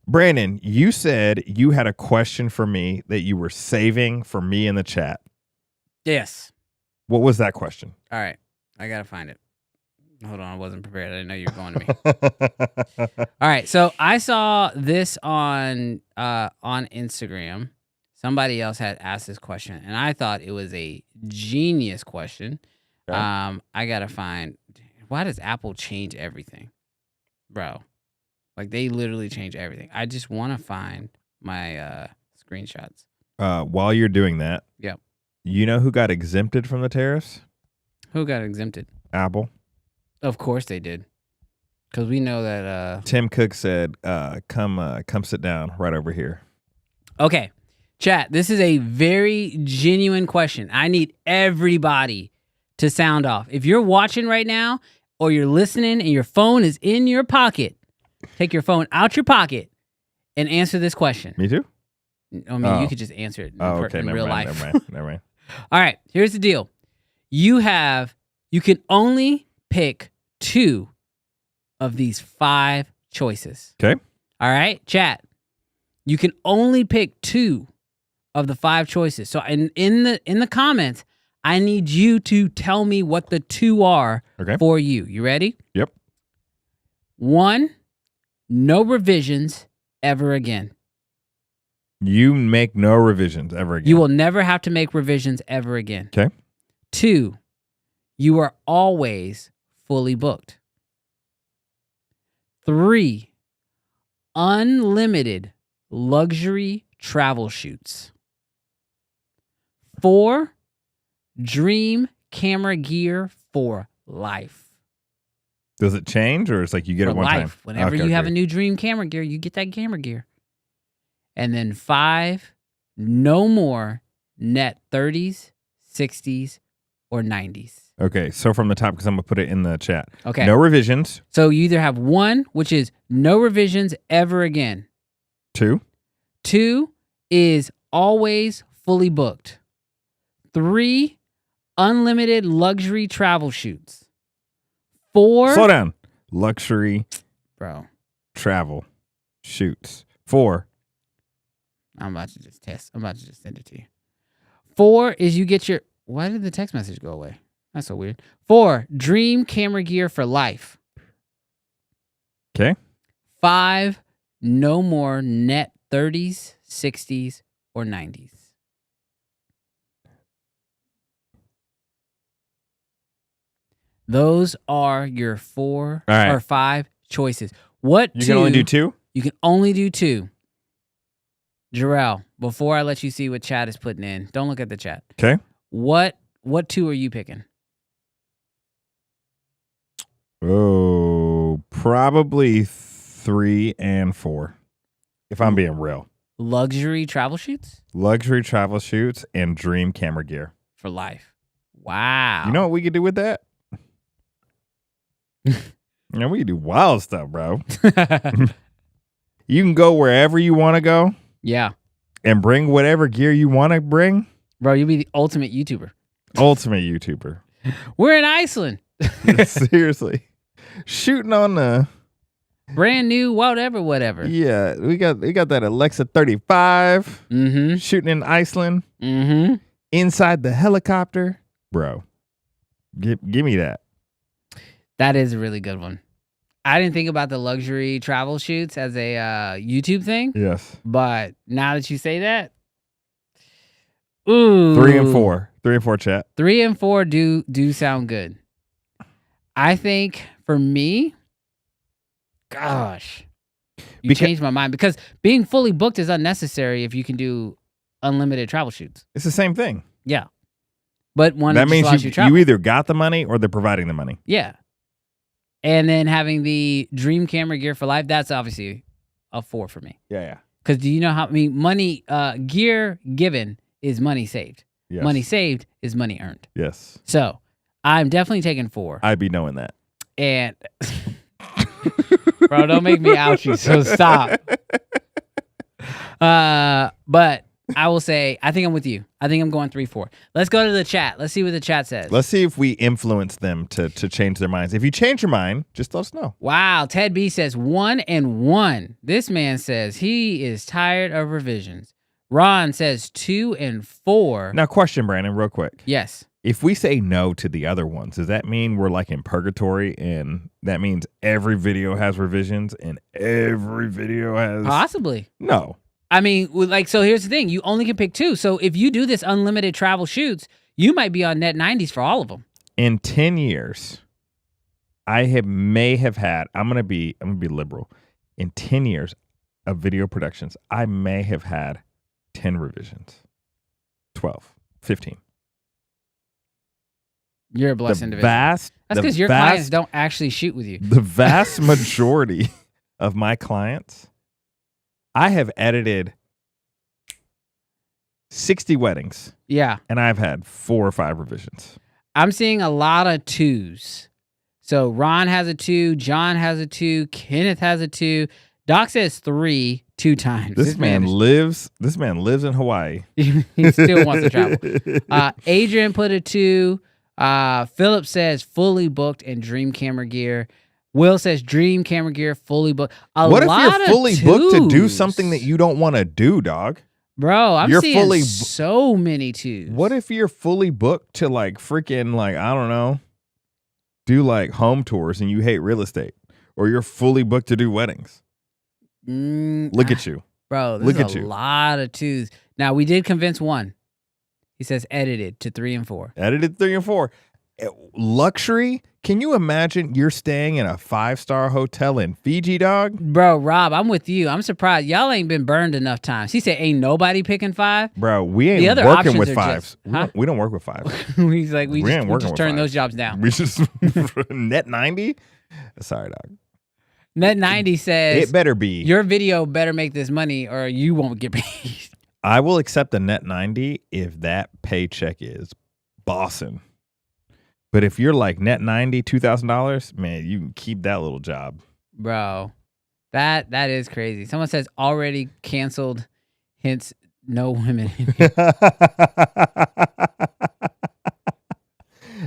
[SPEAKER 3] Brandon, you said you had a question for me that you were saving for me in the chat.
[SPEAKER 6] Yes.
[SPEAKER 3] What was that question?
[SPEAKER 6] All right. I got to find it. Hold on. I wasn't prepared. I didn't know you were going to me. All right. So I saw this on Instagram. Somebody else had asked this question, and I thought it was a genius question. Okay. I got to find, why does Apple change everything? Bro. Like, they literally change everything. I just want to find my screenshots.
[SPEAKER 3] While you're doing that,
[SPEAKER 6] yep.
[SPEAKER 3] You know who got exempted from the tariffs?
[SPEAKER 6] Who got exempted?
[SPEAKER 3] Apple.
[SPEAKER 6] Of course they did. Because we know that...
[SPEAKER 3] Tim Cook said, come sit down right over here.
[SPEAKER 6] Okay. Chat, this is a very genuine question. I need everybody to sound off. If you're watching right now or you're listening and your phone is in your pocket, take your phone out your pocket and answer this question.
[SPEAKER 3] Me too?
[SPEAKER 6] I mean, you could just answer it in real life.
[SPEAKER 3] Never mind.
[SPEAKER 6] All right, here's the deal. You can only pick 2 of these 5 choices.
[SPEAKER 3] Okay.
[SPEAKER 6] All right, chat. You can only pick 2 of the 5 choices. So in the comments, I need you to tell me what the 2 are for you. You ready?
[SPEAKER 3] Yep.
[SPEAKER 6] 1, no revisions ever again.
[SPEAKER 3] You make no revisions ever again.
[SPEAKER 6] You will never have to make revisions ever again.
[SPEAKER 3] Okay.
[SPEAKER 6] 2, you are always fully booked. 3, unlimited luxury travel shoots. 4, dream camera gear for life.
[SPEAKER 3] Does it change, or it's like you get it one time?
[SPEAKER 6] Whenever you have a new dream camera gear, you get that camera gear. And then 5, no more net 30s, 60s, or 90s.
[SPEAKER 3] Okay, so from the top, because I'm going to put it in the chat.
[SPEAKER 6] Okay.
[SPEAKER 3] No revisions.
[SPEAKER 6] So you either have 1, which is no revisions ever again.
[SPEAKER 3] 2.
[SPEAKER 6] 2 is always fully booked. 3, unlimited luxury travel shoots. 4.
[SPEAKER 3] Slow down. Luxury.
[SPEAKER 6] Bro.
[SPEAKER 3] Travel shoots. 4.
[SPEAKER 6] I'm about to just send it to you. 4 is you get your... Why did the text message go away? That's so weird. 4, dream camera gear for life.
[SPEAKER 3] Okay.
[SPEAKER 6] 5, no more net 30s, 60s, or 90s. Those are your 4 or 5 choices. What
[SPEAKER 3] you can only do 2?
[SPEAKER 6] You can only do 2. Jarrell, before I let you see what chat is putting in, don't look at the chat.
[SPEAKER 3] Okay.
[SPEAKER 6] What 2 are you picking?
[SPEAKER 3] Oh, probably 3 and 4. If I'm being real.
[SPEAKER 6] Luxury travel shoots?
[SPEAKER 3] Luxury travel shoots and dream camera gear.
[SPEAKER 6] For life. Wow.
[SPEAKER 3] You know what we could do with that? We could do wild stuff, bro. You can go wherever you want to go.
[SPEAKER 6] Yeah.
[SPEAKER 3] And bring whatever gear you want to bring.
[SPEAKER 6] Bro, you'll be the ultimate YouTuber.
[SPEAKER 3] Ultimate YouTuber.
[SPEAKER 6] We're in Iceland.
[SPEAKER 3] Seriously. Shooting on the
[SPEAKER 6] brand new whatever.
[SPEAKER 3] Yeah, we got that Alexa 35.
[SPEAKER 6] Mm-hmm.
[SPEAKER 3] Shooting in Iceland.
[SPEAKER 6] Mm-hmm.
[SPEAKER 3] Inside the helicopter. Bro. Give me that.
[SPEAKER 6] That is a really good one. I didn't think about the luxury travel shoots as a YouTube thing.
[SPEAKER 3] Yes.
[SPEAKER 6] But now that you say that, ooh.
[SPEAKER 3] 3 and 4. 3 and 4, chat.
[SPEAKER 6] 3 and 4 do sound good. I think for me, gosh. changed my mind because being fully booked is unnecessary if you can do unlimited travel shoots.
[SPEAKER 3] It's the same thing.
[SPEAKER 6] Yeah. But one
[SPEAKER 3] That means
[SPEAKER 6] you travel.
[SPEAKER 3] you either got the money or they're providing the money.
[SPEAKER 6] Yeah. And then having the dream camera gear for life, that's obviously a 4 for me.
[SPEAKER 3] Yeah.
[SPEAKER 6] Because do you know how money gear given is money saved.
[SPEAKER 3] Yes.
[SPEAKER 6] Money saved is money earned.
[SPEAKER 3] Yes.
[SPEAKER 6] So I'm definitely taking 4.
[SPEAKER 3] I'd be knowing that.
[SPEAKER 6] And bro, don't make me out you, so stop. But I will say, I think I'm with you. I think I'm going 3-4. Let's go to the chat. Let's see what the chat says.
[SPEAKER 3] Let's see if we influence them to change their minds. If you change your mind, just let us know.
[SPEAKER 6] Wow. Ted B says 1 and 1. This man says he is tired of revisions. Ron says 2 and 4.
[SPEAKER 3] Now, question, Brandon, real quick.
[SPEAKER 6] Yes.
[SPEAKER 3] If we say no to the other ones, does that mean we're like in purgatory and that means every video has revisions and every video has...
[SPEAKER 6] Possibly.
[SPEAKER 3] No.
[SPEAKER 6] I mean, so here's the thing. You only can pick 2. So if you do this unlimited travel shoots, you might be on net 90s for all of them.
[SPEAKER 3] In 10 years, may have had, I'm gonna be liberal. In 10 years of video productions, I may have had 10 revisions. 12, 15.
[SPEAKER 6] You're a blessed individual. That's because your clients don't actually shoot with you.
[SPEAKER 3] The vast majority of my clients, I have edited 60 weddings.
[SPEAKER 6] Yeah.
[SPEAKER 3] And I've had 4 or 5 revisions.
[SPEAKER 6] I'm seeing a lot of 2s. So Ron has a 2, John has a 2, Kenneth has a 2. Doc says 3 2 times.
[SPEAKER 3] This man lives in Hawaii.
[SPEAKER 6] He still wants to travel. Adrian put a 2. Philip says fully booked and dream camera gear. Will says dream camera gear fully booked.
[SPEAKER 3] What if you're fully booked to do something that you don't want to do, dog?
[SPEAKER 6] Bro, I'm seeing so many 2s.
[SPEAKER 3] What if you're fully booked to like freaking like, I don't know, do like home tours and you hate real estate? Or you're fully booked to do weddings? Look at you.
[SPEAKER 6] Bro, there's a lot of 2s. Now, we did convince one. He says edited to 3 and 4.
[SPEAKER 3] Edited 3 and 4. Luxury? Can you imagine you're staying in a 5-star hotel in Fiji, dog?
[SPEAKER 6] Bro, Rob, I'm with you. I'm surprised. Y'all ain't been burned enough times. He said, ain't nobody picking 5?
[SPEAKER 3] Bro, we ain't working with 5s. We don't work with 5s.
[SPEAKER 6] He's like, we just turn those jobs down.
[SPEAKER 3] We just net 90? Sorry, dog.
[SPEAKER 6] Net 90 says,
[SPEAKER 3] it better be.
[SPEAKER 6] Your video better make this money or you won't get paid.
[SPEAKER 3] I will accept a net 90 if that paycheck is bossing. But if you're like net 90, $2,000, man, you can keep that little job.
[SPEAKER 6] Bro, that is crazy. Someone says already canceled, hence no women.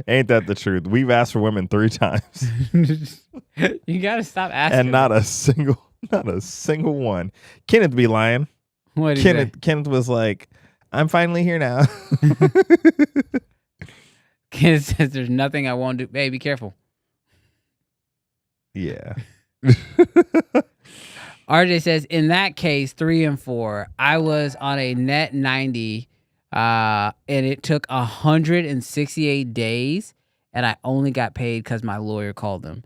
[SPEAKER 3] Ain't that the truth? We've asked for women 3 times.
[SPEAKER 6] You gotta stop asking.
[SPEAKER 3] And not a single one. Kenneth be lying.
[SPEAKER 6] What did
[SPEAKER 3] Kenneth was like, I'm finally here now.
[SPEAKER 6] Kenneth says there's nothing I won't do. Hey, be careful.
[SPEAKER 3] Yeah.
[SPEAKER 6] RJ says, in that case, 3 and 4, I was on a net 90, and it took 168 days, and I only got paid because my lawyer called them.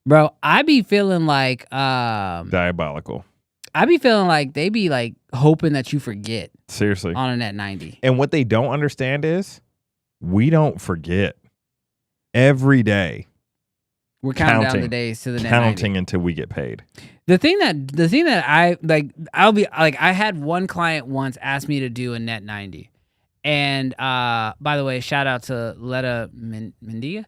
[SPEAKER 6] Bro, I be feeling like...
[SPEAKER 3] diabolical.
[SPEAKER 6] I be feeling like they be like hoping that you forget.
[SPEAKER 3] Seriously.
[SPEAKER 6] On a net 90.
[SPEAKER 3] And what they don't understand is we don't forget. Every day.
[SPEAKER 6] We're counting down the days to the net 90.
[SPEAKER 3] Counting until we get paid.
[SPEAKER 6] The thing that I like, I had one client once ask me to do a net 90. And by the way, shout out to Letta Mendia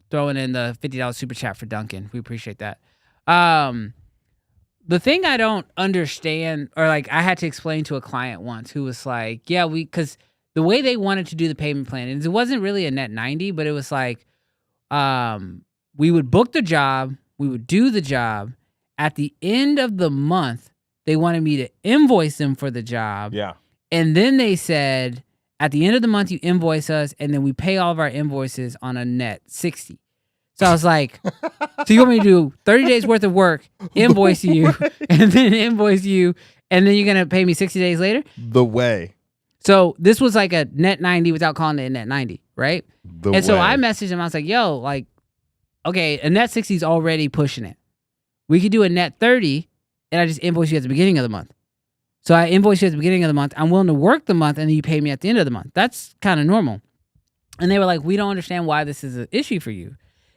[SPEAKER 6] throwing in the $50 super chat for Duncan. We appreciate that. The thing I don't understand, or like I had to explain to a client once who was like, yeah, because the way they wanted to do the payment plan, and it wasn't really a net 90, but it was like, we would book the job, we would do the job. At the end of the month, they wanted me to invoice them for the job.
[SPEAKER 3] Yeah.
[SPEAKER 6] And then they said, at the end of the month, you invoice us, and then we pay all of our invoices on a net 60. So I was like, so you want me to do 30 days worth of work, invoice you, and then invoice you, and then you're going to pay me 60 days later?
[SPEAKER 3] The way.
[SPEAKER 6] So this was like a net 90 without calling it a net 90, right? So I messaged him. I was like, yo, like, okay, a net 60 is already pushing it. We could do a net 30, and I just invoice you at the beginning of the month. So I invoice you at the beginning of the month. I'm willing to work the month, and then you pay me at the end of the month. That's kind of normal. And they were like, we don't understand why this is an issue for you.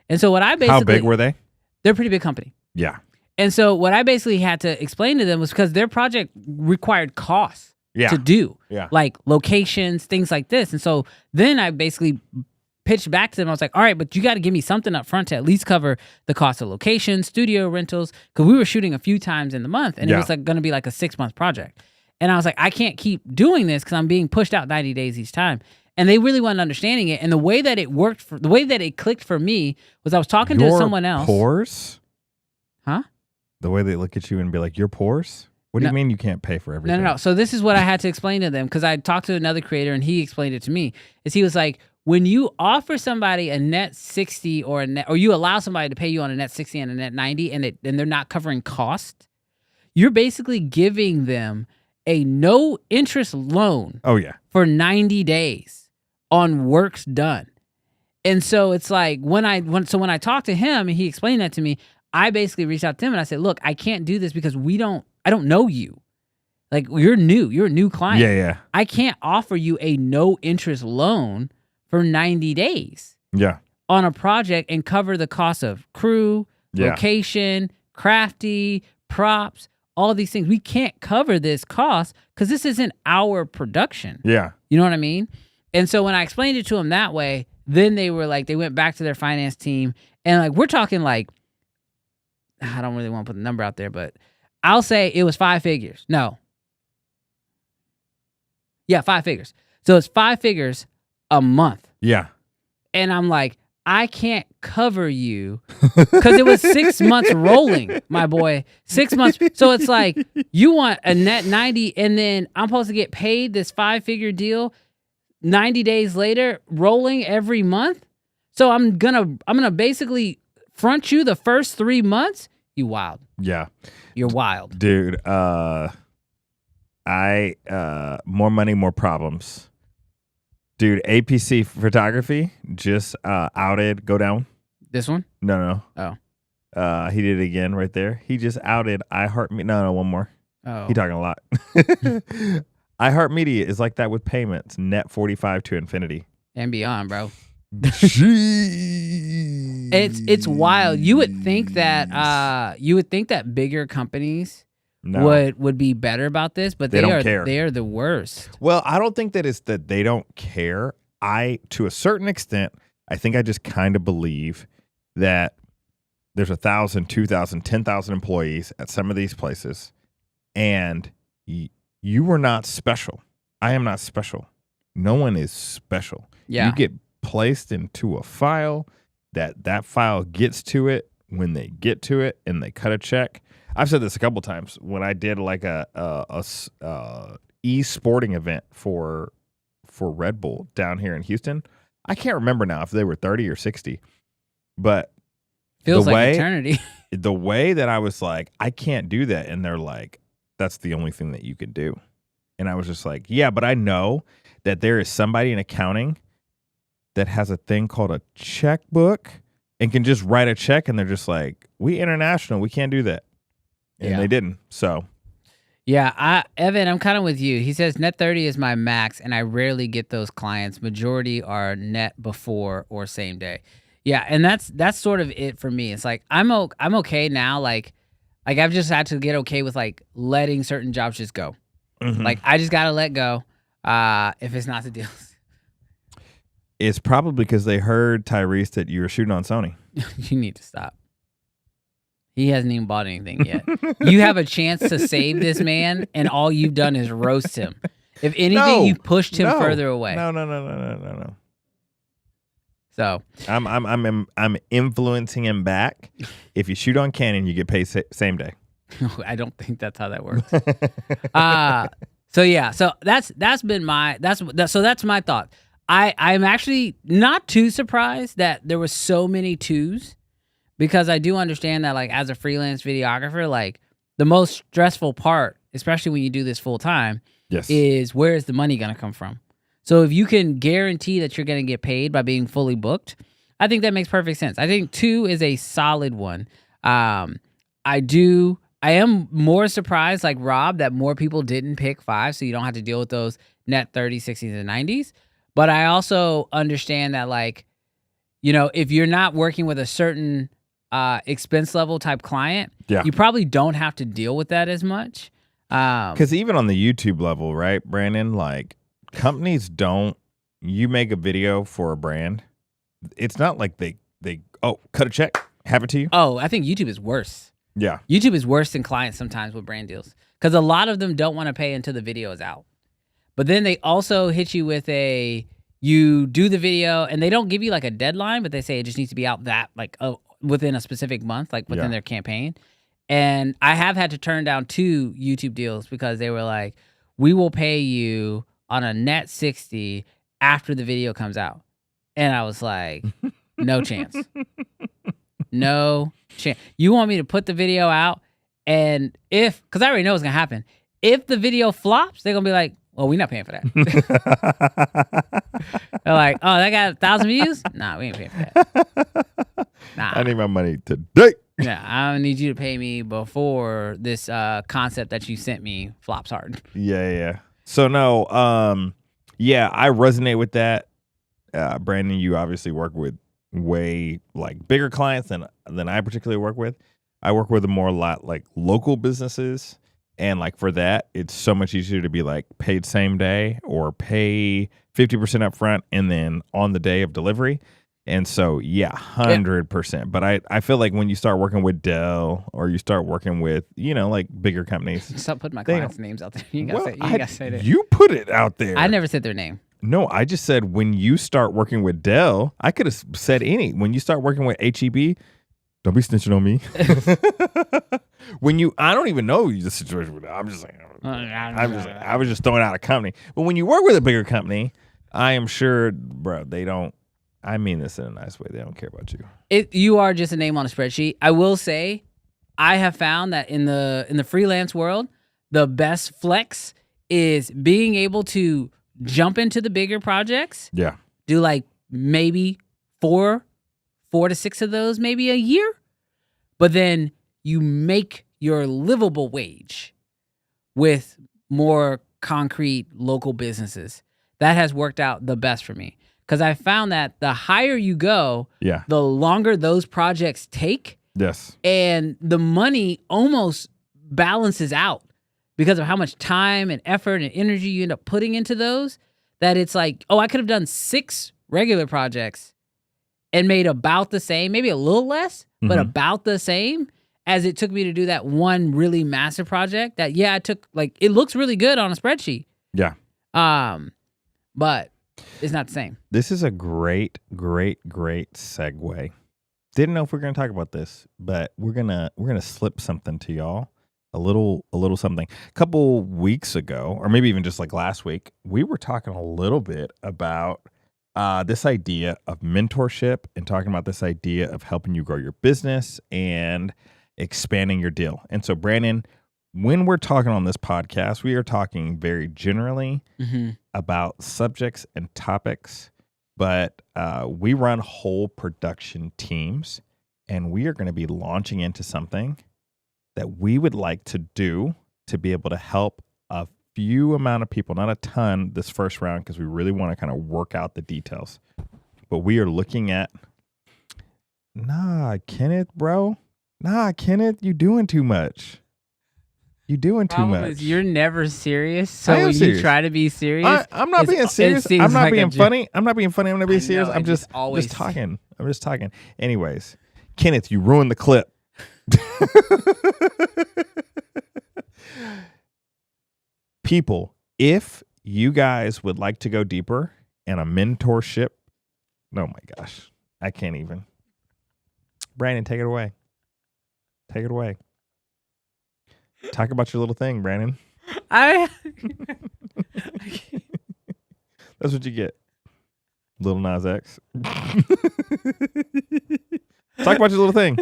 [SPEAKER 6] And so what I basically...
[SPEAKER 3] How big were they?
[SPEAKER 6] They're a pretty big company.
[SPEAKER 3] Yeah.
[SPEAKER 6] And so what I basically had to explain to them was because their project required costs to do.
[SPEAKER 3] Yeah.
[SPEAKER 6] Like locations, things like this. And so then I basically pitched back to them. I was like, all right, but you got to give me something up front to at least cover the cost of location, studio rentals, because we were shooting a few times in the month, and it was like going to be like a 6-month project. And I was like, I can't keep doing this because I'm being pushed out 90 days each time. And they really weren't understanding it. And the way that it worked, the way that it clicked for me was I was talking to someone else.
[SPEAKER 3] Pores?
[SPEAKER 6] Huh?
[SPEAKER 3] The way they look at you and be like, "You're pores." What do you mean you can't pay for everything?
[SPEAKER 6] No. So this is what I had to explain to them, because I talked to another creator and he explained it to me. Is he was like, when you offer somebody a net 60 or you allow somebody to pay you on a net 60 and a net 90 and they're not covering cost, you're basically giving them a no interest loan.
[SPEAKER 3] Oh yeah.
[SPEAKER 6] For 90 days on works done. And so it's like when I talked to him and he explained that to me, I basically reached out to him and I said, look, I can't do this because I don't know you. Like, you're a new client.
[SPEAKER 3] Yeah.
[SPEAKER 6] I can't offer you a no interest loan for 90 days.
[SPEAKER 3] Yeah.
[SPEAKER 6] On a project and cover the cost of crew, location, crafty, props, all these things. We can't cover this cost because this isn't our production.
[SPEAKER 3] Yeah.
[SPEAKER 6] You know what I mean? And so when I explained it to them that way, then they were like, they went back to their finance team and like, we're talking like, I don't really want to put the number out there, but I'll say it was 5 figures. No. Yeah, 5 figures. So it's 5 figures a month.
[SPEAKER 3] Yeah.
[SPEAKER 6] And I'm like, I can't cover you because it was 6 months rolling, my boy. 6 months. So it's like, you want a net 90 and then I'm supposed to get paid this 5-figure deal 90 days later, rolling every month. So I'm gonna basically front you the first 3 months. You wild.
[SPEAKER 3] Yeah.
[SPEAKER 6] You're wild.
[SPEAKER 3] Dude, more money, more problems. Dude, APC Photography just outed Go Down.
[SPEAKER 6] This one?
[SPEAKER 3] No.
[SPEAKER 6] Oh.
[SPEAKER 3] He did it again right there. He just outed iHeartMedia. No, one more.
[SPEAKER 6] Oh.
[SPEAKER 3] He talking a lot. iHeartMedia is like that with payments. Net 45 to infinity.
[SPEAKER 6] And beyond, bro.
[SPEAKER 3] Jeez.
[SPEAKER 6] It's wild. You would think that bigger companies would be better about this, but they
[SPEAKER 3] don't care.
[SPEAKER 6] They are the worst.
[SPEAKER 3] Well, I don't think that it's that they don't care. To a certain extent, I think I just kind of believe that there's 1,000, 2,000, 10,000 employees at some of these places, and you are not special. I am not special. No one is special.
[SPEAKER 6] Yeah.
[SPEAKER 3] You get placed into a file, that file gets to it when they get to it and they cut a check. I've said this a couple times when I did like a e-sporting event for Red Bull down here in Houston. I can't remember now if they were 30 or 60, but
[SPEAKER 6] feels like eternity.
[SPEAKER 3] The way that I was like, I can't do that, and they're like, that's the only thing that you can do. And I was just like, yeah, but I know that there is somebody in accounting that has a thing called a checkbook and can just write a check, and they're just like, we international, we can't do that. And they didn't. So
[SPEAKER 6] yeah, Evan, I'm kind of with you. He says net 30 is my max, and I rarely get those clients. Majority are net before or same day. Yeah, and that's sort of it for me. It's like I'm okay now. Like I've just had to get okay with like letting certain jobs just go. Mm-hmm. Like I just gotta let go if it's not the deal.
[SPEAKER 3] It's probably because they heard, Tyrese, that you were shooting on Sony.
[SPEAKER 6] You need to stop. He hasn't even bought anything yet. You have a chance to save this man, and all you've done is roast him. If anything, you pushed him further away.
[SPEAKER 3] No.
[SPEAKER 6] So
[SPEAKER 3] I'm influencing him back. If you shoot on Canon, you get paid same day.
[SPEAKER 6] I don't think that's how that works. So yeah, so that's my thought. I'm actually not too surprised that there were so many twos, because I do understand that like as a freelance videographer, like the most stressful part, especially when you do this full time, is where is the money going to come from? So if you can guarantee that you're going to get paid by being fully booked, I think that makes perfect sense. I think 2 is a solid one. I I am more surprised, like Rob, that more people didn't pick 5, so you don't have to deal with those net 30s, 60s, and 90s. But I also understand that, like, you know, if you're not working with a certain expense level type client, you probably don't have to deal with that as much.
[SPEAKER 3] Because even on the YouTube level, right, Brandon, like companies don't, you make a video for a brand, it's not like they cut a check, have it to you.
[SPEAKER 6] Oh, I think YouTube is worse.
[SPEAKER 3] Yeah.
[SPEAKER 6] YouTube is worse than clients sometimes with brand deals because a lot of them don't want to pay until the video is out. But then they also hit you with you do the video and they don't give you like a deadline, but they say it just needs to be out that like within a specific month, like within their campaign. And I have had to turn down 2 YouTube deals because they were like, we will pay you on a net 60 after the video comes out. And I was like, no chance. No chance. You want me to put the video out and because I already know what's going to happen. If the video flops, they're going to be like, well, we're not paying for that. They're like, oh, that got 1,000 views? Nah, we ain't paying for that. Nah.
[SPEAKER 3] I need my money today.
[SPEAKER 6] Yeah, I don't need you to pay me before this concept that you sent me flops hard.
[SPEAKER 3] Yeah. So no, I resonate with that. Brandon, you obviously work with way like bigger clients than I particularly work with. I work with a lot like local businesses. And like for that, it's so much easier to be like paid same day or pay 50% up front and then on the day of delivery. And so, 100%. But I feel like when you start working with Dell or you start working with, you know, like bigger companies.
[SPEAKER 6] Stop putting my clients' names out there. You gotta say that.
[SPEAKER 3] You put it out there.
[SPEAKER 6] I never said their name.
[SPEAKER 3] No, I just said when you start working with Dell, I could have said any. When you start working with HEB, don't be snitching on me. I don't even know the situation with it. I'm just saying. I was just throwing out a company. But when you work with a bigger company, I am sure, bro, they don't. I mean this in a nice way. They don't care about you.
[SPEAKER 6] You are just a name on a spreadsheet. I will say, I have found that in the freelance world, the best flex is being able to jump into the bigger projects.
[SPEAKER 3] Yeah.
[SPEAKER 6] Do like maybe 4 to 6 of those, maybe a year. But then you make your livable wage with more concrete local businesses. That has worked out the best for me. Because I found that the higher you go, the longer those projects take.
[SPEAKER 3] Yes.
[SPEAKER 6] And the money almost balances out because of how much time and effort and energy you end up putting into those, that it's like, oh, I could have done 6 regular projects and made about the same, maybe a little less, but about the same as it took me to do that one really massive project that, I took, like, it looks really good on a spreadsheet.
[SPEAKER 3] Yeah.
[SPEAKER 6] But it's not the same.
[SPEAKER 3] This is a great segue. Didn't know if we were going to talk about this, but we're gonna slip something to y'all. A little something. A couple weeks ago, or maybe even just like last week, we were talking a little bit about this idea of mentorship and talking about this idea of helping you grow your business and expanding your deal. And so, Brandon, when we're talking on this podcast, we are talking very generally about subjects and topics, but we run whole production teams, and we are going to be launching into something that we would like to do to be able to help a few amount of people, not a ton this first round, because we really want to kind of work out the details. But we are looking at, Kenneth, you doing too much. You doing too much.
[SPEAKER 6] Is you're never serious. So when you try to be serious,
[SPEAKER 3] I'm not being serious. I'm not being funny. I'm not being funny. I'm not being serious. I'm just talking. I'm just talking. Anyways, Kenneth, you ruined the clip. People, if you guys would like to go deeper in a mentorship, oh my gosh, I can't even. Brandon, take it away. Take it away. Talk about your little thing, Brandon.
[SPEAKER 6] I
[SPEAKER 3] That's what you get. Little Nas X. Talk about your little thing.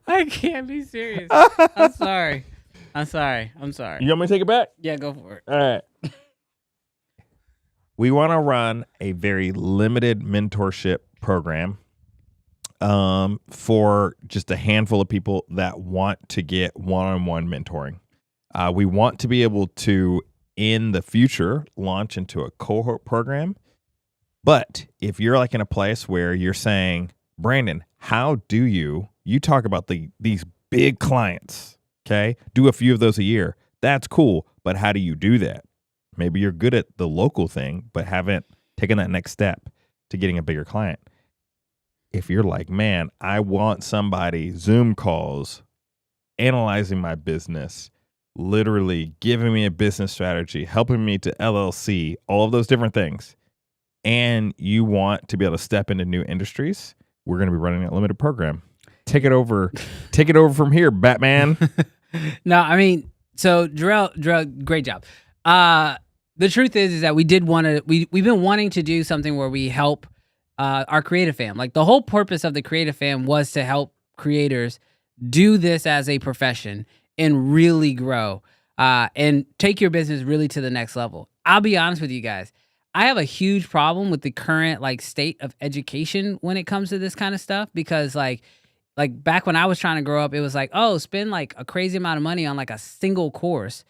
[SPEAKER 6] I can't be serious. I'm sorry.
[SPEAKER 3] You want me to take it back?
[SPEAKER 6] Yeah, go for it.
[SPEAKER 3] All right. We want to run a very limited mentorship program for just a handful of people that want to get one-on-one mentoring. We want to be able to, in the future, launch into a cohort program. But if you're like in a place where you're saying, Brandon, how do you talk about these big clients, okay? Do a few of those a year. That's cool. But how do you do that? Maybe you're good at the local thing, but haven't taken that next step to getting a bigger client. If you're like, man, I want somebody Zoom calls, analyzing my business, literally giving me a business strategy, helping me to LLC, all of those different things, and you want to be able to step into new industries, we're going to be running a limited program. Take it over from here, Batman.
[SPEAKER 6] No, I mean, so Jarrell, great job. The truth is that we've been wanting to do something where we help our creative fam. Like, the whole purpose of the creative fam was to help creators do this as a profession and really grow and take your business really to the next level. I'll be honest with you guys. I have a huge problem with the current state of education when it comes to this kind of stuff, because like back when I was trying to grow up, it was spend a crazy amount of money on a single course.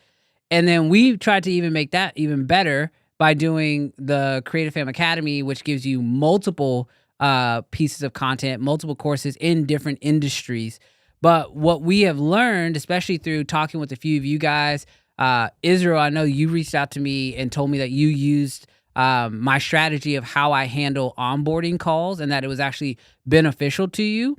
[SPEAKER 6] And then we tried to even make that even better by doing the Creative Fam Academy, which gives you multiple pieces of content, multiple courses in different industries. But what we have learned, especially through talking with a few of you guys, Israel, I know you reached out to me and told me that you used my strategy of how I handle onboarding calls and that it was actually beneficial to you.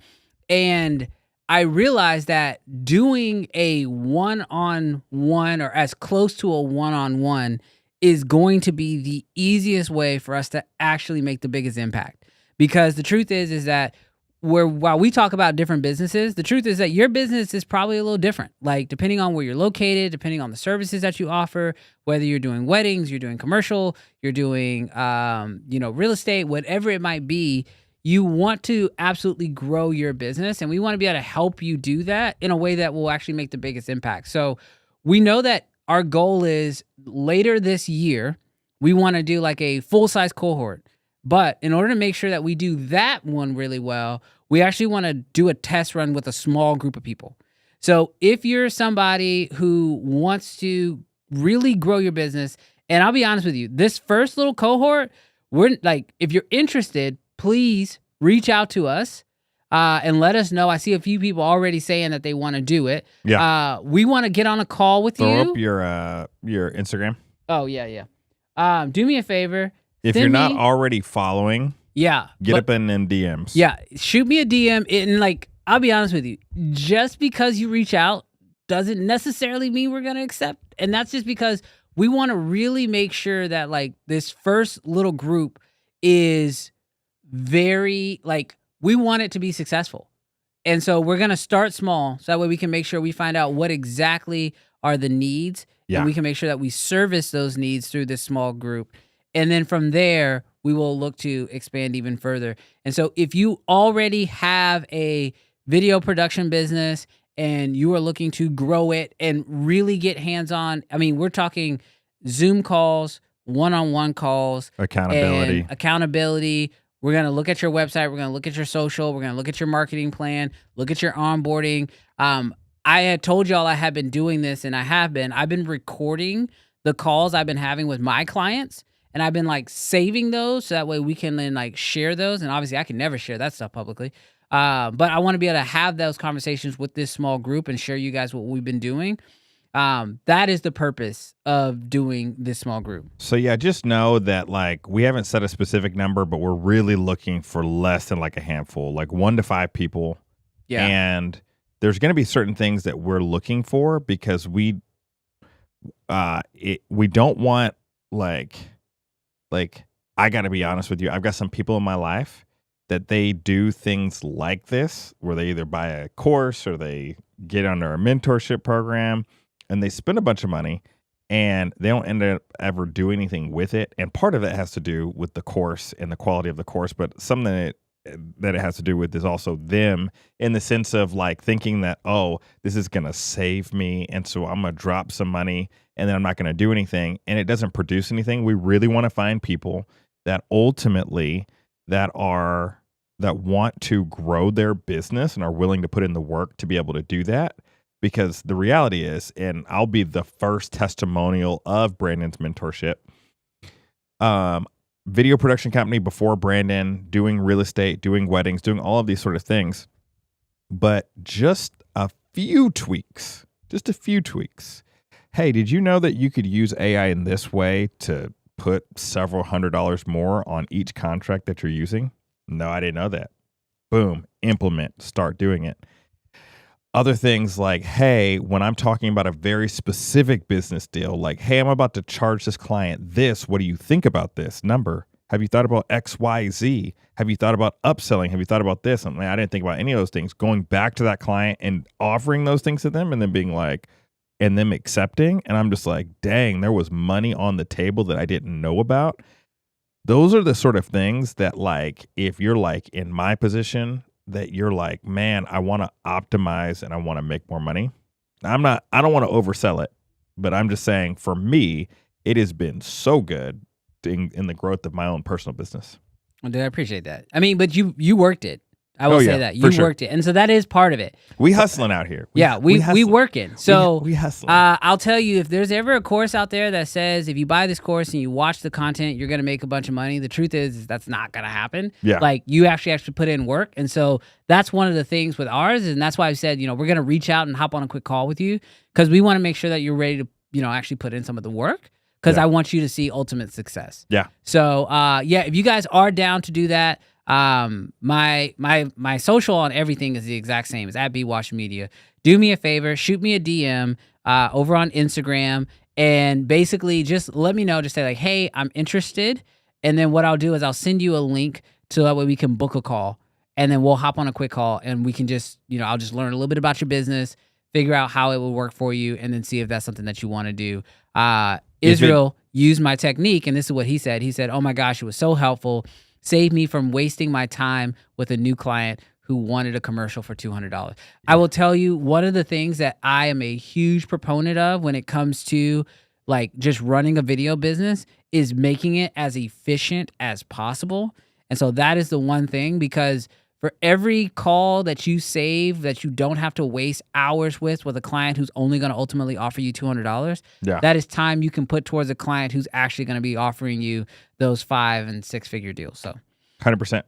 [SPEAKER 6] And I realized that doing a one-on-one or as close to a one-on-one is going to be the easiest way for us to actually make the biggest impact. Because the truth is that while we talk about different businesses, the truth is that your business is probably a little different. Depending on where you're located, depending on the services that you offer, whether you're doing weddings, you're doing commercial, you're doing, real estate, whatever it might be, you want to absolutely grow your business. And we want to be able to help you do that in a way that will actually make the biggest impact. So we know that our goal is later this year, we want to do a full-size cohort. But in order to make sure that we do that one really well, we actually want to do a test run with a small group of people. So if you're somebody who wants to really grow your business, and I'll be honest with you, this first little cohort, if you're interested, please reach out to us and let us know. I see a few people already saying that they want to do it.
[SPEAKER 3] Yeah.
[SPEAKER 6] We want to get on a call with you.
[SPEAKER 3] Throw up your Instagram.
[SPEAKER 6] Oh, yeah. Do me a favor.
[SPEAKER 3] If you're not already following, get up in DMs.
[SPEAKER 6] Yeah, shoot me a DM. And I'll be honest with you, just because you reach out doesn't necessarily mean we're going to accept. And that's just because we want to really make sure that this first little group is very, we want it to be successful. And so we're going to start small so that way we can make sure we find out what exactly are the needs. Yeah. And we can make sure that we service those needs through this small group. And then from there, we will look to expand even further. And so if you already have a video production business and you are looking to grow it and really get hands-on, I mean, we're talking Zoom calls, one-on-one calls. Accountability. We're going to look at your website. We're going to look at your social. We're going to look at your marketing plan, look at your onboarding. I had told y'all I have been doing this, and I have been. I've been recording the calls I've been having with my clients. And I've been saving those so that way we can then share those. And obviously I can never share that stuff publicly. But I want to be able to have those conversations with this small group and share you guys what we've been doing. That is the purpose of doing this small group.
[SPEAKER 3] So yeah, just know that we haven't set a specific number, but we're really looking for less than a handful, 1 to 5 people. Yeah. And there's going to be certain things that we're looking for because we don't want I got to be honest with you. I've got some people in my life that they do things like this, where they either buy a course or they get under a mentorship program and they spend a bunch of money and they don't end up ever doing anything with it. And part of it has to do with the course and the quality of the course, but something that it has to do with is also them in the sense of thinking that, oh, this is going to save me. And so I'm going to drop some money and then I'm not going to do anything. And it doesn't produce anything. We really want to find people that ultimately that that want to grow their business and are willing to put in the work to be able to do that. Because the reality is, and I'll be the first testimonial of Brandon's mentorship. Video production company before Brandon, doing real estate, doing weddings, doing all of these sort of things. But just a few tweaks. Hey, did you know that you could use AI in this way to put several $100s more on each contract that you're using? No, I didn't know that. Boom, implement, start doing it. Other things like, hey, when I'm talking about a very specific business deal, like, hey, I'm about to charge this client this. What do you think about this number? Have you thought about X, Y, Z? Have you thought about upselling? Have you thought about this? I'm like, I didn't think about any of those things. Going back to that client and offering those things to them and then being like, and them accepting. And I'm just like, dang, there was money on the table that I didn't know about. Those are the sort of things that, like, if you're like in my position, that you're like, man, I want to optimize and I want to make more money. I don't want to oversell it, but I'm just saying for me, it has been so good in the growth of my own personal business.
[SPEAKER 6] Well, dude, I appreciate that. I mean, but you worked it. I will say that. You worked it. And so that is part of it.
[SPEAKER 3] We hustling out here.
[SPEAKER 6] We working. So
[SPEAKER 3] we hustling.
[SPEAKER 6] I'll tell you, if there's ever a course out there that says if you buy this course and you watch the content, you're going to make a bunch of money. The truth is that's not going to happen.
[SPEAKER 3] Yeah.
[SPEAKER 6] Like, you actually put in work. And so that's one of the things with ours. And that's why I said, we're going to reach out and hop on a quick call with you, because we want to make sure that you're ready to, actually put in some of the work. Because I want you to see ultimate success.
[SPEAKER 3] Yeah.
[SPEAKER 6] So, if you guys are down to do that, my social on everything is the exact same. It's at BWashMedia. Do me a favor, shoot me a DM over on Instagram, and basically just let me know. Just say like, hey, I'm interested. And then what I'll do is I'll send you a link so that way we can book a call, and then we'll hop on a quick call and we can just, I'll just learn a little bit about your business, figure out how it will work for you, and then see if that's something that you want to do. Israel used my technique, and this is what he said. He said, oh my gosh, it was so helpful. Saved me from wasting my time with a new client who wanted a commercial for $200. I will tell you, one of the things that I am a huge proponent of when it comes to like just running a video business is making it as efficient as possible. And so that is the one thing, because for every call that you save that you don't have to waste hours with a client who's only going to ultimately offer you $200, that is time you can put towards a client who's actually going to be offering you those 5- and 6-figure deals. So
[SPEAKER 3] 100%.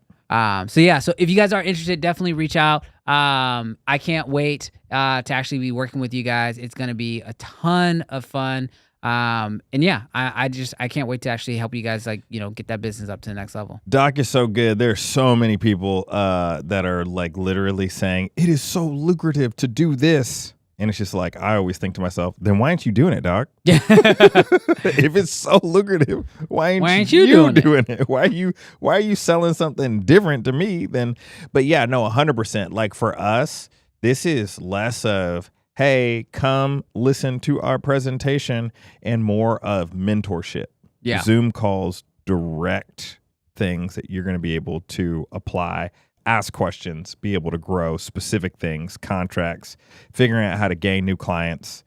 [SPEAKER 6] So if you guys are interested, definitely reach out. I can't wait to actually be working with you guys. It's going to be a ton of fun. I can't wait to actually help you guys, get that business up to the next level.
[SPEAKER 3] Doc is so good. There's so many people that are like literally saying it is so lucrative to do this. And it's just like, I always think to myself, then why aren't you doing it, Doc? If it's so lucrative, why aren't you doing it? Why are you selling something different to me than, but yeah, no, 100%. Like for us, this is less of, hey, come listen to our presentation, and more of mentorship.
[SPEAKER 6] Yeah.
[SPEAKER 3] Zoom calls, direct things that you're going to be able to apply, ask questions, be able to grow specific things, contracts, figuring out how to gain new clients,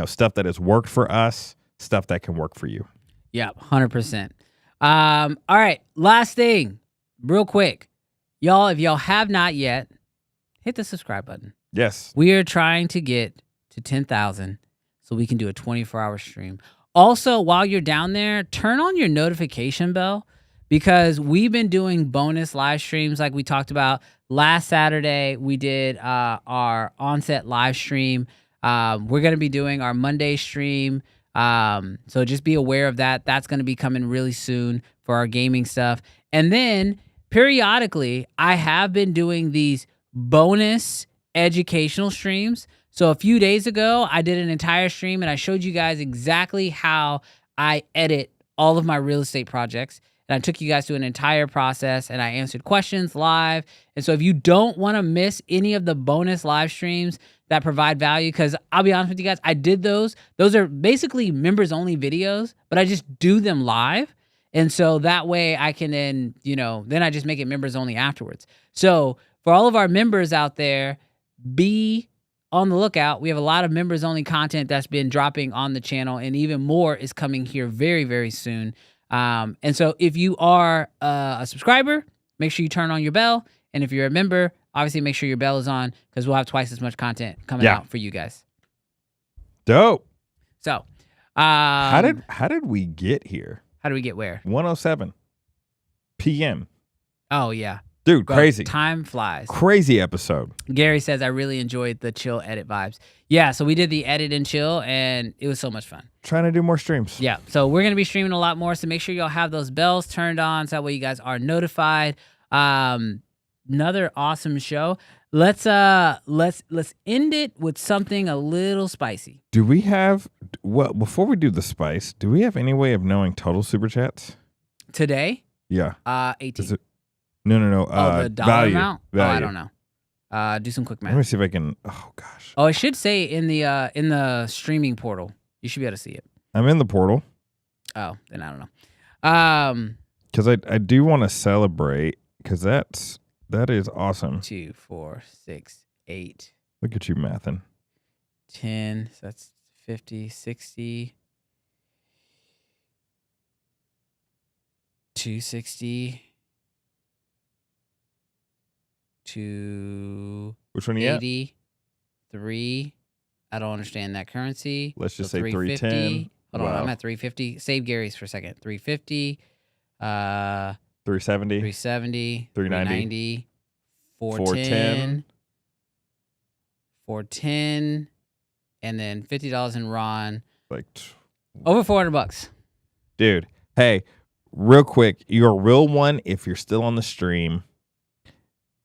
[SPEAKER 3] stuff that has worked for us, stuff that can work for you.
[SPEAKER 6] Yeah, 100%. All right, last thing, real quick. Y'all, if y'all have not yet, hit the subscribe button.
[SPEAKER 3] Yes.
[SPEAKER 6] We are trying to get to 10,000 so we can do a 24-hour stream. Also, while you're down there, turn on your notification bell, because we've been doing bonus live streams like we talked about. Last Saturday, we did our onset live stream. We're going to be doing our Monday stream. So just be aware of that. That's going to be coming really soon for our gaming stuff. And then periodically, I have been doing these bonus educational streams. So a few days ago, I did an entire stream and I showed you guys exactly how I edit all of my real estate projects. And I took you guys through an entire process and I answered questions live. And so if you don't want to miss any of the bonus live streams that provide value, because I'll be honest with you guys, I did those. Those are basically members only videos, but I just do them live. And so that way I can then, then I just make it members only afterwards. So for all of our members out there, be on the lookout. We have a lot of members only content that's been dropping on the channel, and even more is coming here very, very soon. And so if you are a subscriber, make sure you turn on your bell. And if you're a member, obviously make sure your bell is on because we'll have twice as much content coming out for you guys.
[SPEAKER 3] Dope.
[SPEAKER 6] So,
[SPEAKER 3] how did we get here?
[SPEAKER 6] How do we get where?
[SPEAKER 3] 1:07 p.m.
[SPEAKER 6] Oh yeah,
[SPEAKER 3] dude,
[SPEAKER 6] Bro,
[SPEAKER 3] crazy.
[SPEAKER 6] Time flies.
[SPEAKER 3] Crazy episode.
[SPEAKER 6] Gary says I really enjoyed the chill edit vibes. Yeah, so we did the edit and chill, and it was so much fun.
[SPEAKER 3] Trying to do more streams.
[SPEAKER 6] Yeah, so we're gonna be streaming a lot more. So make sure y'all have those bells turned on, so that way you guys are notified. Another awesome show. Let's end it with something a little spicy.
[SPEAKER 3] Do we have before we do the spice? Do we have any way of knowing total super chats
[SPEAKER 6] today?
[SPEAKER 3] Yeah.
[SPEAKER 6] 18.
[SPEAKER 3] No.
[SPEAKER 6] Oh, the dollar
[SPEAKER 3] value.
[SPEAKER 6] amount?
[SPEAKER 3] Value.
[SPEAKER 6] Oh, I don't know. Do some quick math.
[SPEAKER 3] Let me see if I can. Oh gosh.
[SPEAKER 6] Oh, it should say in the streaming portal. You should be able to see it.
[SPEAKER 3] I'm in the portal.
[SPEAKER 6] Oh, then I don't know.
[SPEAKER 3] Because I do want to celebrate because that is awesome.
[SPEAKER 6] 2, 4, 6, 8.
[SPEAKER 3] Look at you mathing.
[SPEAKER 6] 10. So that's 50, 60. 260.
[SPEAKER 3] Which one are you at?
[SPEAKER 6] 80. 3. I don't understand that currency.
[SPEAKER 3] Let's just
[SPEAKER 6] So
[SPEAKER 3] say 310.
[SPEAKER 6] Hold on, I'm at 350. Save Gary's for a second. 350.
[SPEAKER 3] 370.
[SPEAKER 6] 370.
[SPEAKER 3] 390.
[SPEAKER 6] 410. 410. And then $50 in Ron.
[SPEAKER 3] Like
[SPEAKER 6] over $400.
[SPEAKER 3] Dude, hey, real quick, you're a real one if you're still on the stream.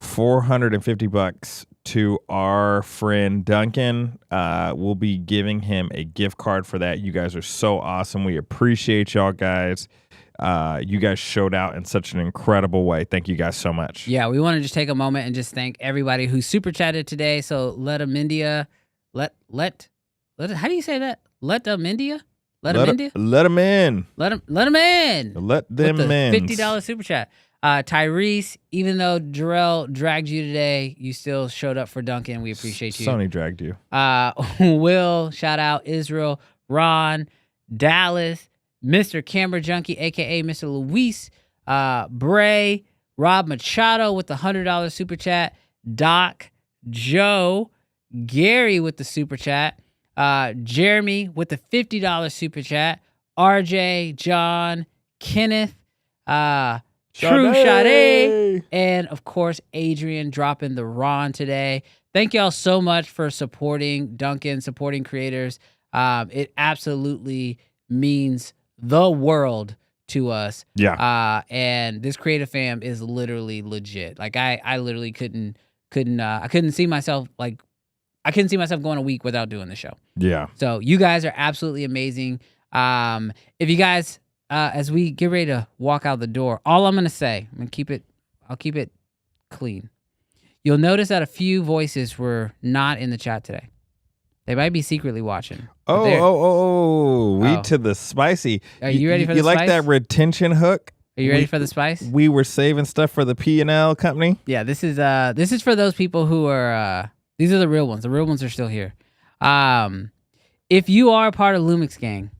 [SPEAKER 3] $450 to our friend Duncan. We'll be giving him a gift card for that. You guys are so awesome. We appreciate y'all guys. You guys showed out in such an incredible way. Thank you guys so much.
[SPEAKER 6] Yeah, we want to just take a moment and just thank everybody who super chatted today. So let them India, how do you say that? Let them India? Let them India?
[SPEAKER 3] Let them in.
[SPEAKER 6] Let them in.
[SPEAKER 3] Let them
[SPEAKER 6] with the
[SPEAKER 3] in.
[SPEAKER 6] $50 super chat. Tyrese, even though Jarrell dragged you today, you still showed up for Duncan. We appreciate you.
[SPEAKER 3] Sony dragged you.
[SPEAKER 6] Will, shout out Israel, Ron, Dallas, Mr. Camera Junkie, a.k.a. Mr. Luis, Bray, Rob Machado with the $100 super chat, Doc, Joe, Gary with the super chat, Jeremy with the $50 super chat, RJ, John, Kenneth, True Sade, and of course Adrian dropping the Ron today. Thank y'all so much for supporting Duncan, supporting creators. It absolutely means the world to us.
[SPEAKER 3] Yeah.
[SPEAKER 6] And this creative fam is literally legit. Like I literally couldn't see myself going a week without doing the show.
[SPEAKER 3] Yeah.
[SPEAKER 6] So you guys are absolutely amazing. If you guys, as we get ready to walk out the door, all I'm going to say, I'll keep it clean. You'll notice that a few voices were not in the chat today. They might be secretly watching.
[SPEAKER 3] We to the spicy.
[SPEAKER 6] Are you ready for the
[SPEAKER 3] spice? You like
[SPEAKER 6] spice?
[SPEAKER 3] that retention hook?
[SPEAKER 6] Are you ready for the spice?
[SPEAKER 3] We were saving stuff for the P&L company.
[SPEAKER 6] Yeah, this is for those people who are, these are the real ones. The real ones are still here. If you are a part of Lumix Gang,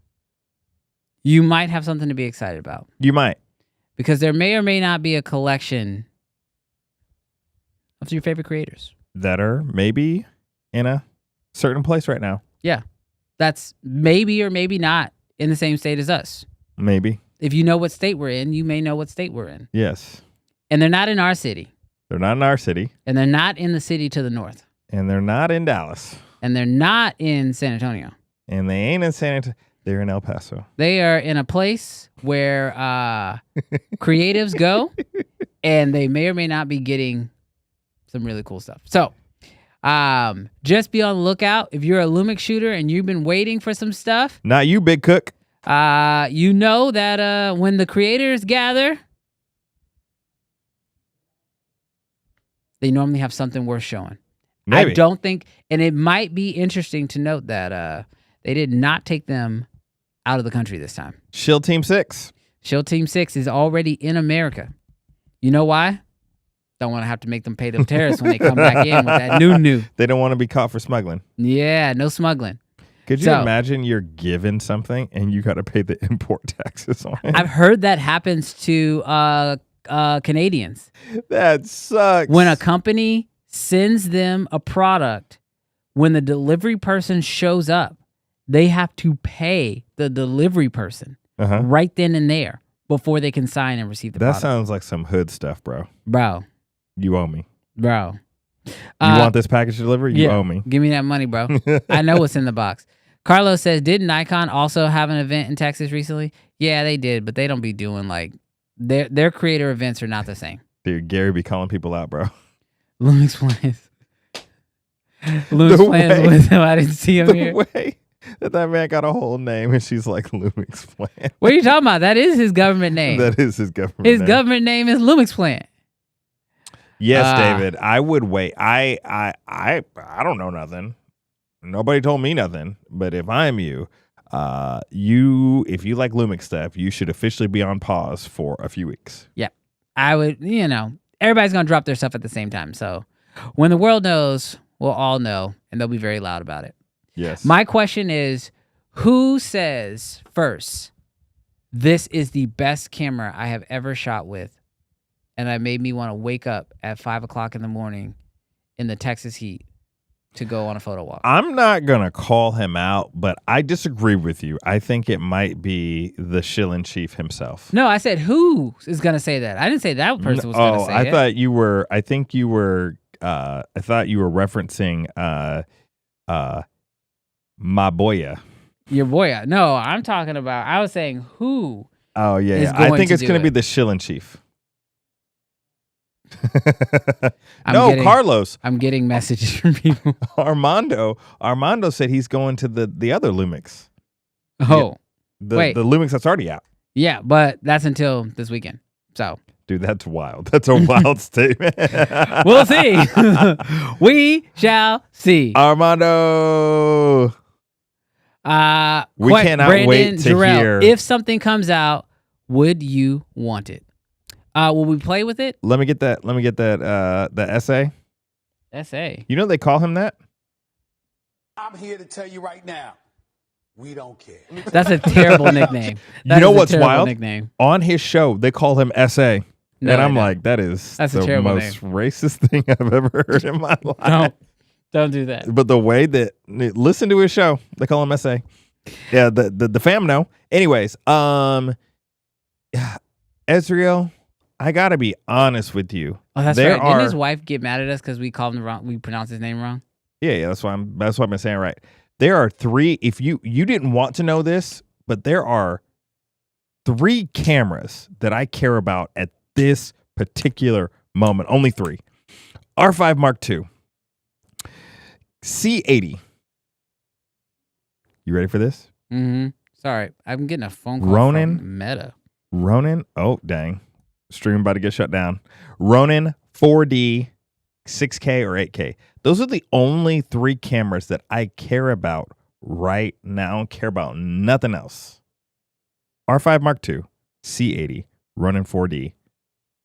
[SPEAKER 6] you might have something to be excited about.
[SPEAKER 3] You might.
[SPEAKER 6] Because there may or may not be a collection of your favorite creators
[SPEAKER 3] that are maybe in a certain place right now.
[SPEAKER 6] Yeah. That's maybe or maybe not in the same state as us.
[SPEAKER 3] Maybe.
[SPEAKER 6] If you know what state we're in, you may know what state we're in.
[SPEAKER 3] Yes.
[SPEAKER 6] And they're not in our city.
[SPEAKER 3] They're not in our city.
[SPEAKER 6] And they're not in the city to the north.
[SPEAKER 3] And they're not in Dallas.
[SPEAKER 6] And they're not in San Antonio.
[SPEAKER 3] And they ain't in San Antonio. They're in El Paso.
[SPEAKER 6] They are in a place where creatives go, and they may or may not be getting some really cool stuff. So just be on the lookout. If you're a Lumix shooter and you've been waiting for some stuff.
[SPEAKER 3] Not you, Big Cook.
[SPEAKER 6] You know that when the creators gather, they normally have something worth showing.
[SPEAKER 3] Maybe.
[SPEAKER 6] I don't think, and it might be interesting to note that they did not take them out of the country this time.
[SPEAKER 3] Shield Team 6.
[SPEAKER 6] Shield Team 6 is already in America. You know why? Don't want to have to make them pay them tariffs when they come back in with that new.
[SPEAKER 3] They don't want to be caught for smuggling.
[SPEAKER 6] Yeah, no smuggling.
[SPEAKER 3] Could you imagine you're given something and you got to pay the import taxes on it?
[SPEAKER 6] I've heard that happens to a Canadians.
[SPEAKER 3] That sucks.
[SPEAKER 6] When a company sends them a product, when the delivery person shows up, they have to pay the delivery person right then and there before they can sign and receive the product.
[SPEAKER 3] That sounds like some hood stuff, bro.
[SPEAKER 6] Bro.
[SPEAKER 3] You owe me.
[SPEAKER 6] Bro.
[SPEAKER 3] You want this package delivered? You owe me.
[SPEAKER 6] Give me that money, bro. I know what's in the box. Carlos says, did Nikon also have an event in Texas recently? Yeah, they did, but they don't be doing like their creator events are not the same.
[SPEAKER 3] Dude, Gary be calling people out, bro.
[SPEAKER 6] Lumix plans. Lumix plans with him. I didn't see him here.
[SPEAKER 3] The way that man got a whole name and she's like Lumix plan.
[SPEAKER 6] What are you talking about? That is his government name.
[SPEAKER 3] That is his government
[SPEAKER 6] name. His
[SPEAKER 3] name.
[SPEAKER 6] Government name is Lumix plan.
[SPEAKER 3] Yes, David. I would wait. I don't know nothing. Nobody told me nothing. But if I'm you, if you like Lumix stuff, you should officially be on pause for a few weeks.
[SPEAKER 6] Yeah. I would, everybody's going to drop their stuff at the same time. So when the world knows, we'll all know, and they'll be very loud about it.
[SPEAKER 3] Yes.
[SPEAKER 6] My question is, who says first, this is the best camera I have ever shot with, and it made me want to wake up at 5 o'clock in the morning in the Texas heat to go on a photo walk?
[SPEAKER 3] I'm not going to call him out, but I disagree with you. I think it might be the Shillin' Chief himself.
[SPEAKER 6] No, I said who is going to say that. I didn't say that person was going to say it.
[SPEAKER 3] I thought you were referencing my boya.
[SPEAKER 6] Your boya. No, I'm talking about, I was saying who.
[SPEAKER 3] Oh, yeah. I think it's going to be the Shillin' Chief. Carlos.
[SPEAKER 6] I'm getting messages from people.
[SPEAKER 3] Armando said he's going to the other Lumix.
[SPEAKER 6] Oh.
[SPEAKER 3] The Lumix that's already out.
[SPEAKER 6] Yeah, but that's until this weekend. So.
[SPEAKER 3] Dude, that's wild. That's a wild statement.
[SPEAKER 6] We'll see. We shall see.
[SPEAKER 3] Armando. We cannot
[SPEAKER 6] Brandon,
[SPEAKER 3] wait to
[SPEAKER 6] Jarrell,
[SPEAKER 3] hear.
[SPEAKER 6] If something comes out, would you want it? Will we play with it?
[SPEAKER 3] Let me get that. The essay.
[SPEAKER 6] Essay.
[SPEAKER 3] You know they call him that?
[SPEAKER 4] I'm here to tell you right now, we don't care.
[SPEAKER 6] That's a terrible nickname.
[SPEAKER 3] You know what's wild?
[SPEAKER 6] Nickname.
[SPEAKER 3] On his show, they call him SA.
[SPEAKER 6] No,
[SPEAKER 3] and I'm like, that's the most racist thing I've ever heard in my life.
[SPEAKER 6] Don't do that.
[SPEAKER 3] But the way that, listen to his show, they call him SA. Yeah, the fam know. Anyways, Ezreal, I gotta be honest with you.
[SPEAKER 6] Oh, that's right. Didn't his wife get mad at us because we called him wrong? We pronounced his name wrong.
[SPEAKER 3] Yeah. That's what I've been saying. Right. There are 3. If you didn't want to know this, but there are 3 cameras that I care about at this particular moment. Only 3. R5 Mark II, C80. You ready for this?
[SPEAKER 6] Mm-hmm. Sorry, I'm getting a phone call from Meta.
[SPEAKER 3] Ronin. Oh dang. Stream about to get shut down. Ronin 4D, 6K or 8K. Those are the only 3 cameras that I care about right now. I don't care about nothing else. R5 Mark II, C80, Ronin 4D,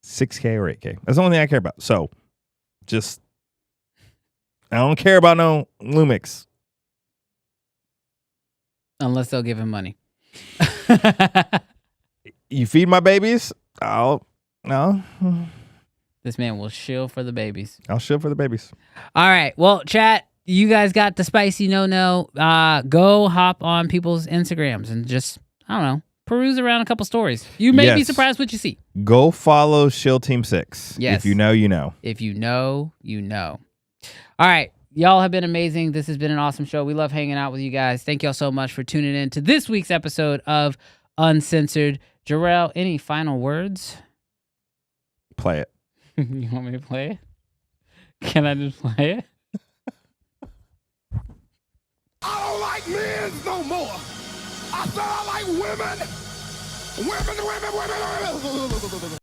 [SPEAKER 3] 6K or 8K. That's the only thing I care about. So, I don't care about no Lumix.
[SPEAKER 6] Unless they'll give him money.
[SPEAKER 3] You feed my babies? No.
[SPEAKER 6] This man will shill for the babies.
[SPEAKER 3] I'll shill for the babies.
[SPEAKER 6] All right. Well, chat, you guys got the spicy no. Go hop on people's Instagrams and just, I don't know, peruse around a couple stories. You may be surprised what you see.
[SPEAKER 3] Go follow Shill Team 6.
[SPEAKER 6] Yes.
[SPEAKER 3] If you know, you know.
[SPEAKER 6] If you know, you know. All right. Y'all have been amazing. This has been an awesome show. We love hanging out with you guys. Thank y'all so much for tuning in to this week's episode of Uncensored. Jarrell, any final words?
[SPEAKER 3] Play it.
[SPEAKER 6] You want me to play it? Can I just play it?
[SPEAKER 2] I don't like men no more. I said I like women. Women.